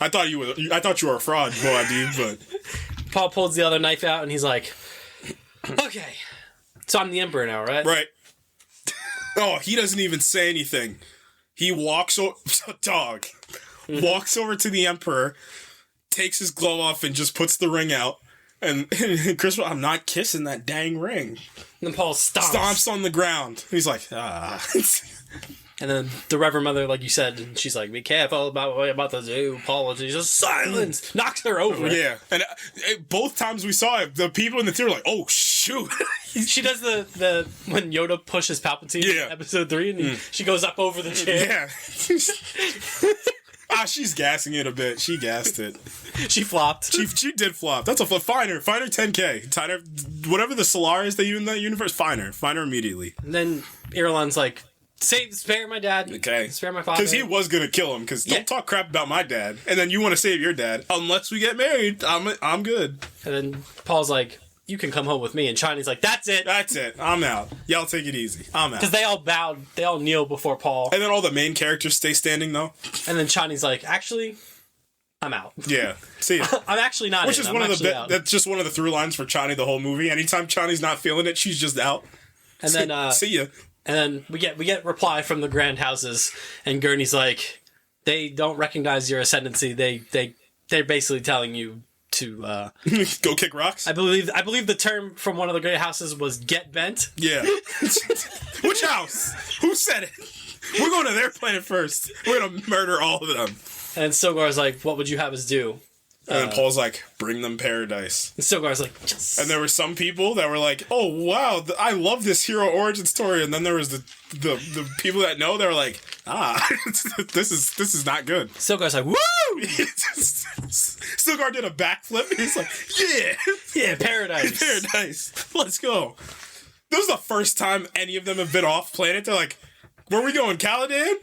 I thought you were a fraud, Boadi, but... Paul pulls the other knife out and he's like, okay, so I'm the Emperor now, right? Right. Oh, he doesn't even say anything. He walks over to the Emperor, takes his glove off and just puts the ring out. And Chris, I'm not kissing that dang ring. And then Paul stomps on the ground. He's like, And then the Reverend Mother, like you said, and she's like, be careful about what you're about to do. Paul is just silence. Knocks her over. Yeah. And both times we saw it, the people in the theater were like, oh, shoot. She does the when Yoda pushes Palpatine in episode 3, and she goes up over the chair. Yeah. She's gassing it a bit. She gassed it. She flopped. She did flop. That's a flop. Finer 10K. Finer, whatever the Solaris they use in that universe, finer immediately. And then Irulan's like, spare my dad. Okay. Spare my father. Because he was going to kill him. Because don't talk crap about my dad. And then you want to save your dad. Unless we get married, I'm good. And then Paul's like, you can come home with me. And Chani's like, that's it. I'm out. Y'all take it easy. I'm out. Because they all bowed. They all kneel before Paul. And then all the main characters stay standing, though. And then Chani's like, actually, I'm out. Yeah. See ya. I'm actually not Which in. is I'm that's just one of the through lines for Chani the whole movie. Anytime Chani's not feeling it, she's just out. And then see ya. And then we get reply from the Grand Houses, and Gurney's like, they don't recognize your ascendancy. They're basically telling you to go kick rocks. I believe the term from one of the Great Houses was get bent. Yeah. Which house? Who said it? We're going to their planet first. We're gonna murder all of them. And Stilgar's like, what would you have us do? And then Paul's like, bring them paradise. And Stilgar's like, yes. And there were some people that were like, oh, wow, I love this hero origin story. And then there was the people that know, they were like, this is not good. Stilgar's like, woo! Stilgar did a backflip. He's like, yeah, paradise. Let's go. This is the first time any of them have been off planet. They're like, where are we going, Caladan?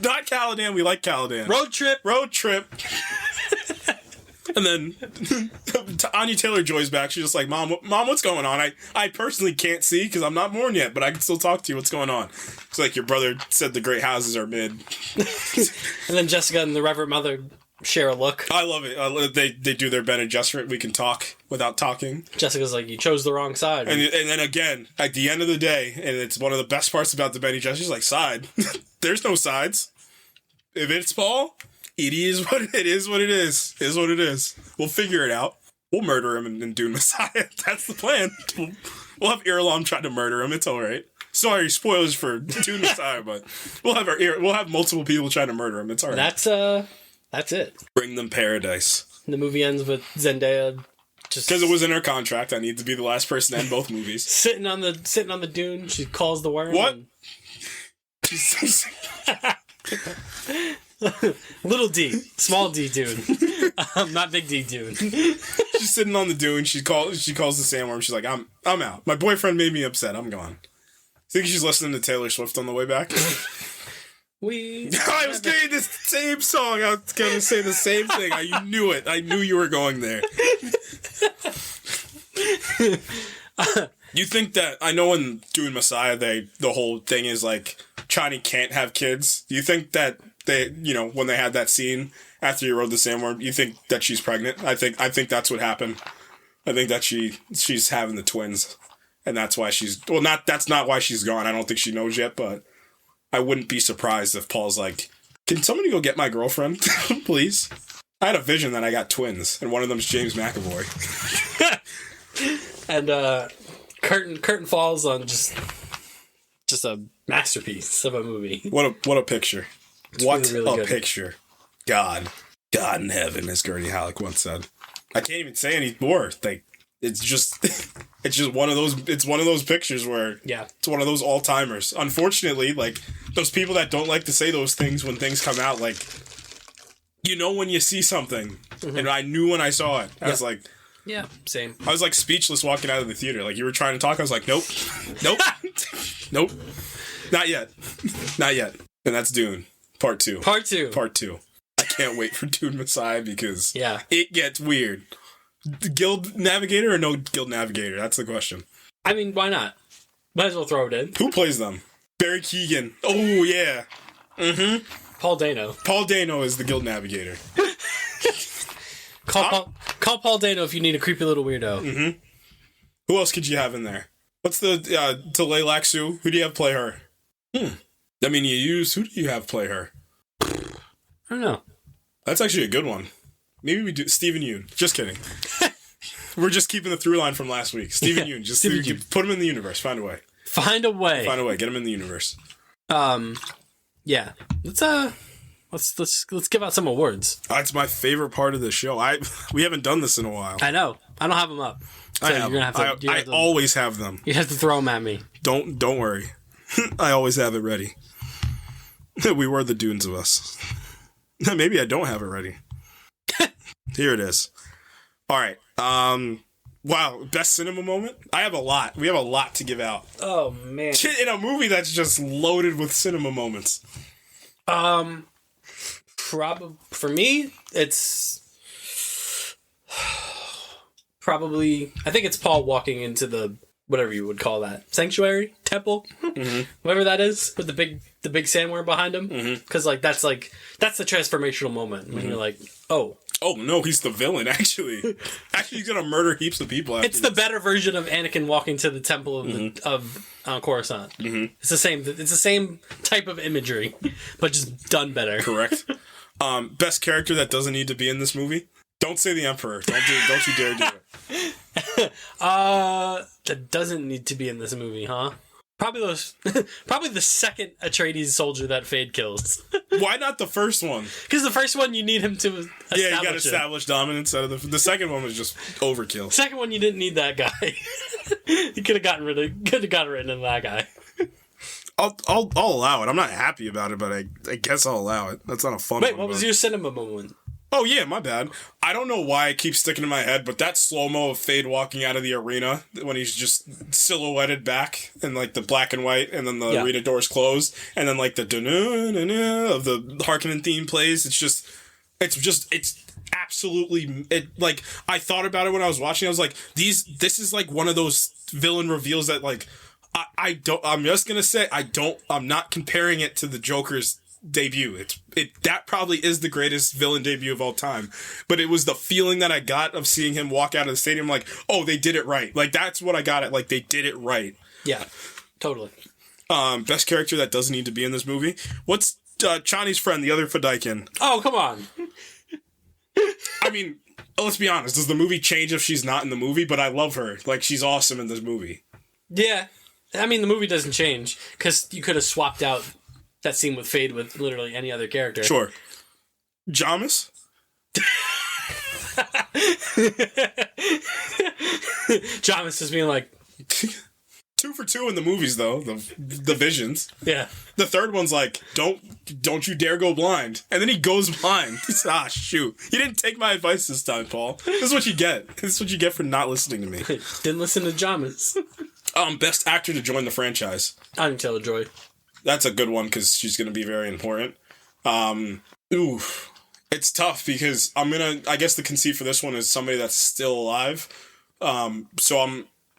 Not Caladan, we like Caladan. Road trip. And then Anya Taylor-Joy's back. She's just like, Mom, what's going on? I personally can't see because I'm not born yet, but I can still talk to you. What's going on? It's like, your brother said the Great Houses are mid. And then Jessica and the Reverend Mother share a look. I love it. They do their Bene Gesserit. We can talk without talking. Jessica's like, you chose the wrong side. And then again, at the end of the day, and it's one of the best parts about the Bene Gesserit, she's like, side. There's no sides. If it's Paul, It is what it is. What it is what it is. We'll figure it out. We'll murder him in Dune Messiah. That's the plan. We'll have Irulan try to murder him. It's all right. Sorry, spoilers for Dune Messiah, but we'll have multiple people trying to murder him. It's all right. That's it. Bring them paradise. The movie ends with Zendaya just because it was in her contract. I need to be the last person to end both movies. sitting on the dune. She calls the worm. What? Little D, small D dune, not big D dune. She's sitting on the dune. She calls the sandworm. She's like, I'm out. My boyfriend made me upset. I'm gone. Think she's listening to Taylor Swift on the way back? I was getting the same song. I was gonna say the same thing. I knew it. I knew you were going there. You think that I know in Dune Messiah the whole thing is like Chani can't have kids. Do you think that they, when they had that scene after you rode the sandworm, you think that she's pregnant? I think that's what happened. I think that she's having the twins, and that's why that's not why she's gone. I don't think she knows yet, but I wouldn't be surprised if Paul's like, can somebody go get my girlfriend, please? I had a vision that I got twins, and one of them's James McAvoy. And curtain falls on just a masterpiece of a movie. What a picture! What really a good. picture! God in heaven, as Gurney Halleck once said. I can't even say any more. Like it's just one of those. It's one of those pictures where it's one of those all timers. Unfortunately, like those people that don't like to say those things when things come out, like when you see something, and I knew when I saw it, I was like. Yeah, same. I was like speechless walking out of the theater. Like you were trying to talk, I was like, nope, nope, not yet. And that's Dune Part Two. Part Two. I can't wait for Dune Messiah because it gets weird. Guild Navigator or no Guild Navigator? That's the question. I mean, why not? Might as well throw it in. Who plays them? Barry Keoghan. Oh yeah. Paul Dano. Paul Dano is the Guild Navigator. Call Paul Dano if you need a creepy little weirdo. Who else could you have in there? What's the Talay Laksu? Who do you have play her? I mean, who do you have play her? I don't know. That's actually a good one. Maybe we do Stephen Yoon. Just kidding. We're just keeping the through line from last week. Stephen Yoon. Just put him in the universe. Find a way. Find a way. Get him in the universe. Yeah. Let's give out some awards. It's my favorite part of the show. We haven't done this in a while. I know. I don't have them up. So I have them. I always have them. You have to throw them at me. Don't worry. I always have it ready. We were the Dunes of us. Maybe I don't have it ready. Here it is. All right. Wow. Best cinema moment? I have a lot. We have a lot to give out. Oh, man. In a movie that's just loaded with cinema moments. For me, it's probably, I think it's Paul walking into the, whatever you would call that, sanctuary, temple, whatever that is, with the big sandworm behind him. Because that's the transformational moment when you're like, oh no, he's the villain. Actually, he's gonna murder heaps of people. It's the better version of Anakin walking to the temple of Coruscant. It's the same type of imagery, but just done better. Correct. Best character that doesn't need to be in this movie? Don't say the Emperor. Don't you dare do it. That doesn't need to be in this movie, huh? Probably the second Atreides soldier that Fade kills. Why not the first one? Because the first one you need him to establish you got to establish dominance. Out of the second one was just overkill. Second one you didn't need that guy. You could have gotten rid of that guy. I'll allow it. I'm not happy about it, but I guess I'll allow it. That's not a fun. Wait, what was your cinema moment? Oh yeah, my bad. I don't know why it keeps sticking in my head, but that slow-mo of Fade walking out of the arena when he's just silhouetted back in like the black and white, and then the arena doors close, and then like the da-na-na-na of the Harkonnen theme plays. It's absolutely like I thought about it when I was watching. I was like, this is like one of those villain reveals that like I'm just gonna say I'm not comparing it to the Joker's debut. That probably is the greatest villain debut of all time, but it was the feeling that I got of seeing him walk out of the stadium like, oh, they did it right. Like that's what I got it. Like they did it right. Yeah, totally. Best character that doesn't need to be in this movie. What's Chani's friend, the other Fadaikin. Oh, come on. I mean, let's be honest. Does the movie change if she's not in the movie? But I love her. Like, she's awesome in this movie. Yeah. I mean, the movie doesn't change, because you could have swapped out that scene with Fade with literally any other character. Sure. Jamis? Jamis just being like... 2 for 2 in the movies, though. The visions. Yeah. The third one's like, don't you dare go blind. And then he goes blind. Shoot. You didn't take my advice this time, Paul. This is what you get. This is what you get for not listening to me. Didn't listen to Jamis. Best actor to join the franchise. I'm Taylor-Joy. That's a good one, because she's going to be very important. It's tough, because I guess the conceit for this one is somebody that's still alive. So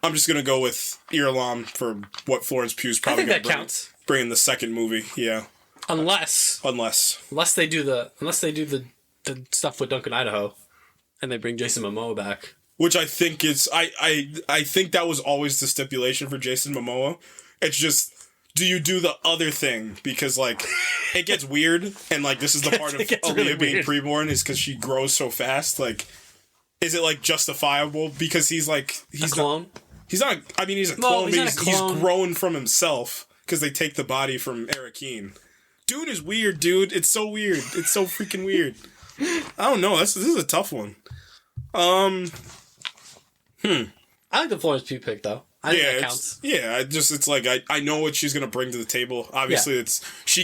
I'm just going to go with Irulan for what Florence Pugh's probably going to counts. Bring in the second movie. Yeah. Unless they do the stuff with Duncan Idaho and they bring Jason Momoa back. Which I think is I think that was always the stipulation for Jason Momoa. It's just, do you do the other thing? Because, like, it gets weird, and, like, this is the part of Aaliyah really being preborn, is because she grows so fast. Like, is it, like, justifiable? Because he's a clone. He's not. I mean, he's a clone, but he's grown from himself, because they take the body from Arakeen. Dune is weird, dude. It's so weird. It's so freaking weird. I don't know. This is a tough one. I like the Florence Pugh pick, though. I think that counts. It's like, I know what she's gonna bring to the table. Obviously, she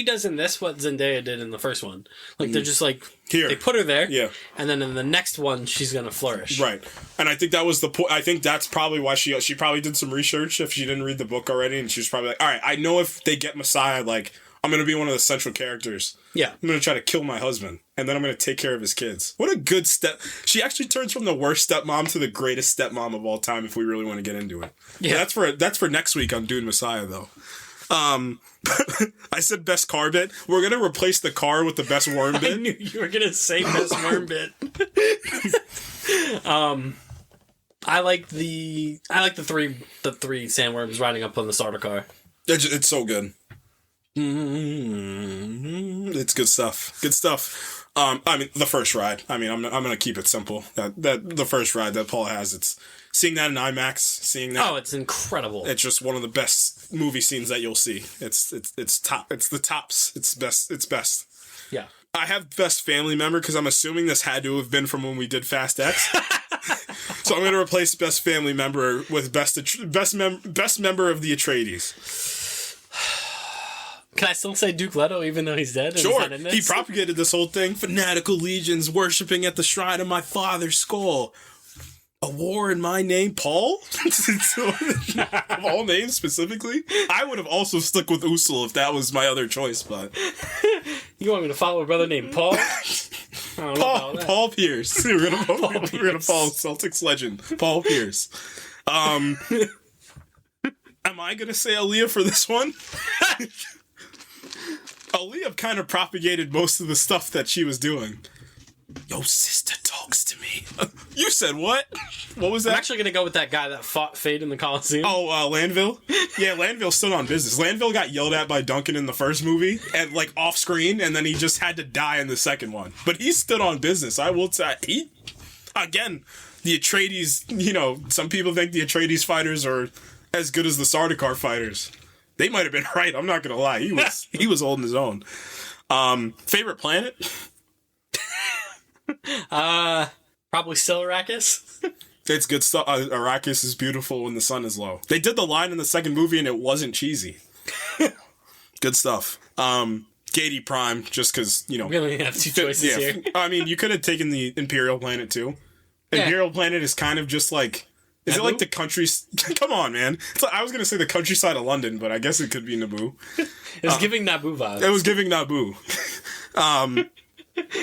does in this what Zendaya did in the first one. Like, they're just like, they put her there, and then in the next one, she's gonna flourish. Right. And I think that was the point. I think that's probably why she probably did some research if she didn't read the book already, and she was probably like, all right, I know if they get Messiah, like, I'm going to be one of the central characters. Yeah. I'm going to try to kill my husband, and then I'm going to take care of his kids. What a good step. She actually turns from the worst stepmom to the greatest stepmom of all time, if we really want to get into it. Yeah. But that's for next week on Dune Messiah, though. I said best car bit. We're going to replace the car with the best worm bit. I knew you were going to say best worm bit. I like the three sandworms riding up on the starter car. It's so good. It's good stuff. Good stuff. I mean, the first ride. I mean, I'm gonna keep it simple. That the first ride that Paul has. It's seeing that in IMAX. Seeing that. Oh, it's incredible. It's just one of the best movie scenes that you'll see. It's top. It's the tops. It's best. It's best. Yeah. I have best family member because I'm assuming this had to have been from when we did Fast X. So I'm gonna replace best family member with best member of the Atreides. Can I still say Duke Leto even though he's dead? Sure. He propagated this whole thing. Fanatical legions worshipping at the shrine of my father's skull. A war in my name, Paul? Of all names specifically? I would have also stuck with Usul if that was my other choice, but... You want me to follow a brother named Paul? Paul Pierce. We're gonna follow Celtics legend, Paul Pierce. Am I gonna say Aaliyah for this one? Aaliyah kind of propagated most of the stuff that she was doing. Yo, sister talks to me. You said what? What was that? I'm actually going to go with that guy that fought Fade in the Coliseum. Oh, Landville? Yeah, Landville stood on business. Landville got yelled at by Duncan in the first movie, and like off screen, and then he just had to die in the second one. But he stood on business. I will say, again, the Atreides, some people think the Atreides fighters are as good as the Sardaukar fighters. They might have been right. I'm not gonna lie. He was holding his own. Favorite planet? Probably still Arrakis. It's good stuff. Arrakis is beautiful when the sun is low. They did the line in the second movie and it wasn't cheesy. Good stuff. Gady Prime, just because we only have two choices here. I mean, you could have taken the Imperial planet too. Imperial planet is kind of just like. Is Naboo? It like the country... Come on, man. I was going to say the countryside of London, but I guess it could be Naboo. It was giving Naboo vibes. It was giving Naboo.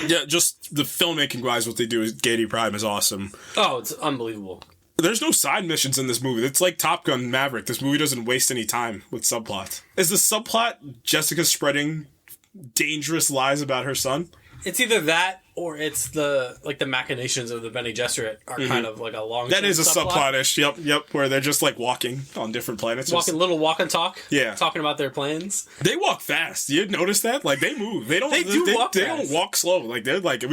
Yeah, just the filmmaking-wise, what they do is Gady Prime is awesome. Oh, it's unbelievable. There's no side missions in this movie. It's like Top Gun Maverick. This movie doesn't waste any time with subplots. Is the subplot Jessica spreading dangerous lies about her son? It's either that or it's the machinations of the Bene Gesserit are kind of like a long. That is a subplot-ish. Yep. Where they're just like walking on different planets. Little walk and talk. Yeah. Talking about their plans. They walk fast. You notice that? Like they move. They don't. They walk They fast. don't walk slow. Like they're like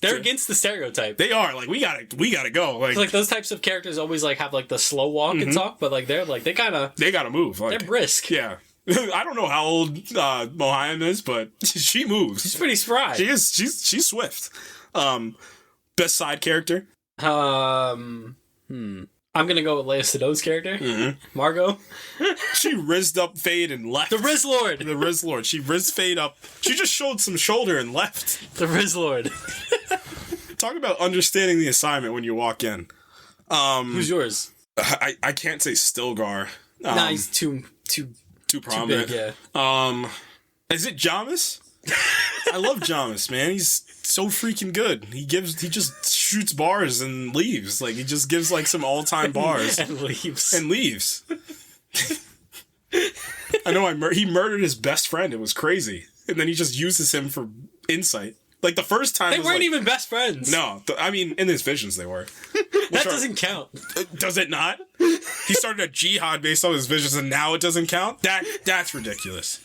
They're against the stereotype. They are like we gotta go. Like those types of characters always like have like the slow walk and talk, but like they're like they gotta move. Like, they're brisk. Yeah. I don't know how old Mohayim is, but she moves. She's pretty spry. She is. She's swift. Best side character. I'm gonna go with Leia Sedo's character, Margot. She rizzed up Fade and left. The Riz Lord. The Riz Lord. She rizzed Fade up. She just showed some shoulder and left. The Riz Lord. Talk about understanding the assignment when you walk in. Who's yours? I can't say Stilgar. Nah, he's too prominent. Too big, yeah. Is it Jamis? I love Jamis, man. He's so freaking good. He just shoots bars and leaves. Like he just gives like some all-time bars and leaves. I know he murdered his best friend. It was crazy. And then he just uses him for insight. Like the first time they weren't even best friends. No, I mean in his visions they were. That doesn't count. Does it not? He started a jihad based on his visions, and now it doesn't count. That's ridiculous.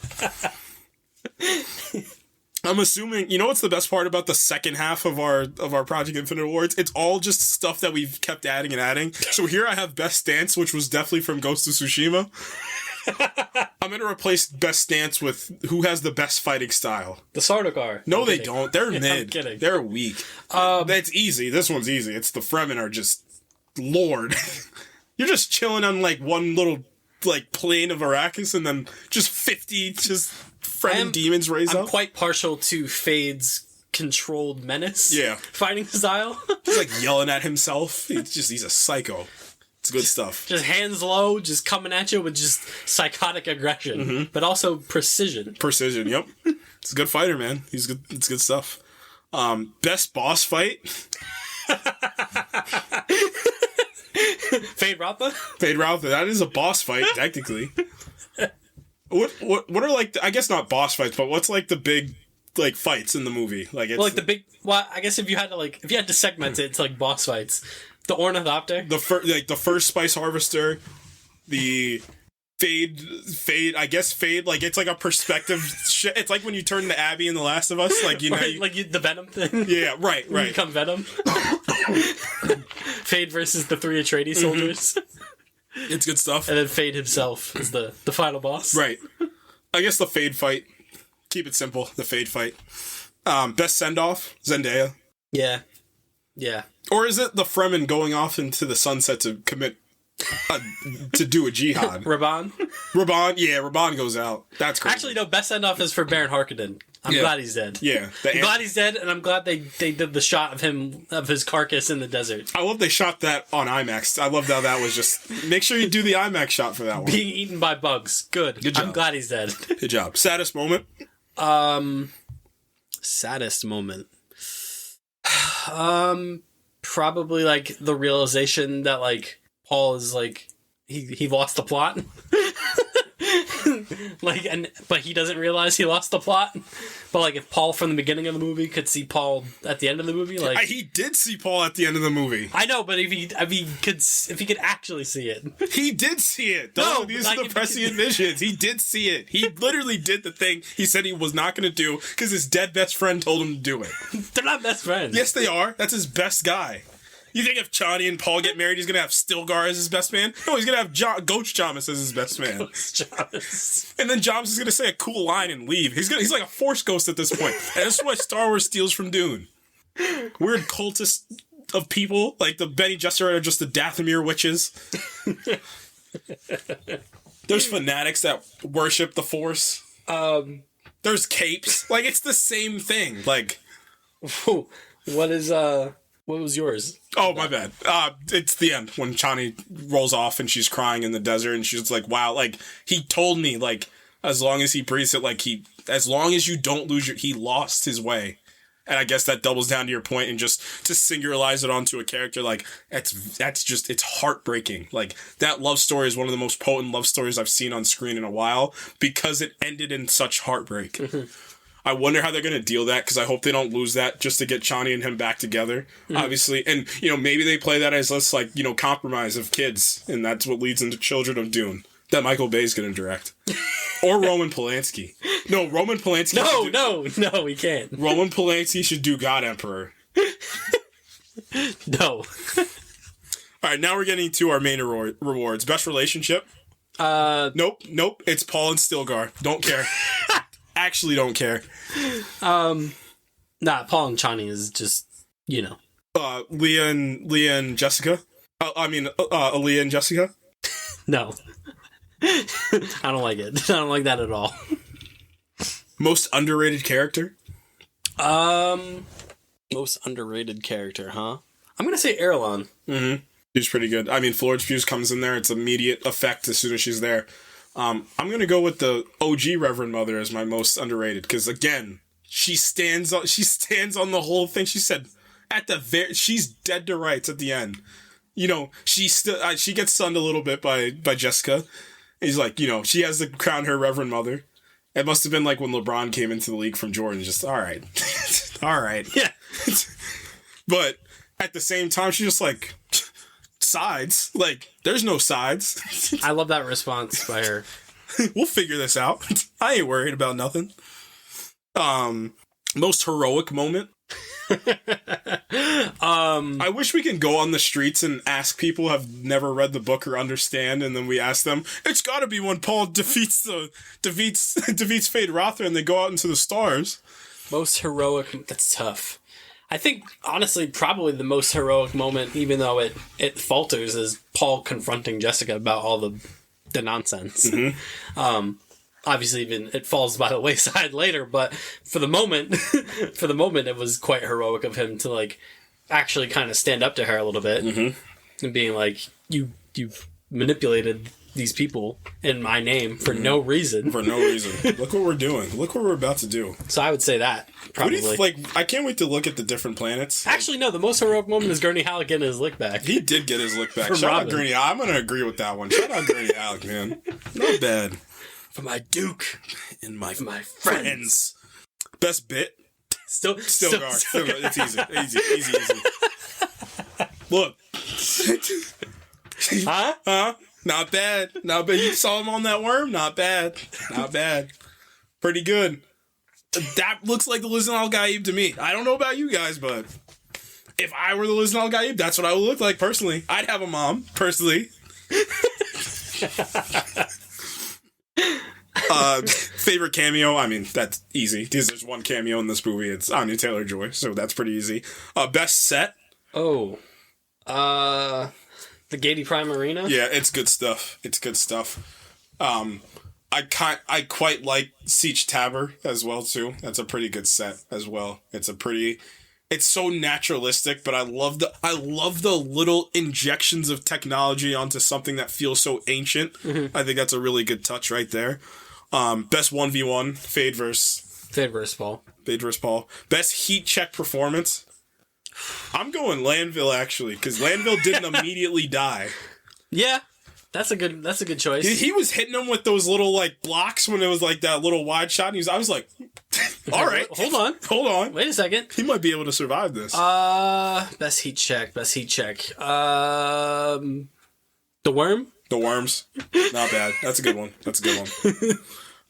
I'm assuming you know what's the best part about the second half of our Project Infinite Awards? It's all just stuff that we've kept adding and adding. So here I have Best Stance, which was definitely from Ghost of Tsushima. I'm gonna replace Best Stance with who has the best fighting style. The Sardaukar. No, they don't. They're mid. I'm kidding. They're weak. That's easy. This one's easy. It's the Fremen are just Lord. You're just chilling on like one little like plane of Arrakis, and then just 50 just Fremen demons raise up. I'm quite partial to Fade's controlled menace. Yeah, fighting style. He's like yelling at himself. He's a psycho. It's good stuff. Just hands low, just coming at you with just psychotic aggression, but also precision. Precision, yep. It's a good fighter, man. He's good. It's good stuff. Best boss fight. Fade Rautha? Fade Rautha. That is a boss fight, technically. What are like? I guess not boss fights, but what's like the big like fights in the movie? Like it's I guess if you had to segment it to like boss fights. The Ornithopter? The first Spice Harvester, the Fade, I guess Fade, like, it's like a perspective shit. It's like when you turn to Abby in The Last of Us, like, you know. The Venom thing? Yeah, right. You become Venom. Fade versus the 3 Atreides soldiers. It's good stuff. And then Fade himself is the final boss. Right. I guess the Fade fight. Keep it simple, the Fade fight. Best send-off, Zendaya. Yeah. Yeah. Or is it the Fremen going off into the sunset to commit to do a jihad? Raban? Yeah, Raban goes out. That's crazy. Actually, no, best send-off is for Baron Harkonnen. I'm glad he's dead. Yeah. I'm glad he's dead, and I'm glad they did the shot of his carcass in the desert. I love they shot that on IMAX. I love how that was just... Make sure you do the IMAX shot for that one. Being eaten by bugs. Good job. I'm glad he's dead. Good job. Saddest moment? Saddest moment. Probably like the realization that like Paul is like he lost the plot. But he doesn't realize he lost the plot. But like if Paul from the beginning of the movie could see Paul at the end of the movie, like he did see Paul at the end of the movie. I know, but if he could actually see it, he did see it. No, these are the prescient visions. He did see it. He literally did the thing he said he was not going to do because his dead best friend told him to do it. They're not best friends. Yes, they are. That's his best guy. You think if Chani and Paul get married, he's gonna have Stilgar as his best man? No, he's gonna have Ghost Jamis as his best man. Ghost Jamis. And then Jamis is gonna say a cool line and leave. He's like a Force ghost at this point. And this is what Star Wars steals from Dune. Weird cultists of people, like the Bene Gesserit are just the Dathomir witches. There's fanatics that worship the Force. There's capes. Like, it's the same thing. Like, what was yours? Oh, my bad. It's the end when Chani rolls off and she's crying in the desert and she's like, wow, like, he told me, like, as long as he breathes it, like, as long as you don't lose he lost his way. And I guess that doubles down to your point, and just to singularize it onto a character, like, it's heartbreaking. Like, that love story is one of the most potent love stories I've seen on screen in a while because it ended in such heartbreak. I wonder how they're going to deal that, because I hope they don't lose that just to get Chani and him back together, obviously. And, you know, maybe they play that as less, like, you know, compromise of kids, and that's what leads into Children of Dune, that Michael Bay's going to direct. Or Roman Polanski. No, Roman Polanski. No, we can't. Roman Polanski should do God Emperor. No. All right, now we're getting to our main rewards. Best relationship. Nope. It's Paul and Stilgar. Don't care. Actually, don't care. Nah, Paul and Chani is just, you know. Leah and Jessica. Aaliyah and Jessica. No. I don't like it. I don't like that at all. Most underrated character. Most underrated character, huh? I'm gonna say Erlon. Mm-hmm. She's pretty good. I mean, Florence Pugh comes in there. It's immediate effect as soon as she's there. I'm going to go with the OG Reverend Mother as my most underrated. Because, again, she stands on the whole thing. She said, she's dead to rights at the end. You know, she gets sunned a little bit by Jessica. He's like, you know, she has to crown her Reverend Mother. It must have been like when LeBron came into the league from Jordan. Just, all right. All right. Yeah. But at the same time, she's just like... sides. Like, there's no sides. I love that response by her. We'll figure this out. I ain't worried about nothing. Most heroic moment. I wish we could go on the streets and ask people who have never read the book or understand, and then we ask them, it's gotta be when Paul defeats Fade Rotha and they go out into the stars. Most heroic... That's tough. I think, honestly, probably the most heroic moment, even though it falters, is Paul confronting Jessica about all the nonsense. Mm-hmm. Obviously, even it falls by the wayside later, but for the moment, it was quite heroic of him to, like, actually kind of stand up to her a little bit, and being like, you manipulated these people in my name for no reason. For no reason. Look what we're doing. Look what we're about to do. So I would say that, probably. I can't wait to look at the different planets. Actually, no, the most heroic moment is Gurney Halleck getting his lick back. He did get his lick back. From Shout Robin. out Gurney. I'm going to agree with that one. Shout out Gurney Halleck, man. Not bad. For my Duke And my friends. Best bit? Still guard. It's easy. Look. Huh? Not bad. You saw him on that worm? Not bad. Pretty good. That looks like the Liznal Al Gaib to me. I don't know about you guys, but if I were the Liznal Al Gaib, that's what I would look like personally. I'd have a mom, personally. Favorite cameo? I mean, that's easy. There's one cameo in this movie. It's Anya Taylor-Joy, so that's pretty easy. Best set? Oh. The Gaiety Prime Arena? Yeah, it's good stuff. I quite like Siege Tabor as well, too. That's a pretty good set as well. It's so naturalistic, but I love the little injections of technology onto something that feels so ancient. Mm-hmm. I think that's a really good touch right there. Best 1v1, Fade versus Paul. Best heat check performance. I'm going Landville, actually, because Landville didn't immediately die. Yeah, that's a good choice. He was hitting them with those little, like, blocks when it was, like, that little wide shot, and I was like, all right. Hold on. Wait a second. He might be able to survive this. Best heat check. The Worm? The Worms. Not bad. That's a good one.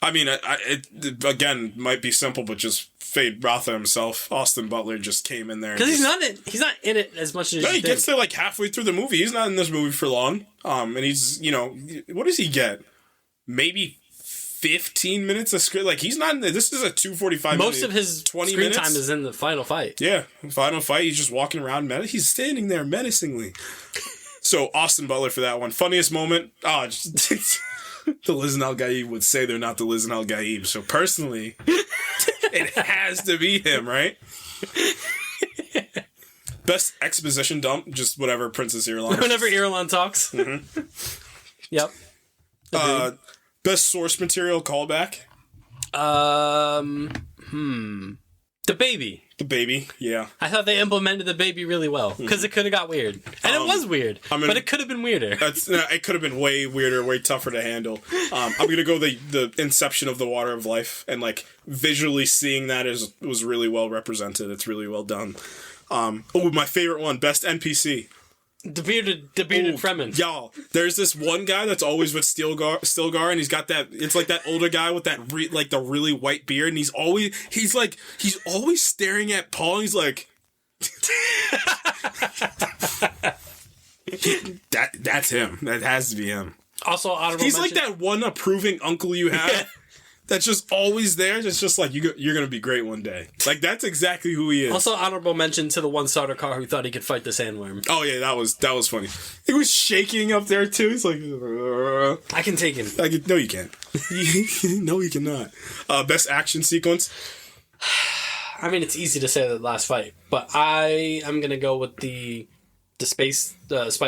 I mean, it again, might be simple, but just Fade Rotha himself, Austin Butler, just came in there. Because he's not in it as much as he gets there like halfway through the movie. He's not in this movie for long. And he's, what does he get? Maybe 15 minutes of script. Like, he's not in this is a 2:45. Most of his 20 screen minutes. time is in the final fight. Yeah, final fight. He's just walking around. He's standing there menacingly. So Austin Butler for that one. Funniest moment. The Liznal Al Gaib would say they're not the Liznal Al Gaib. So personally, it has to be him, right? Best exposition dump, just whatever Princess Irulan. Whenever Irulan talks. Mm-hmm. Yep. Best source material callback. The baby. The baby, yeah. I thought they implemented the baby really well, because it could have got weird. And it was weird, but it could have been weirder. It could have been way weirder, way tougher to handle. I'm going to go the inception of the water of life, and like visually seeing that was really well represented. It's really well done. My favorite one, best NPC. The bearded Fremen. Y'all, there's this one guy that's always with Stilgar, and he's got that. It's like that older guy with that the really white beard, and he's always staring at Paul. And he's like, that's him. That has to be him. Also, honorable he's mention. like that one approving uncle you have. That's just always there. It's just like, you're going to be great one day. Like, that's exactly who he is. Also, honorable mention to the one starter car who thought he could fight the sandworm. Oh, yeah, that was funny. He was shaking up there, too. He's like, I can take him. No, you can't. No, you cannot. Best action sequence? I mean, it's easy to say the last fight, but I am going to go with the spice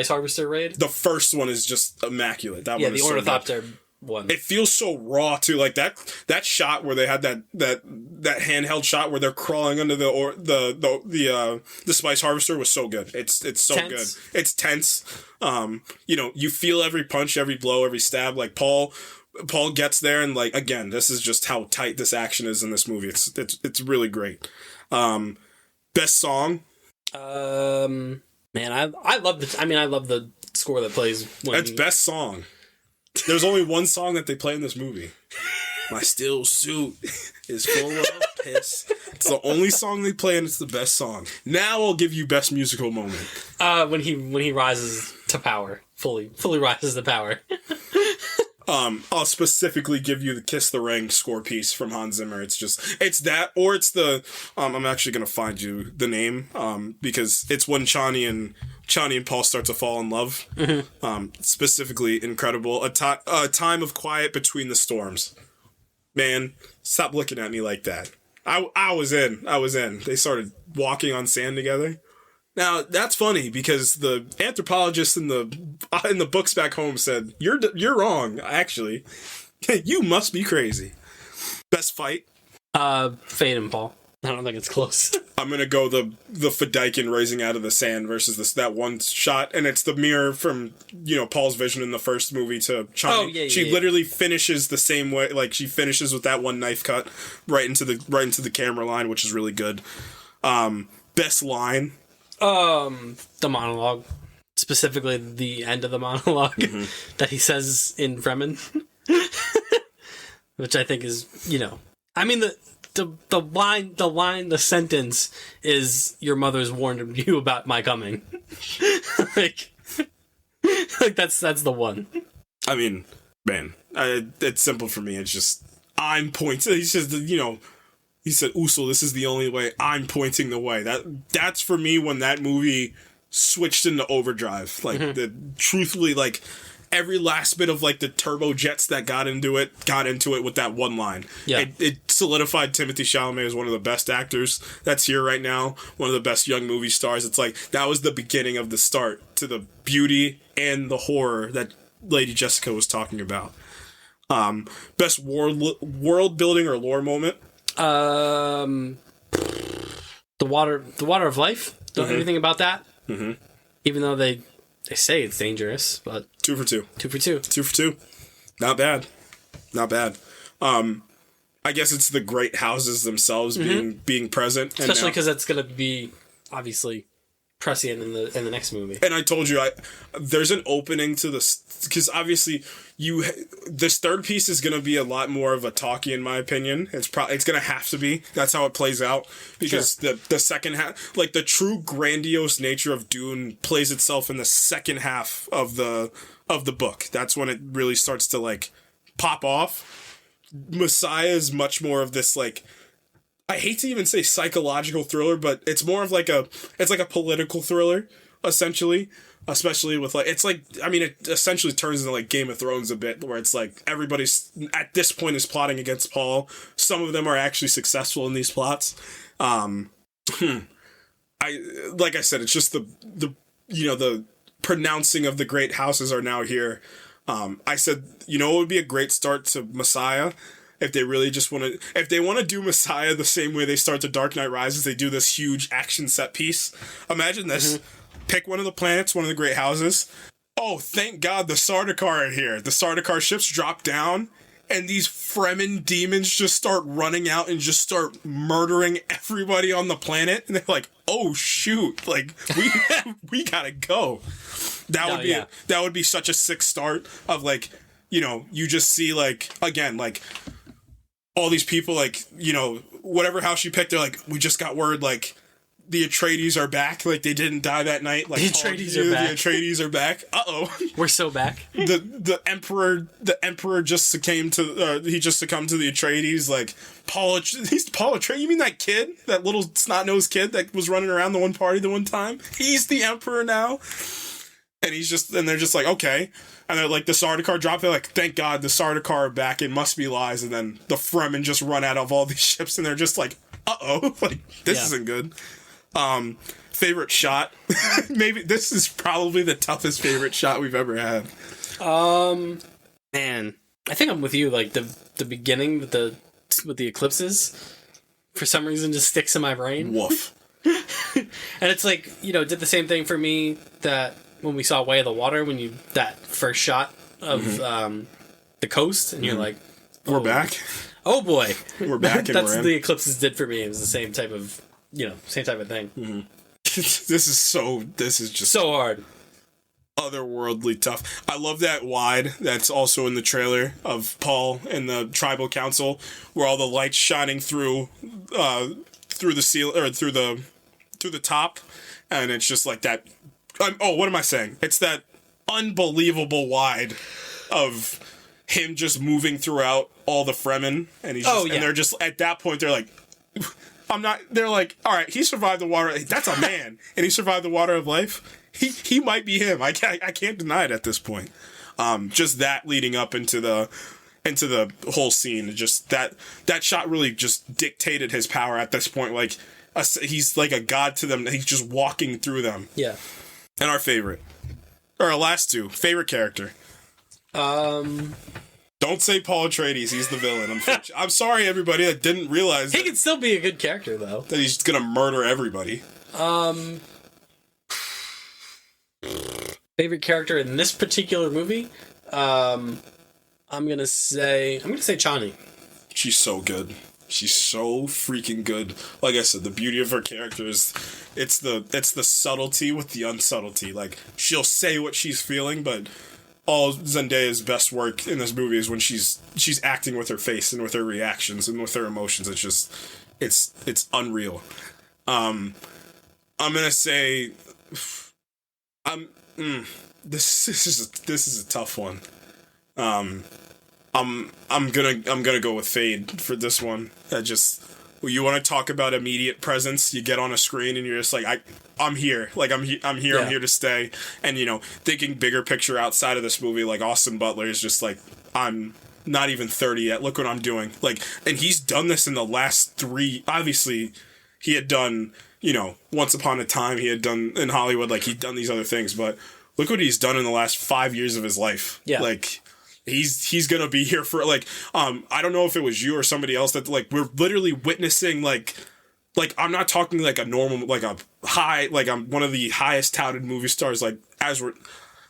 harvester raid. The first one is just immaculate. That one is the so ornithopter one. It feels so raw too, like that shot where they had that handheld shot where they're crawling under the spice harvester was so good. It's so tense. Good. It's tense. You feel every punch, every blow, every stab. Like Paul gets there, and like again, this is just how tight this action is in this movie. It's really great. Best song. Man, I love the score that plays. That's best song. There's only one song that they play in this movie. My steel suit is full of piss. It's the only song they play, and it's the best song. Now I'll give you best musical moment. When he rises to power, fully rises to power. I'll specifically give you the Kiss the Ring score piece from Hans Zimmer. It's that, or it's the, I'm actually going to find you the name, because it's when Chani and Paul start to fall in love. Mm-hmm. Specifically incredible. A time of quiet between the storms. Man, stop looking at me like that. I was in. They started walking on sand together. Now that's funny because the anthropologist in the books back home said you're wrong. Actually, you must be crazy. Best fight. Fade and Paul. I don't think it's close. I'm gonna go the Fedaykin rising out of the sand versus that one shot, and it's the mirror from Paul's vision in the first movie to Chani. Oh, yeah, she literally finishes the same way, like she finishes with that one knife cut right into the camera line, which is really good. Best line. The monologue, specifically the end of the monologue that he says in Fremen, which I think is I mean the sentence is your mother's warned you about my coming. like that's the one. I mean, man, it's simple for me. It's just I'm pointing. He says he said, Usul, this is the only way. I'm pointing the way. That's for me when that movie switched into overdrive. Like truthfully, like every last bit of like the turbo jets that got into it with that one line. Yeah. It solidified Timothée Chalamet as one of the best actors that's here right now. One of the best young movie stars. It's like that was the beginning of the start to the beauty and the horror that Lady Jessica was talking about. Best world building or lore moment. The water of life. Don't know anything about that. Mm-hmm. Even though they say it's dangerous, but 2 for 2. 2 for 2. 2 for 2. Not bad. I guess it's the great houses themselves being present, especially because that's gonna be obviously prescient in the next movie. And I told you, there's an opening to this because obviously this third piece is gonna be a lot more of a talkie, in my opinion. It's gonna have to be. That's how it plays out because the second half, like the true grandiose nature of Dune, plays itself in the second half of the book. That's when it really starts to like pop off. Messiah is much more of this like. I hate to even say psychological thriller, but it's more of like a political thriller, essentially. Especially with like, it essentially turns into like Game of Thrones a bit, where it's like everybody's at this point is plotting against Paul. Some of them are actually successful in these plots. Like I said, it's just the pronouncing of the great houses are now here. I said, it would be a great start to Messiah. if they really just want to, if they want to do Messiah the same way they start The Dark Knight Rises, they do this huge action set piece. Imagine this. Pick one of the planets, one of the great houses. Oh, thank God the Sardaukar are here. The Sardaukar ships drop down, and these Fremen demons just start running out and just start murdering everybody on the planet. And they're like, oh, shoot. Like, we gotta go. That would be such a sick start of, like, you know, you just see, like, again, like, all these people, like, you know, whatever house you picked, they're like, we just got word, like, the Atreides are back. Like, they didn't die that night. Like, the Atreides are back. The Atreides are back. Uh-oh. We're so back. The emperor just succumbed to the Atreides. Like, he's Paul Atreides. You mean that kid, that little snot-nosed kid that was running around the one party the one time? He's the emperor now. And they're just like, okay. And they're like, the Sardaukar drop. They're like, thank God the Sardaukar are back. It must be lies. And then the Fremen just run out of all these ships, and they're just like, uh-oh, like, this isn't good. Favorite shot? Maybe this is probably the toughest favorite shot we've ever had. Man, I think I'm with you. Like, the beginning with the eclipses, for some reason, just sticks in my brain. Woof. And it's like, you know, did the same thing for me that when we saw Way of the Water, that first shot of the coast, and you're like, we're back. Oh boy, we're back. That's what the eclipses did for me. It was the same type of thing. Mm-hmm. This is just so hard, otherworldly tough. I love that wide that's also in the trailer of Paul and the tribal council, where all the lights shining through the seal or through the top, and it's just like that. What am I saying? It's that unbelievable wide of him just moving throughout all the Fremen, and and they're just at that point they're like, they're like, all right, he survived the water. That's a man, and he survived the water of life. He might be him. I can't deny it at this point. Just that leading up into the whole scene, just that shot really just dictated his power at this point. Like, he's like a god to them. He's just walking through them. Yeah. And our last two favorite character. Don't say Paul Atreides. He's the villain. Unfortunately, I'm sorry, everybody that didn't realize he can still be a good character though. That he's gonna murder everybody. Favorite character in this particular movie. I'm gonna say Chani. She's so good. She's so freaking good. Like I said, the beauty of her character is it's the subtlety with the unsubtlety. Like, she'll say what she's feeling, but all Zendaya's best work in this movie is when she's acting with her face and with her reactions and with her emotions. It's just it's unreal. I'm gonna say this is a tough one. I'm gonna go with Fade for this one. You want to talk about immediate presence? You get on a screen and you're just like, I'm here. Like, I'm here. I'm here to stay. And, you know, thinking bigger picture outside of this movie, like, Austin Butler is just like, I'm not even 30 yet. Look what I'm doing. Like, and he's done this in the last 3. Obviously, he had done, you know, Once Upon a Time. He had done in Hollywood. Like, he'd done these other things. But look what he's done in the last 5 years of his life. Yeah. Like, he's gonna be here for, like, I don't know if it was you or somebody else that, like, we're literally witnessing, like I'm not talking like a normal, like a high, like I'm one of the highest touted movie stars, like, as we're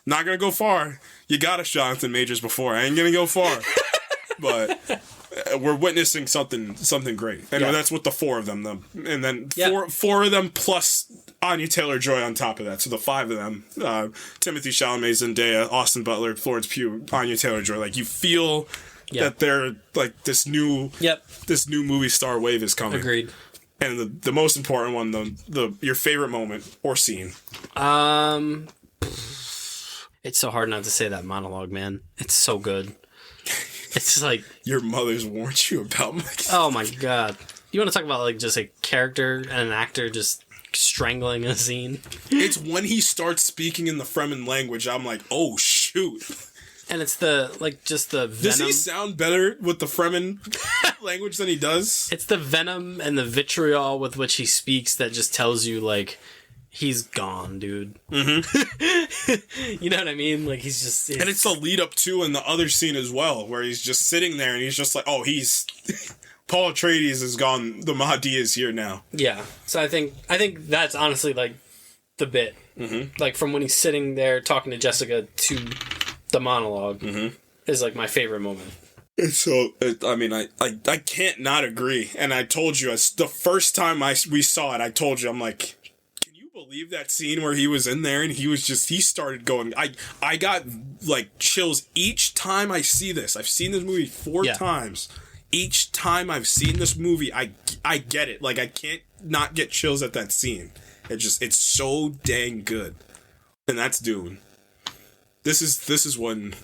not gonna go far. You got us, Jonathan Majors, before. I ain't gonna go far. But we're witnessing something great. And that's with the 4 of them, and then four of them plus Anya Taylor-Joy on top of that. So the 5 of them, Timothée Chalamet, Zendaya, Austin Butler, Florence Pugh, Anya Taylor-Joy. Like, you feel that they're, like, this new movie star wave is coming. Agreed. And the most important one, your favorite moment or scene. It's so hard not to say that monologue, man. It's so good. It's like, your mother's warned you about my... Oh my god. You want to talk about, like, just a character and an actor just strangling a scene? It's when he starts speaking in the Fremen language, I'm like, oh shoot. And it's the, like, just the venom. Does he sound better with the Fremen language than he does? It's the venom and the vitriol with which he speaks that just tells you, like, he's gone, dude. Mm-hmm. You know what I mean? Like, he's just... And it's the lead up to in the other scene as well, where he's just sitting there and he's just like, oh, he's... Paul Atreides is gone. The Mahdi is here now. Yeah. So I think that's honestly, like, the bit. Mm-hmm. Like, from when he's sitting there talking to Jessica to the monologue is, like, my favorite moment. So, I mean, I can't not agree. And I told you, the first time we saw it, I told you, I'm like, can you believe that scene where he was in there and he started going, I got, like, chills each time I see this. I've seen this movie 4 times. Each time I've seen this movie, I get it. Like, I can't not get chills at that scene. It's so dang good. And that's Dune. This is when...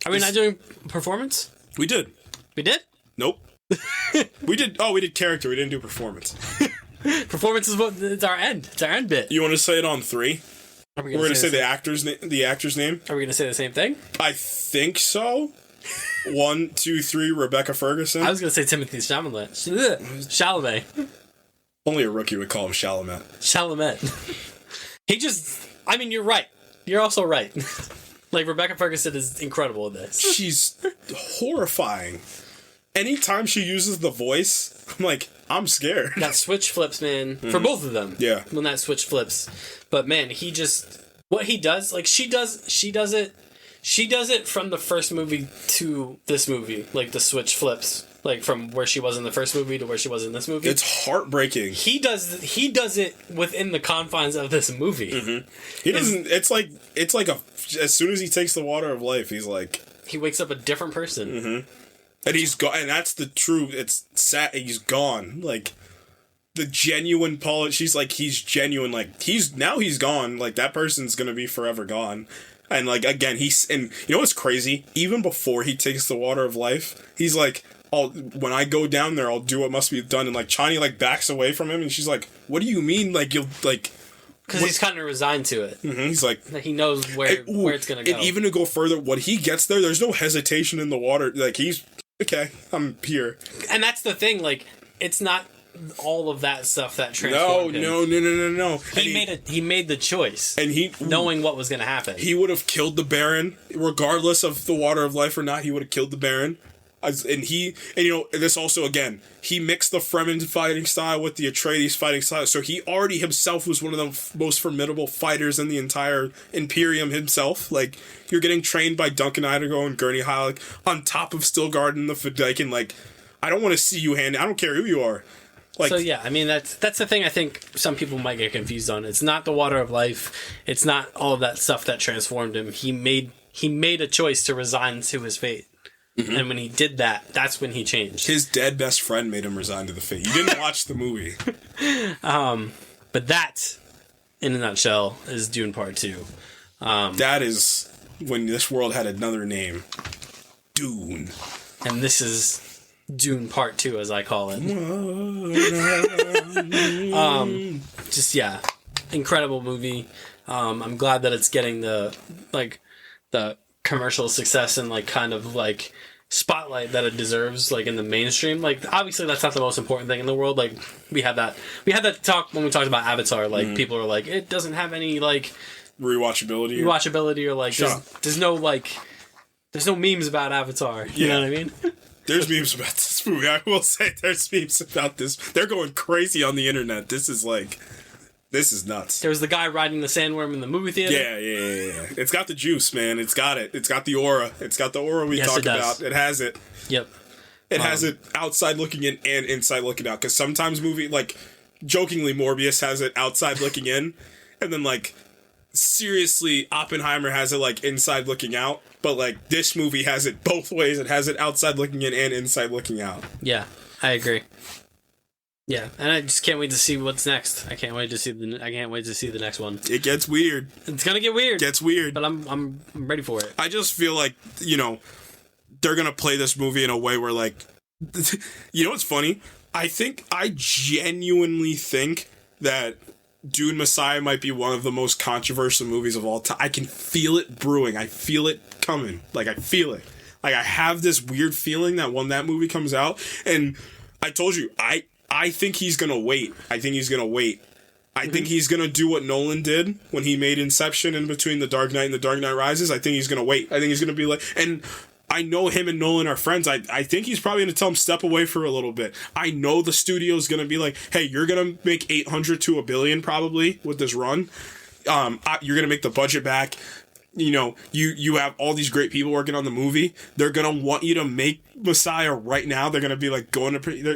Are we not doing performance? We did. We did? Nope. We did character, we didn't do performance. Performance is it's our end. It's our end bit. You want to say it on 3? We're going to say the actor's name? Are we going to say the same thing? I think so. 1, 2, 3, Rebecca Ferguson. I was going to say Timothy Chalamet. Chalamet. Only a rookie would call him Chalamet. I mean, you're right. You're also right. Like, Rebecca Ferguson is incredible in this. She's horrifying. Anytime she uses the voice, I'm like, I'm scared. That switch flips, man. For both of them. Yeah. When that switch flips. But, man, what he does, like, she does it from the first movie to this movie. Like, the switch flips. Like, from where she was in the first movie to where she was in this movie. It's heartbreaking. He does it within the confines of this movie. Mm-hmm. He doesn't... It's like as soon as he takes the water of life, he's like... He wakes up a different person. Mm-hmm. And he's gone... And that's the true... It's sad. He's gone. Like, the genuine Paul... She's like, he's genuine. Like, he's gone. Like, that person's gonna be forever gone. And, like, again, and you know what's crazy? Even before he takes the water of life, he's like... when I go down there, I'll do what must be done. And, like, Chani, like, backs away from him, and she's like, what do you mean? Like, you'll, like... Because he's kind of resigned to it. Mm-hmm, he's like... He knows where it's going to go. And even to go further, when he gets there, there's no hesitation in the water. Like, he's... Okay, I'm here. And that's the thing, like, it's not all of that stuff that transformed him. No. He made the choice. And knowing what was going to happen. He would have killed the Baron, regardless of the water of life or not, he would have killed the Baron. And you know, this also, again, he mixed the Fremen fighting style with the Atreides fighting style, so he already himself was one of the most formidable fighters in the entire Imperium himself. Like, you're getting trained by Duncan Idaho and Gurney Halleck on top of Stilgard and the Fedaykin. Like, I don't want to see you I don't care who you are. Like, so yeah, I mean, that's the thing I think some people might get confused on. It's not the water of life. It's not all of that stuff that transformed him. He made a choice to resign to his fate. Mm-hmm. And when he did that, that's when he changed. His dead best friend made him resign to the fate. You didn't watch the movie. But that, in a nutshell, is Dune Part 2. That is when this world had another name. Dune. And this is Dune Part 2, as I call it. Incredible movie. I'm glad that it's getting the commercial success and, like, kind of, like, spotlight that it deserves, like, in the mainstream. Like, obviously that's not the most important thing in the world. Like, we had that talk when we talked about Avatar. Like, people are like, it doesn't have any, like, rewatchability or like, there's no memes about Avatar. You know what I mean? There's memes about this movie. I will say there's memes about this. They're going crazy on the internet. This is nuts. There was the guy riding the sandworm in the movie theater. Yeah. It's got the juice, man. It's got it. It's got the aura. It's got the aura we talked about. It has it. Yep. It has it outside looking in and inside looking out. Because sometimes like, jokingly, Morbius has it outside looking in. And then, like, seriously, Oppenheimer has it, like, inside looking out. But, like, this movie has it both ways. It has it outside looking in and inside looking out. Yeah, I agree. Yeah, and I just can't wait to see what's next. I can't wait to see the next one. It gets weird. It's gonna get weird. Gets weird. But I'm ready for it. I just feel like, you know, they're gonna play this movie in a way where, like, you know what's funny? I genuinely think that Dune Messiah might be one of the most controversial movies of all time. I can feel it brewing. I feel it coming. Like, I feel it. Like, I have this weird feeling that when that movie comes out, and I told you, I think he's gonna wait. I think he's going to do what Nolan did when he made Inception in between The Dark Knight and The Dark Knight Rises. I think he's going to wait. I think he's going to be like... And I know him and Nolan are friends. I think he's probably going to tell him step away for a little bit. I know the studio's going to be like, hey, you're going to make 800 to $1 billion probably with this run. You're going to make the budget back. You know, you have all these great people working on the movie. They're going to want you to make Messiah right now. They're going to be like,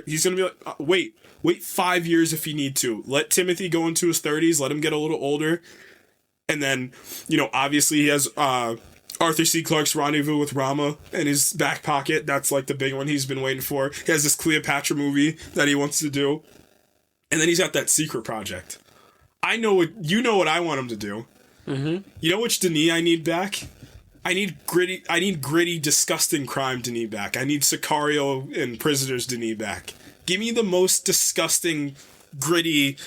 he's going to be like, wait 5 years if you need to. Let Timothy go into his 30s. Let him get a little older. And then, you know, obviously he has Arthur C. Clarke's Rendezvous with Rama in his back pocket. That's like the big one he's been waiting for. He has this Cleopatra movie that he wants to do. And then he's got that secret project. I know what I want him to do. Mm-hmm. You know which Denis I need back? I need gritty, disgusting crime Denis back. I need Sicario and Prisoners Denis back. Give me the most disgusting, gritty,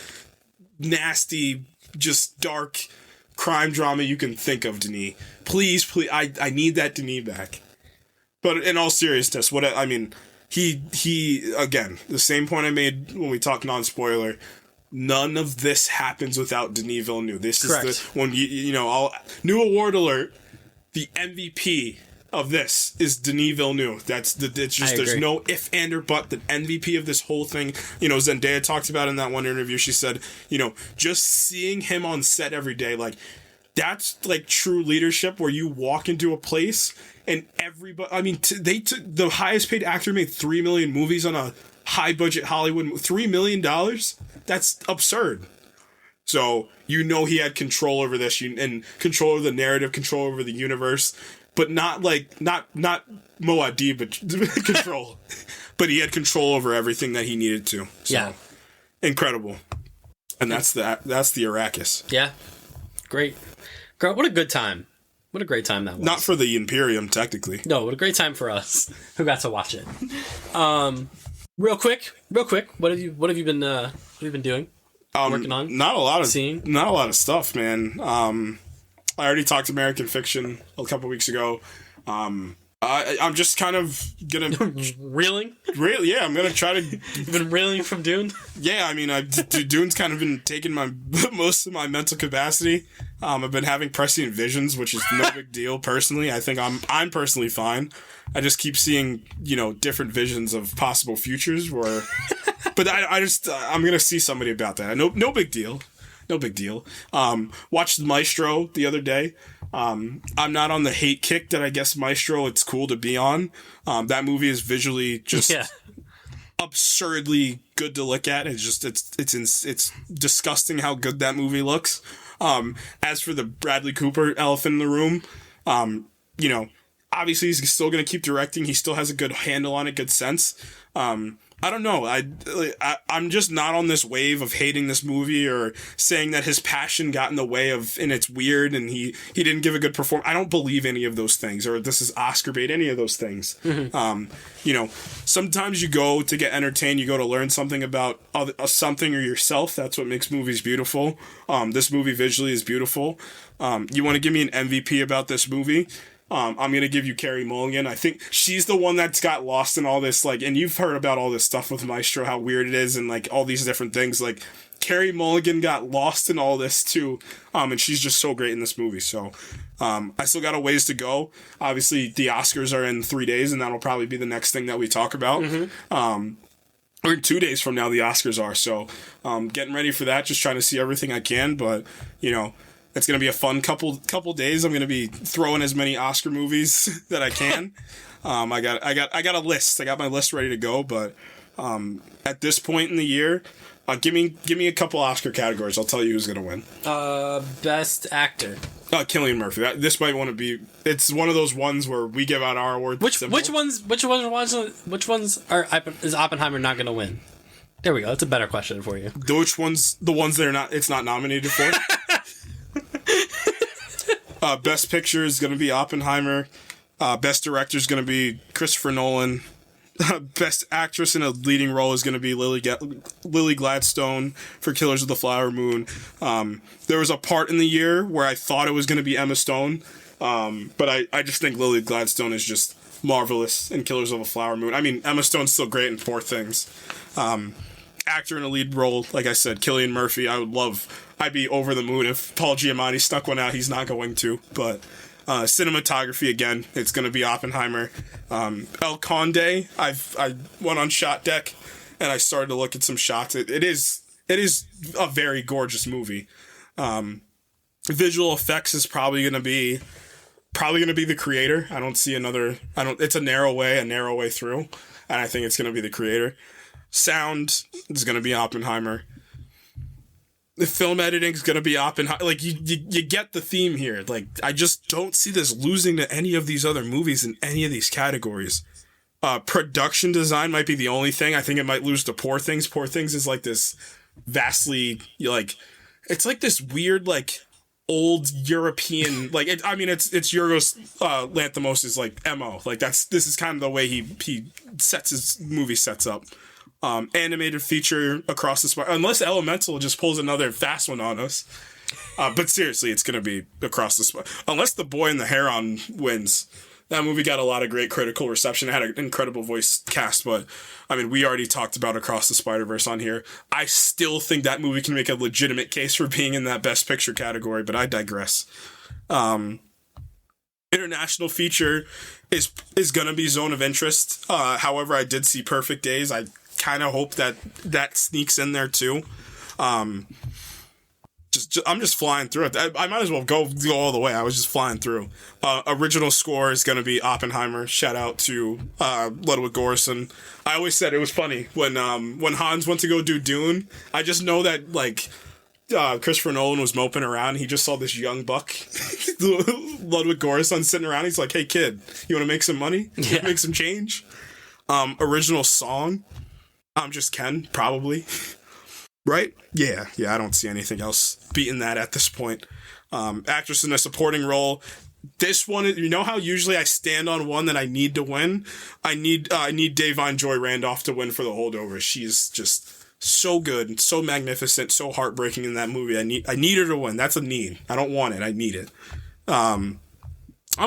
nasty, just dark crime drama you can think of, Denis. Please, I need that Denis back. But in all seriousness, he again, the same point I made when we talked non-spoiler. None of this happens without Denis Villeneuve. This is the when new award alert. The MVP of this is Denis Villeneuve. There's no if, and, or but. The MVP of this whole thing. You know, Zendaya talked about in that one interview. She said, you know, just seeing him on set every day, like that's like true leadership. Where you walk into a place and everybody. I mean, they took the highest paid actor made 3 million movies on a high budget Hollywood. $3 million. That's absurd. So, you know he had control over this and control over the narrative, control over the universe, but not Moadi, but control. But he had control over everything that he needed to. So, yeah. Incredible. And that's the Arrakis. Yeah. Great. What a good time. What a great time that was. Not for the Imperium, technically. No, what a great time for us who got to watch it. Real quick, what have you been doing? Working on? Not a lot of stuff, man. I already talked American Fiction a couple weeks ago. I'm just kind of gonna reeling. Yeah, I'm gonna try to. You've been reeling from Dune. Yeah, I mean, Dune's kind of been taking most of my mental capacity. I've been having prescient visions, which is no big deal. Personally, I think I'm personally fine. I just keep seeing, you know, different visions of possible futures where. But I'm gonna see somebody about that. No big deal. No big deal. Watched Maestro the other day. I'm not on the hate kick that I guess Maestro it's cool to be on. That movie is visually just absurdly good to look at. It's disgusting how good that movie looks. As for the Bradley Cooper elephant in the room, you know, obviously he's still going to keep directing. He still has a good handle on it, good sense. I don't know. I'm just not on this wave of hating this movie or saying that his passion got in the way of, and it's weird and he didn't give a good performance. I don't believe any of those things, or this is Oscar bait, any of those things. Mm-hmm. You know, sometimes you go to get entertained, you go to learn something about something or yourself. That's what makes movies beautiful. This movie visually is beautiful. You want to give me an MVP about this movie? I'm going to give you Carey Mulligan. I think she's the one that's got lost in all this, like, and you've heard about all this stuff with Maestro, how weird it is, and, like, all these different things. Like, Carey Mulligan got lost in all this, too, and she's just so great in this movie. So, I still got a ways to go. Obviously, the Oscars are in 3 days, and that'll probably be the next thing that we talk about. Mm-hmm. Or 2 days from now, the Oscars are. So, getting ready for that, just trying to see everything I can, but, you know, it's going to be a fun couple days. I'm going to be throwing as many Oscar movies that I can. I got a list. I got my list ready to go, but at this point in the year, give me a couple Oscar categories. I'll tell you who's going to win. Best actor. Cillian Murphy. This might want to be. It's one of those ones where we give out our awards. Which ones are is Oppenheimer not going to win? There we go. That's a better question for you. Which ones? The ones that are not. It's not nominated for. Best Picture is going to be Oppenheimer. Best Director is going to be Christopher Nolan. Best Actress in a Leading Role is going to be Lily Gladstone for Killers of the Flower Moon. There was a part in the year where I thought it was going to be Emma Stone, but I just think Lily Gladstone is just marvelous in Killers of the Flower Moon. I mean, Emma Stone's still great in Poor Things. actor in a lead role, like I said, Cillian Murphy. I'd be over the moon if Paul Giamatti stuck one out. He's not going to, but cinematography again, it's going to be Oppenheimer. El Conde, I went on Shot Deck and I started to look at some shots. It is a very gorgeous movie. Visual effects is probably going to be the creator. I don't see another. It's a narrow way through, and I think it's going to be the creator. Sound is going to be Oppenheimer. The film editing is going to be Oppenheimer. Like, you get the theme here. Like, I just don't see this losing to any of these other movies in any of these categories. Production design might be the only thing. I think it might lose to Poor Things. Poor Things is like this vastly, like, it's like this weird, like, old European, like, it's Yorgos Lanthimos' like MO. Like, this is kind of the way he sets his movie sets up. Animated feature Across the Spider, unless Elemental just pulls another fast one on us. But seriously, it's gonna be Across the Spider, unless The Boy and the Heron wins. That movie got a lot of great critical reception. It had an incredible voice cast, but I mean, we already talked about Across the Spider-Verse on here. I still think that movie can make a legitimate case for being in that Best Picture category, but I digress. International feature is gonna be Zone of Interest. However, I did see Perfect Days. I kind of hope that sneaks in there too. I'm just flying through it. I might as well go all the way. I was just flying through. Original score is going to be Oppenheimer. Shout out to Ludwig Göransson. I always said it was funny when Hans went to go do Dune. I just know that, like, Christopher Nolan was moping around. He just saw this young buck, Ludwig Göransson, sitting around. He's like, "Hey kid, you want to make some money? Yeah. Make some change." Original song, I'm Just Ken, probably. Right? Yeah, I don't see anything else beating that at this point. Actress in a supporting role. This one, you know how usually I stand on one that I need to win? I need Da'Vine Joy Randolph to win for The Holdovers. She's just so good, so magnificent, so heartbreaking in that movie. I need her to win. That's a need. I don't want it. I need it. I'm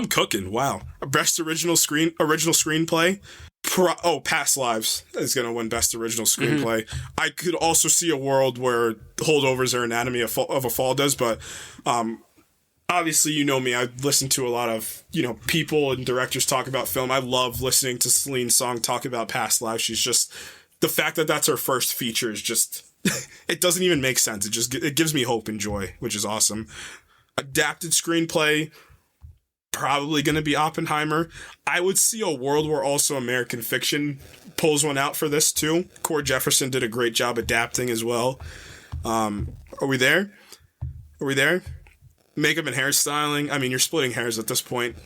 cooking. Wow. Best original screenplay. Past Lives is going to win Best Original Screenplay. Mm-hmm. I could also see a world where Holdovers or Anatomy of a Fall does, but obviously, you know me, I listen to a lot of, people and directors talk about film. I love listening to Celine Song talk about Past Lives. She's just, the fact that that's her first feature is just, it doesn't even make sense. It gives me hope and joy, which is awesome. Adapted screenplay, probably going to be Oppenheimer. I would see a world where also American Fiction pulls one out for this too. Cord Jefferson did a great job adapting as well. Are we there? Makeup and hairstyling. I mean, you're splitting hairs at this point.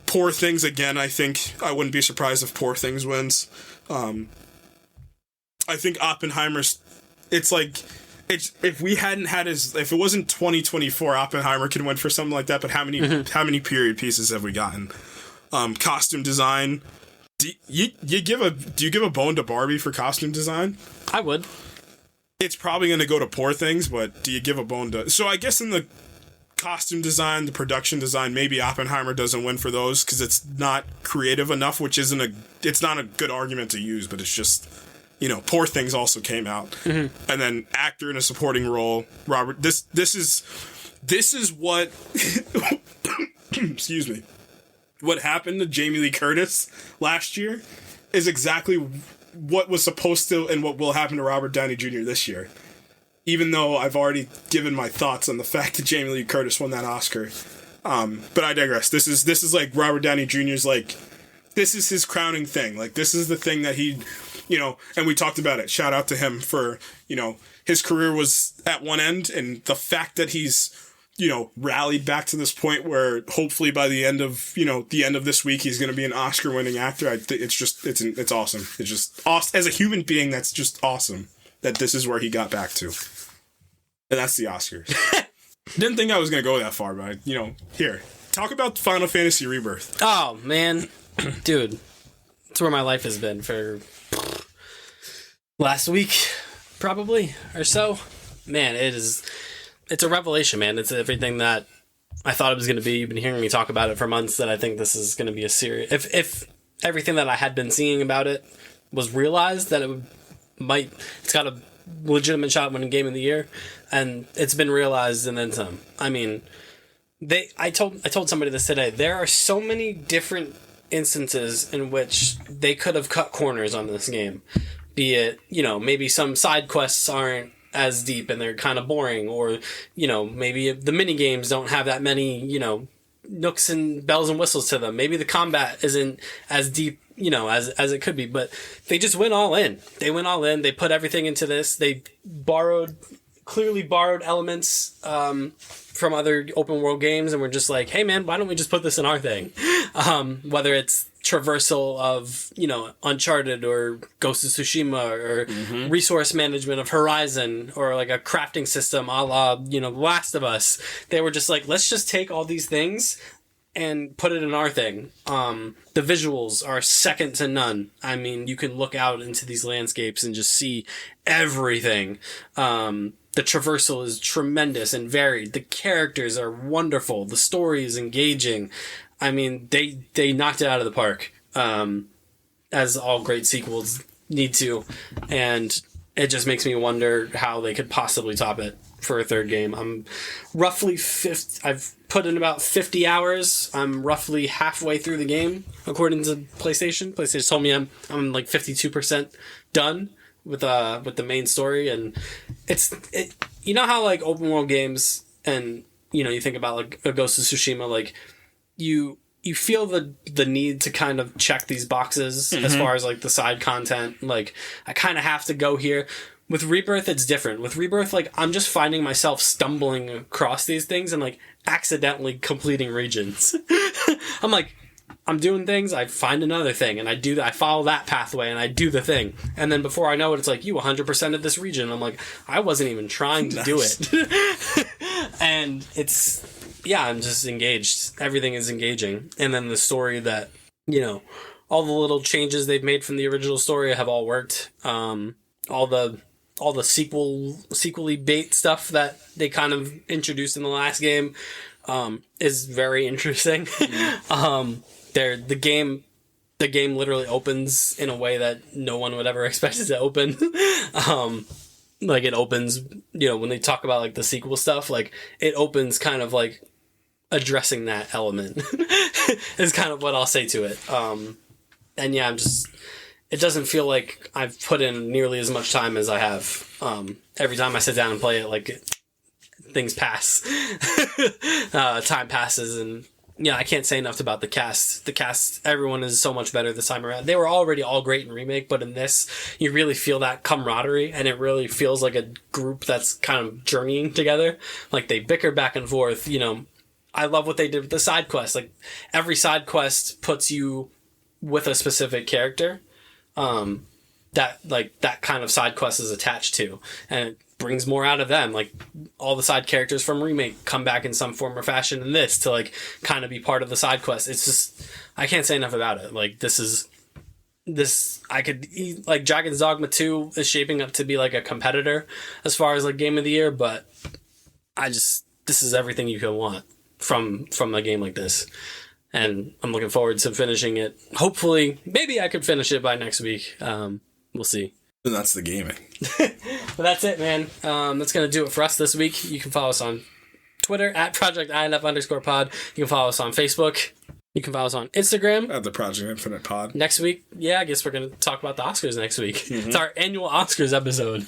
Poor Things again. I think I wouldn't be surprised if Poor Things wins. I think Oppenheimer's. It's like. If we hadn't had if it wasn't 2024, Oppenheimer could win for something like that. But how many period pieces have we gotten? Costume design. Do you give a bone to Barbie for costume design? I would. It's probably going to go to Poor Things, but do you give a bone to? So I guess in the costume design, the production design, maybe Oppenheimer doesn't win for those because it's not creative enough, which it's not a good argument to use, but it's just. Poor Things also came out. Mm-hmm. And then actor in a supporting role, Robert. This is what excuse me. What happened to Jamie Lee Curtis last year is exactly what was supposed to and what will happen to Robert Downey Jr. this year. Even though I've already given my thoughts on the fact that Jamie Lee Curtis won that Oscar. But I digress. This is like Robert Downey Jr.'s like this is his crowning thing. Like this is the thing that he and we talked about it. Shout out to him for, his career was at one end, and the fact that he's, rallied back to this point where hopefully by the end of this week, he's going to be an Oscar-winning actor. It's awesome. It's just awesome. As a human being, that's just awesome that this is where he got back to. And that's the Oscars. Didn't think I was going to go that far, but, here. Talk about Final Fantasy Rebirth. Oh, man. Dude. That's where my life has been for last week, probably, or so. Man, it's a revelation, man. It's everything that I thought it was going to be. You've been hearing me talk about it for months, that I think this is going to be a serious... If everything that I had been seeing about it was realized, that it would it's got a legitimate shot at winning Game of the Year, and it's been realized and then some. I mean, I told somebody this today. There are so many different instances in which they could have cut corners on this game. Be it, maybe some side quests aren't as deep and they're kind of boring, or, maybe the mini games don't have that many, nooks and bells and whistles to them. Maybe the combat isn't as deep, as it could be, but they just went all in. They put everything into this. They clearly borrowed elements, from other open world games, and we're just like, hey man, why don't we just put this in our thing? Whether it's traversal of, Uncharted or Ghost of Tsushima, or resource management of Horizon, or like a crafting system a la, Last of Us. They were just like, let's just take all these things and put it in our thing. The visuals are second to none. I mean, you can look out into these landscapes and just see everything. The traversal is tremendous and varied. The characters are wonderful. The story is engaging. I mean, they knocked it out of the park, as all great sequels need to, and it just makes me wonder how they could possibly top it for a third game. I'm roughly I've put in about 50 hours. I'm roughly halfway through the game, according to PlayStation. PlayStation told me I'm like 52% done with the main story, and it's how like open world games, and you think about like a Ghost of Tsushima, like you feel the need to kind of check these boxes as far as like the side content. Like, I kind of have to go here. With Rebirth, it's different. With Rebirth, like, I'm just finding myself stumbling across these things and like accidentally completing regions. I'm like, I'm doing things, I find another thing, and I follow that pathway, and I do the thing. And then before I know it, it's like, you 100% of this region. I'm like, I wasn't even trying to do it. And I'm just engaged. Everything is engaging. And then the story that, all the little changes they've made from the original story have all worked. All the sequel-y bait stuff that they kind of introduced in the last game, is very interesting. The game literally opens in a way that no one would ever expect it to open. Like, it opens, when they talk about like the sequel stuff, like it opens kind of like addressing that element is kind of what I'll say to it. And yeah, it doesn't feel like I've put in nearly as much time as I have. Every time I sit down and play it, like, things pass. Time passes, and I can't say enough about the cast. The cast, everyone is so much better this time around. They were already all great in Remake, but in this, you really feel that camaraderie, and it really feels like a group that's kind of journeying together. Like, they bicker back and forth, I love what they did with the side quest. Like, every side quest puts you with a specific character that kind of side quest is attached to, and it brings more out of them. Like, all the side characters from Remake come back in some form or fashion in this to like kind of be part of the side quest. It's just, I can't say enough about it. Like, like Dragon's Dogma 2 is shaping up to be like a competitor as far as like Game of the Year, but this is everything you can want from a game like this. And I'm looking forward to finishing it. Hopefully, maybe I could finish it by next week. We'll see. And that's the gaming. But that's it, man. That's going to do it for us this week. You can follow us on Twitter at @ProjectINF_pod. You can follow us on Facebook. You can follow us on Instagram at the Project Infinite Pod. Next week, I guess we're going to talk about the Oscars next week. Mm-hmm. It's our annual Oscars episode.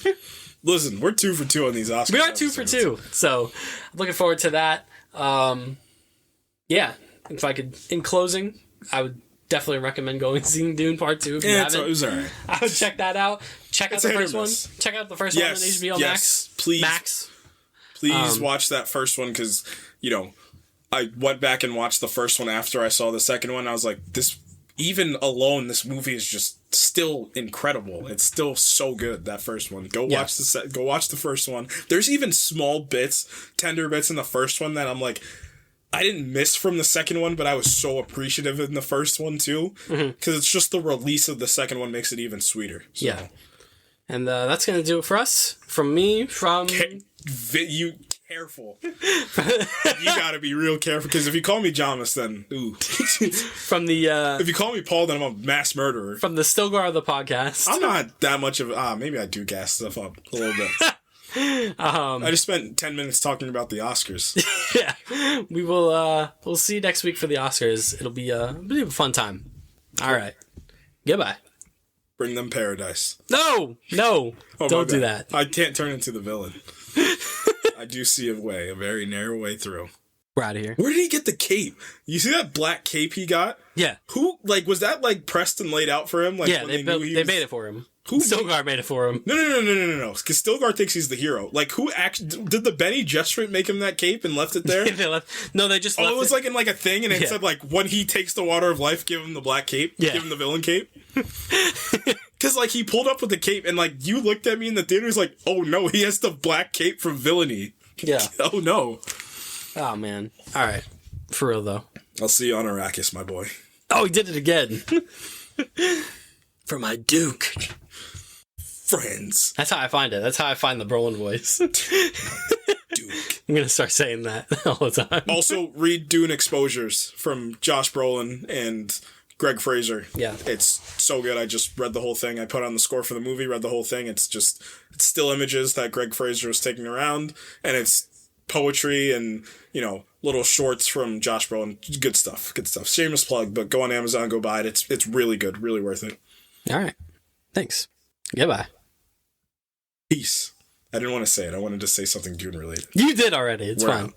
Listen, we're 2 for 2 on these Oscars. We are 2 for 2. So, I'm looking forward to that. If I could, in closing, I would definitely recommend going and seeing Dune Part 2 if you haven't. It was alright. I would check that out. Check out the first one. Check out the first one on HBO Max. Please. Please watch that first one, because, I went back and watched the first one after I saw the second one. I was like, this movie is just still incredible. It's still so good, that first one. Go watch the first one. There's even small tender bits in the first one that I'm like, I didn't miss from the second one, but I was so appreciative in the first one too, because it's just the release of the second one makes it even sweeter. So. Yeah, and that's gonna do it for us. From me, you careful. You gotta be real careful, because if you call me Jamis, then ooh. From the If you call me Paul, then I'm a mass murderer. from the Stilgar of the podcast. I'm not that much of maybe I do gas stuff up a little bit. I just spent 10 minutes talking about the Oscars. Yeah, we will. We'll see you next week for the Oscars. It'll be a fun time. All right, goodbye. Bring them paradise. No, Oh, don't do that. I can't turn into the villain. I do see a way, a very narrow way through. We're out of here. Where did he get the cape? You see that black cape he got? Yeah, Who, like, was that, like, pressed and laid out for him? Like, yeah. when They made it for him. Who- Stilgar made it for him. No. Because Stilgar thinks he's the hero. Like, who actually... Did the Benny Gesserit make him that cape and left it there? They left. No, they just left Oh, it was like in like a thing, and it Yeah. said like when he takes the water of life, give him the black cape, Yeah. give him the villain cape. Because like he pulled up with the cape, and like you looked at me in the theater, was like, oh no, he has the black cape from villainy. Yeah. Oh no. Oh man. All right. For real though. I'll see you on Arrakis, my boy. Oh, he did it again. For my Duke. Friends. That's how I find it. That's how I find the Brolin voice. Duke. I'm gonna start saying that all the time. Also, read Dune Exposures from Josh Brolin and Greg Fraser. Yeah. It's so good. I just read the whole thing. I put on the score for the movie, read the whole thing. It's still images that Greg Fraser was taking around, and it's poetry and, little shorts from Josh Brolin. Good stuff. Shameless plug, but go on Amazon, go buy it. It's really good. Really worth it. All right. Thanks. Goodbye. Peace. I didn't want to say it. I wanted to say something Dune related. You did already. It's We're fine. out.